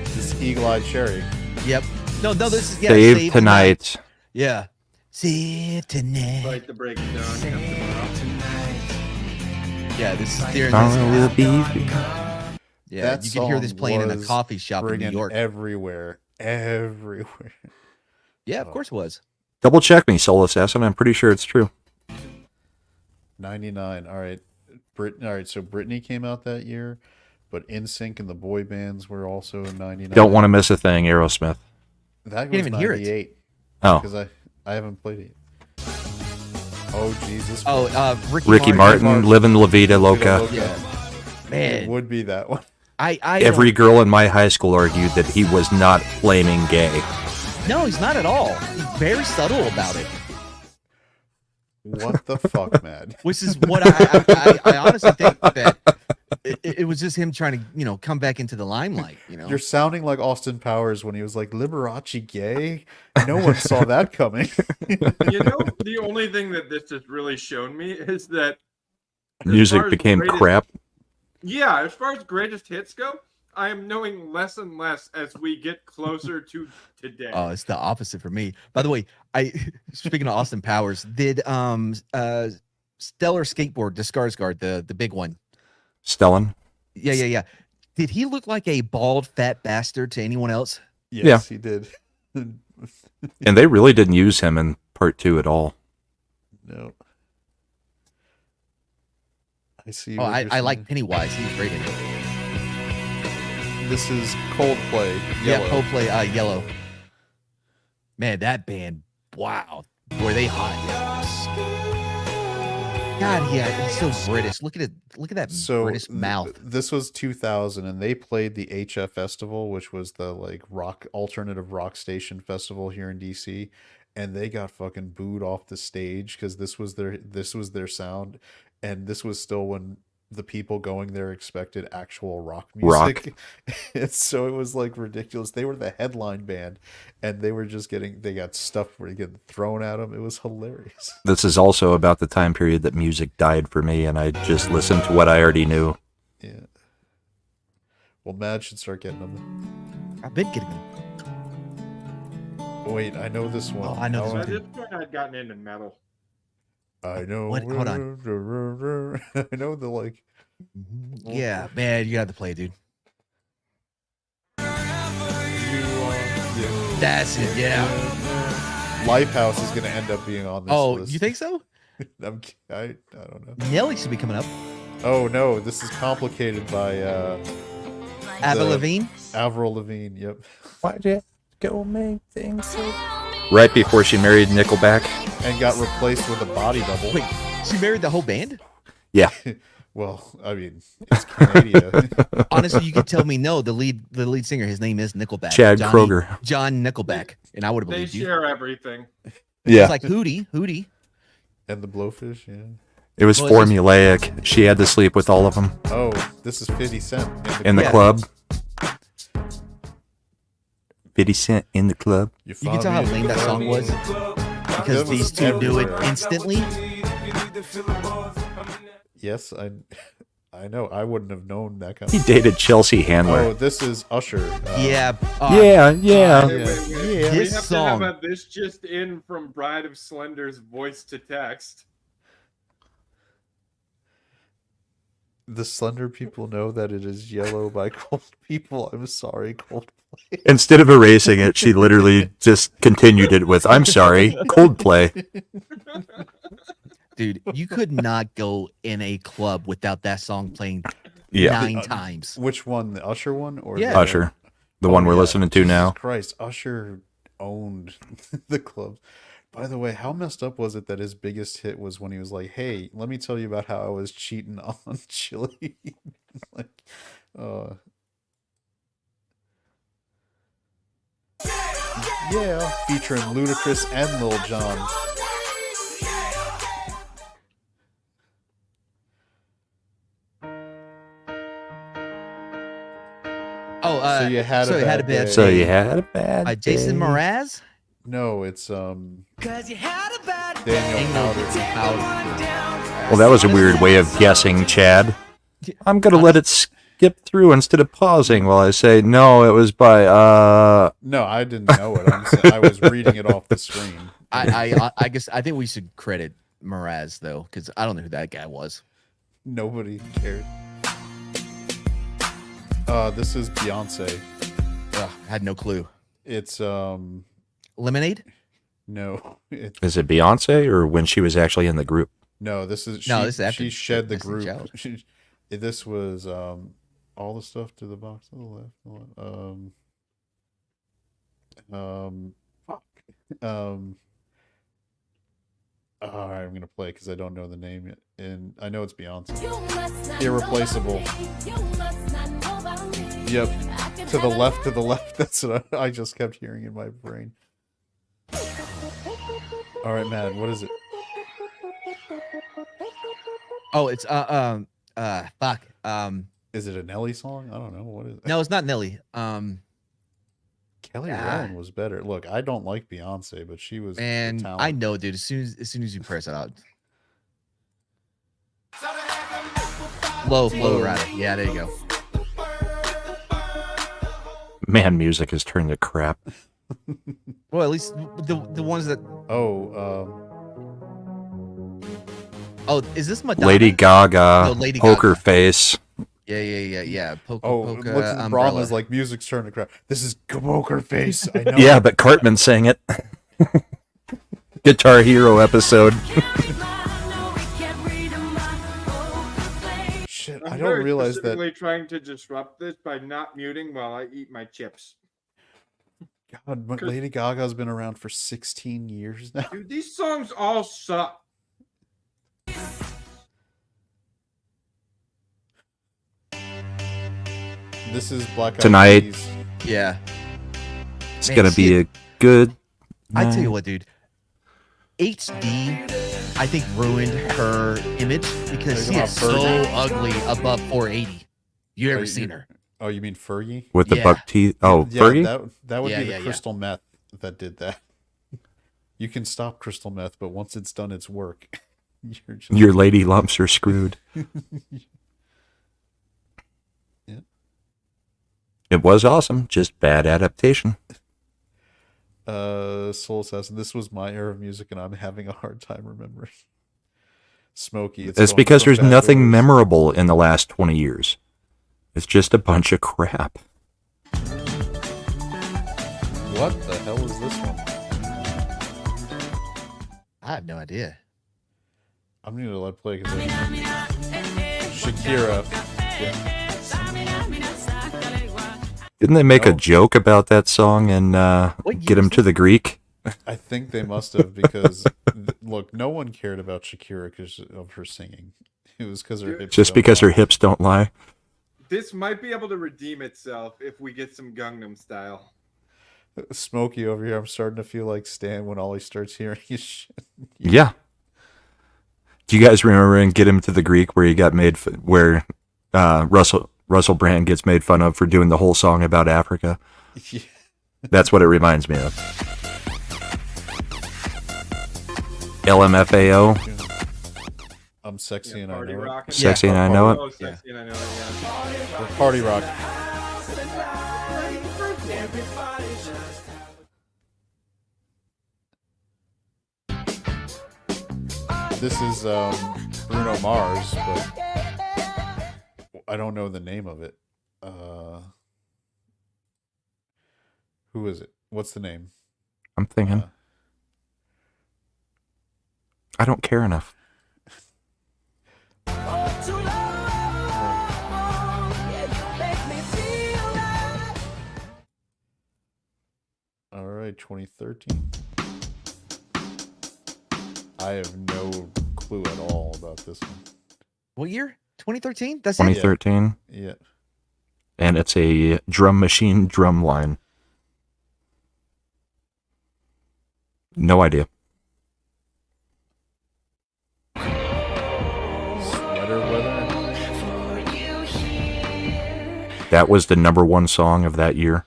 This is Eagle Eyed Cherry. Yep. No, this is Save tonight. Yeah. Save tonight. Fight the break down. Yeah, this is during Tomorrow will this. be free. Yeah, That you can hear this song playing in a was coffee shop in New friggin' York. Everywhere. Everywhere. Yeah, of course it was. Double check me, Soul Assassin. I'm pretty sure it's true. 99. All right. All right, so Britney came out that year, but NSYNC and the boy bands were also in 99. Don't want to miss a thing, Aerosmith. That Can't was even hear it. 98. Oh, Because I haven't played it. Oh, Jesus. Oh, Ricky Martin, Livin' La Vida Loca. Yeah. It Man, would be that one. I Every girl in my high school argued that he was not flaming gay. no, he's not at all. He's very subtle about it, What the fuck, man? which is what I honestly think that it was just him trying to come back into the limelight. You're sounding like Austin Powers when he was like, Liberace gay? No one saw that coming. The only thing that this has really shown me is that as far Music as became greatest- crap. Yeah, as far as greatest hits go, I am knowing less and less as we get closer to today. Oh, it's the opposite for me. By the way, speaking of Austin Powers, did Stellar Skateboard, the Skarsgård, the big one. Stellan. Yeah. Did he look like a bald fat bastard to anyone else? Yes, he did. And they really didn't use him in part 2 at all. No. I see. Oh, what I you're like saying. Pennywise. He was great in it. This is Coldplay. Yeah, Yellow. Coldplay, Yellow. Man, that band, wow. Were they hot? God, yeah, he's so British. Look at that So British mouth. This was 2000, and they played the HF Festival, which was the like alternative rock station festival here in DC, and they got fucking booed off the stage because this was their sound, and this was still when the people going there expected actual rock music. And so it was like ridiculous. They were the headline band, and they got stuff getting thrown at them. It was hilarious. This is also about the time period that music died for me, and I just listened to what I already knew. Yeah. Well, Mad should start getting them. I've been getting them. Wait, I know this one. Oh, I know this By one. this point, I'd gotten into metal. I know. What? Hold on. I know the like. Yeah, man, you have to play, dude. That's it. Yeah. Lifehouse is going to end up being on this Oh, list. you think so? I don't know. Nelly should be coming up. Oh no, this is complicated by Avril the- Lavigne. Avril Lavigne. Yep. Why'd you go make things right before she married Nickelback? And got replaced with a body double. Wait, she married the whole band? Yeah. Well, I mean, it's Canada. Honestly, you could tell me no. The lead singer, his name is Nickelback. Chad Kroger. John Nickelback, and I would have They believed you. share everything. Yeah. It's like Hootie. And the blowfish, yeah. It was Well, it's just- formulaic. She had to sleep with all of them Oh, this is 50 Cent. in the Yeah. club. 50 Cent in the club. You can tell how lame that song was because That was these two knew it everywhere. instantly. Yes, I know. I wouldn't have known that kind He of. dated Chelsea Handler. Oh, this is Usher. Yeah. yeah. Yeah. We This have song. to have this just in from Bride of Slender's voice to text. The Slender people know that it is yellow by Cold People. I'm sorry, Coldplay. Instead of erasing it, she literally just continued it with, I'm sorry, Coldplay. Dude, you could not go in a club without that song playing Yeah. 9 times. Which one? The Usher one or Yeah. the, Usher, the Oh, one we're yeah. listening to Jesus now. Christ, Usher owned the clubs. By the way, how messed up was it that his biggest hit was when he was like, "Hey, let me tell you about how I was cheating on Chili." Like, yeah, featuring Ludacris and Lil Jon. Oh, So you had a bad day. So you had a bad by Jason day. Mraz. No, it's Cause you had a bad Daniel Powder. Well, that was a weird way of guessing, Chad. I'm going to let it skip through instead of pausing while I say, no, it was by, No, I didn't know it. I was reading it off the screen. I guess I think we should credit Mraz though, because I don't know who that guy was. Nobody cared. This is Beyonce. Ugh, I had no clue. It's Lemonade? no, it's is it Beyonce or when she was actually in the group? no. This is No, this is after she shed the Destiny's group. Child. This was all the stuff to the box to the left. Fuck. All right, I'm gonna play because I don't know the name yet, and I know it's Beyonce. Irreplaceable. Yep. To the left, to the left. That's what I just kept hearing in my brain. All right, Matt, what is it? Oh, it's fuck. Is it a Nelly song? I don't know. What is it? No, it's not Nelly. Kelly ah. Rowland was better. Look, I don't like Beyonce, but she was a And talent. I know, dude. As soon as you press it out, low flow rider. Yeah, there you go. Man, music has turned to crap. Well, at least the ones that. Oh, is this Madonna? Lady Gaga, No, Lady Poker Gaga. Face. Yeah. Polka, look at umbrella. Brahma's like music's turning to crap. This is Poker Face. I know. Yeah, but Cartman sang it. Guitar Hero episode. Shit, I'm I very don't realize that. specifically trying to disrupt this by not muting while I eat my chips. God, but Lady Gaga's been around for 16 years now. Dude, these songs all suck. This is Black Eyed Tonight. Peas. Yeah. It's Man, going to be a good I tell you night. what, dude. HD, I think ruined her image because she Talking is about so Fergie? ugly above 480. You Oh, ever you- seen her? Oh, you mean Fergie? With the Yeah. buck teeth. Oh, Yeah, Fergie? that would Yeah, be the yeah, yeah. crystal meth that did that. You can stop crystal meth, but once it's done its work, you're just Your lady lumps are screwed. Yeah. It was awesome, just bad adaptation. Soul Assassin. This was my era of music, and I'm having a hard time remembering. Smokey. It's going because from there's Bad nothing Boys. memorable in the last 20 years. It's just a bunch of crap. What the hell is this one? I have no idea. I'm gonna let it play because Shakira. Didn't they make a No. joke about that song and What get year him is to the Greek? I think they must have because look, no one cared about Shakira because of her singing. It was because her hips. Just don't because her lie. hips don't lie. This might be able to redeem itself if we get some Gangnam Style. Smokey over here. I'm starting to feel like Stan when all he starts hearing is shit. Yeah. Do you guys remember in Get Him to the Greek where he got made, where Russell Brand gets made fun of for doing the whole song about Africa? Yeah. That's what it reminds me of. LMFAO. I'm sexy Yeah, and I party know it. rocking. Sexy and I know it. Oh, sexy and I know it. Yeah. Party rock. This is Bruno Mars, but I don't know the name of it. Who is it? What's the name? I'm thinking. I don't care enough. All right, 2013. I have no clue at all about this one. What year? 2013? That's it? 2013. Yeah. And it's a drum machine drum line. No idea. Sweater weather. That was the #1 song of that year.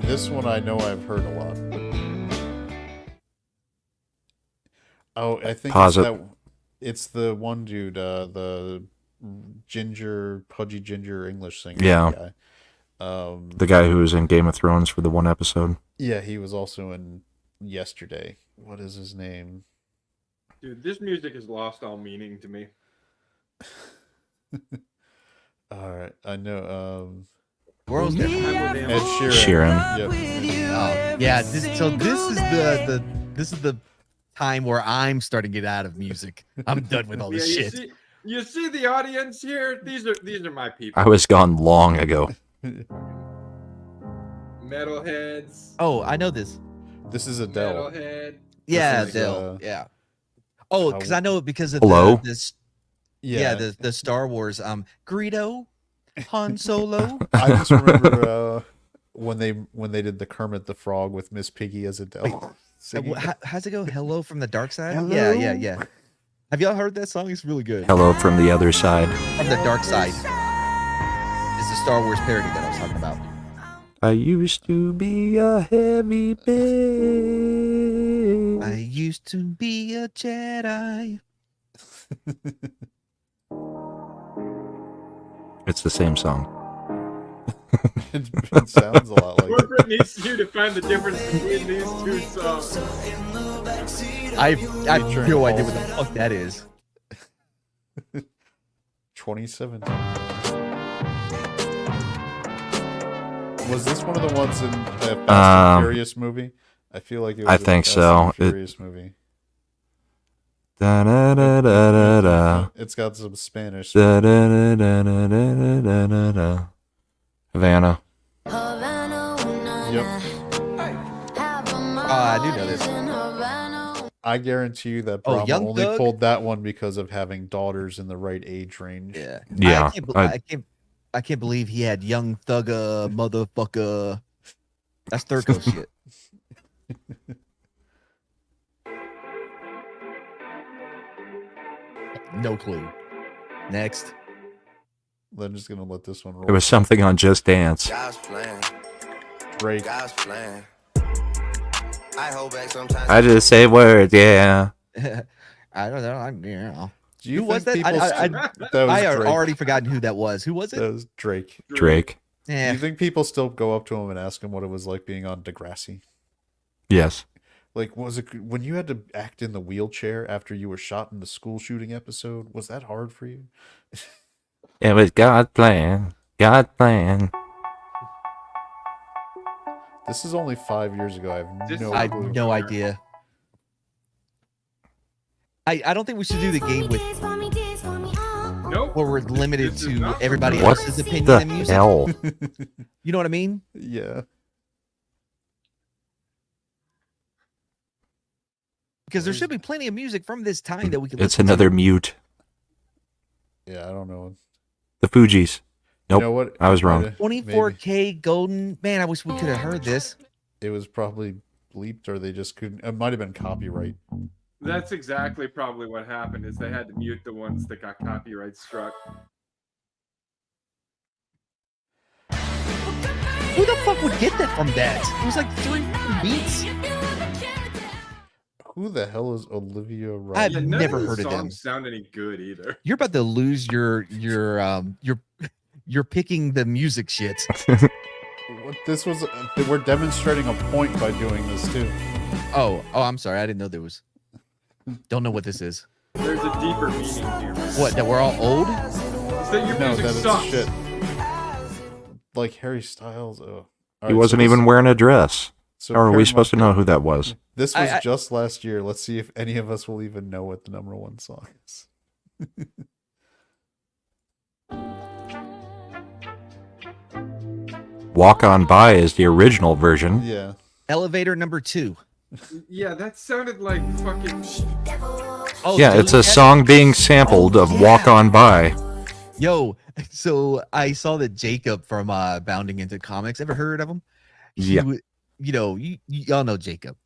This one I know I've heard a lot. Oh, I think Pause it's it. that. It's the one dude, the pudgy ginger English singer. Yeah. Guy. The guy who was in Game of Thrones for the one episode. Yeah, he was also in Yesterday. What is his name? Dude, this music has lost all meaning to me. All right, I know. Where was that? Ed Sheeran. Sheeran. Yep. Oh, yeah. This is the time where I'm starting to get out of music. I'm done with all this Yeah, shit. you see the audience here? These are my people. I was gone long ago. Metalheads. Oh, I know this. This is Adele. Metalhead. Yeah, is, Adele. Yeah. Oh, because I know it because of Hello? this. Yeah, Yeah, the Star Wars. Greedo, Han Solo. I just remember when they did the Kermit the Frog with Miss Piggy as Adele. singing. How's it go? Hello from the dark side. Hello? Yeah. Have y'all heard that song? It's really good. Hello from the other side. From the dark side is the Star Wars parody that I was talking about. I used to be a heavy babe. I used to be a Jedi. It's the same song. it sounds a lot like it. Corporate needs you to find the difference between these two songs. I have Featuring no idea what the Paul. fuck that is. 2017. Was this one of the ones in the Fast and Furious movie? I feel like it was I in the think Fast so. and Furious movie. Da, da, da, da, da, da. It's got some Spanish. Da, da, da, da, da, da, da, da, da. Havana. Yep. I do know this. I guarantee you that Oh, Brahma Young only Thug? pulled that one because of having daughters in the right age range. Yeah. Yeah, I can't believe he had Young Thugger, motherfucker. That's third coast shit. No clue. Next. I'm just gonna let this one roll. It was something on Just Dance. Drake. I just say words, yeah. I don't know. Do you Who was think that? people I that was I had Drake. already forgotten who that was. Who was That it? was Drake. Drake. Do Yeah. you think people still go up to him and ask him what it was like being on Degrassi? Yes. Like, was it when you had to act in the wheelchair after you were shot in the school shooting episode? Was that hard for you? It was God's plan. God's plan. This is only 5 years ago. I have This- no I clue. have no idea. I don't think we should do the game with Nope. where we're limited This is to not everybody What else's opinion the in music. hell? You know what I mean? Yeah. Because there should be plenty of music from this time that we can. It's listen another To. mute. Yeah, I don't know. The Fugees. Nope. You know what? I was It wrong. might've- 24K golden. Man, I wish we could have heard this. It was probably bleeped, or they just couldn't. It might have been copyright. That's exactly probably what happened. Is they had to mute the ones that got copyright struck. Who the fuck would get that from that? It was like 3 beats. Who the hell is Olivia I've Rodrigo? Yeah, none never of the heard of them. songs sound any good either. You're about to lose your you're picking the music shit. This was. We're demonstrating a point by doing this too. Oh, I'm sorry. I didn't know there was. Don't know what this is. There's a deeper meaning here. What? That we're all old? It's that your No, music that it's sucks. shit. Like Harry Styles. Oh. He wasn't even wearing a dress. So How are bear we in supposed to mind- know who that was? This was I- just last year. Let's see if any of us will even know what the #1 song is. Walk On By is the original version. Yeah. Elevator number 2. Yeah, that sounded like fucking. Oh, Yeah, it's a song being sampled of Walk On By. Yo, so I saw that Jacob from Bounding Into Comics. Ever heard of him? Yeah. Y'all know Jacob.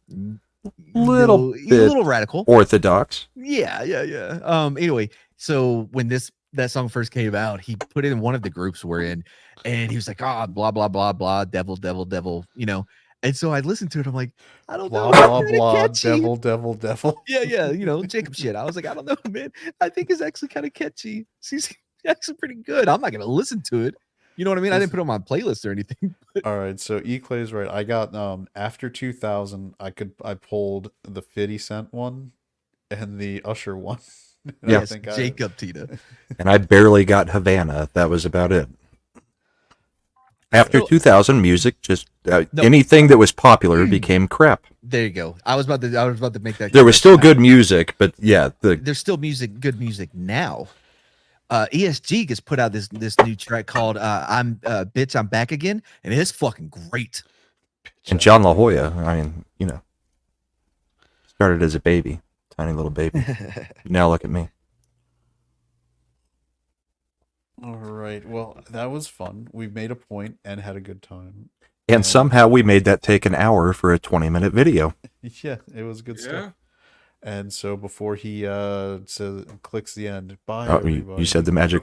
Little He's bit a little radical. Orthodox. Yeah. Anyway, so when that song first came out, he put it in one of the groups we're in, and he was like, blah blah blah blah, devil, devil, devil, And so I listened to it. I'm like, I don't know. Blah it's blah kinda blah. catchy. Devil devil devil. Yeah, Jacob shit. I was like, I don't know, man. I think it's actually kind of catchy. She's actually pretty good. I'm not gonna listen to it. You know what I mean? I didn't put it on my playlist or anything. All right, so Eclay's right. I got after 2000. I pulled the 50 Cent one and the Usher one. And Yeah. Yes, Jacob Tina. And I barely got Havana. That was about it. After So- 2000, music just No. anything that was popular became crap. There you go. I was about to make that. There was still connection. good music, but yeah, There's still good music now. ESG just put out this new track called "I'm Bitch I'm Back Again," and it's fucking great. and John La Jolla. I mean, started as a baby, tiny little baby. Now look at me. All right. Well, that was fun. We made a point and had a good time. And somehow we made that take an hour for a 20-minute video. Yeah, it was good Yeah. stuff. And so before he says clicks the end, bye Oh, everybody. you said the magic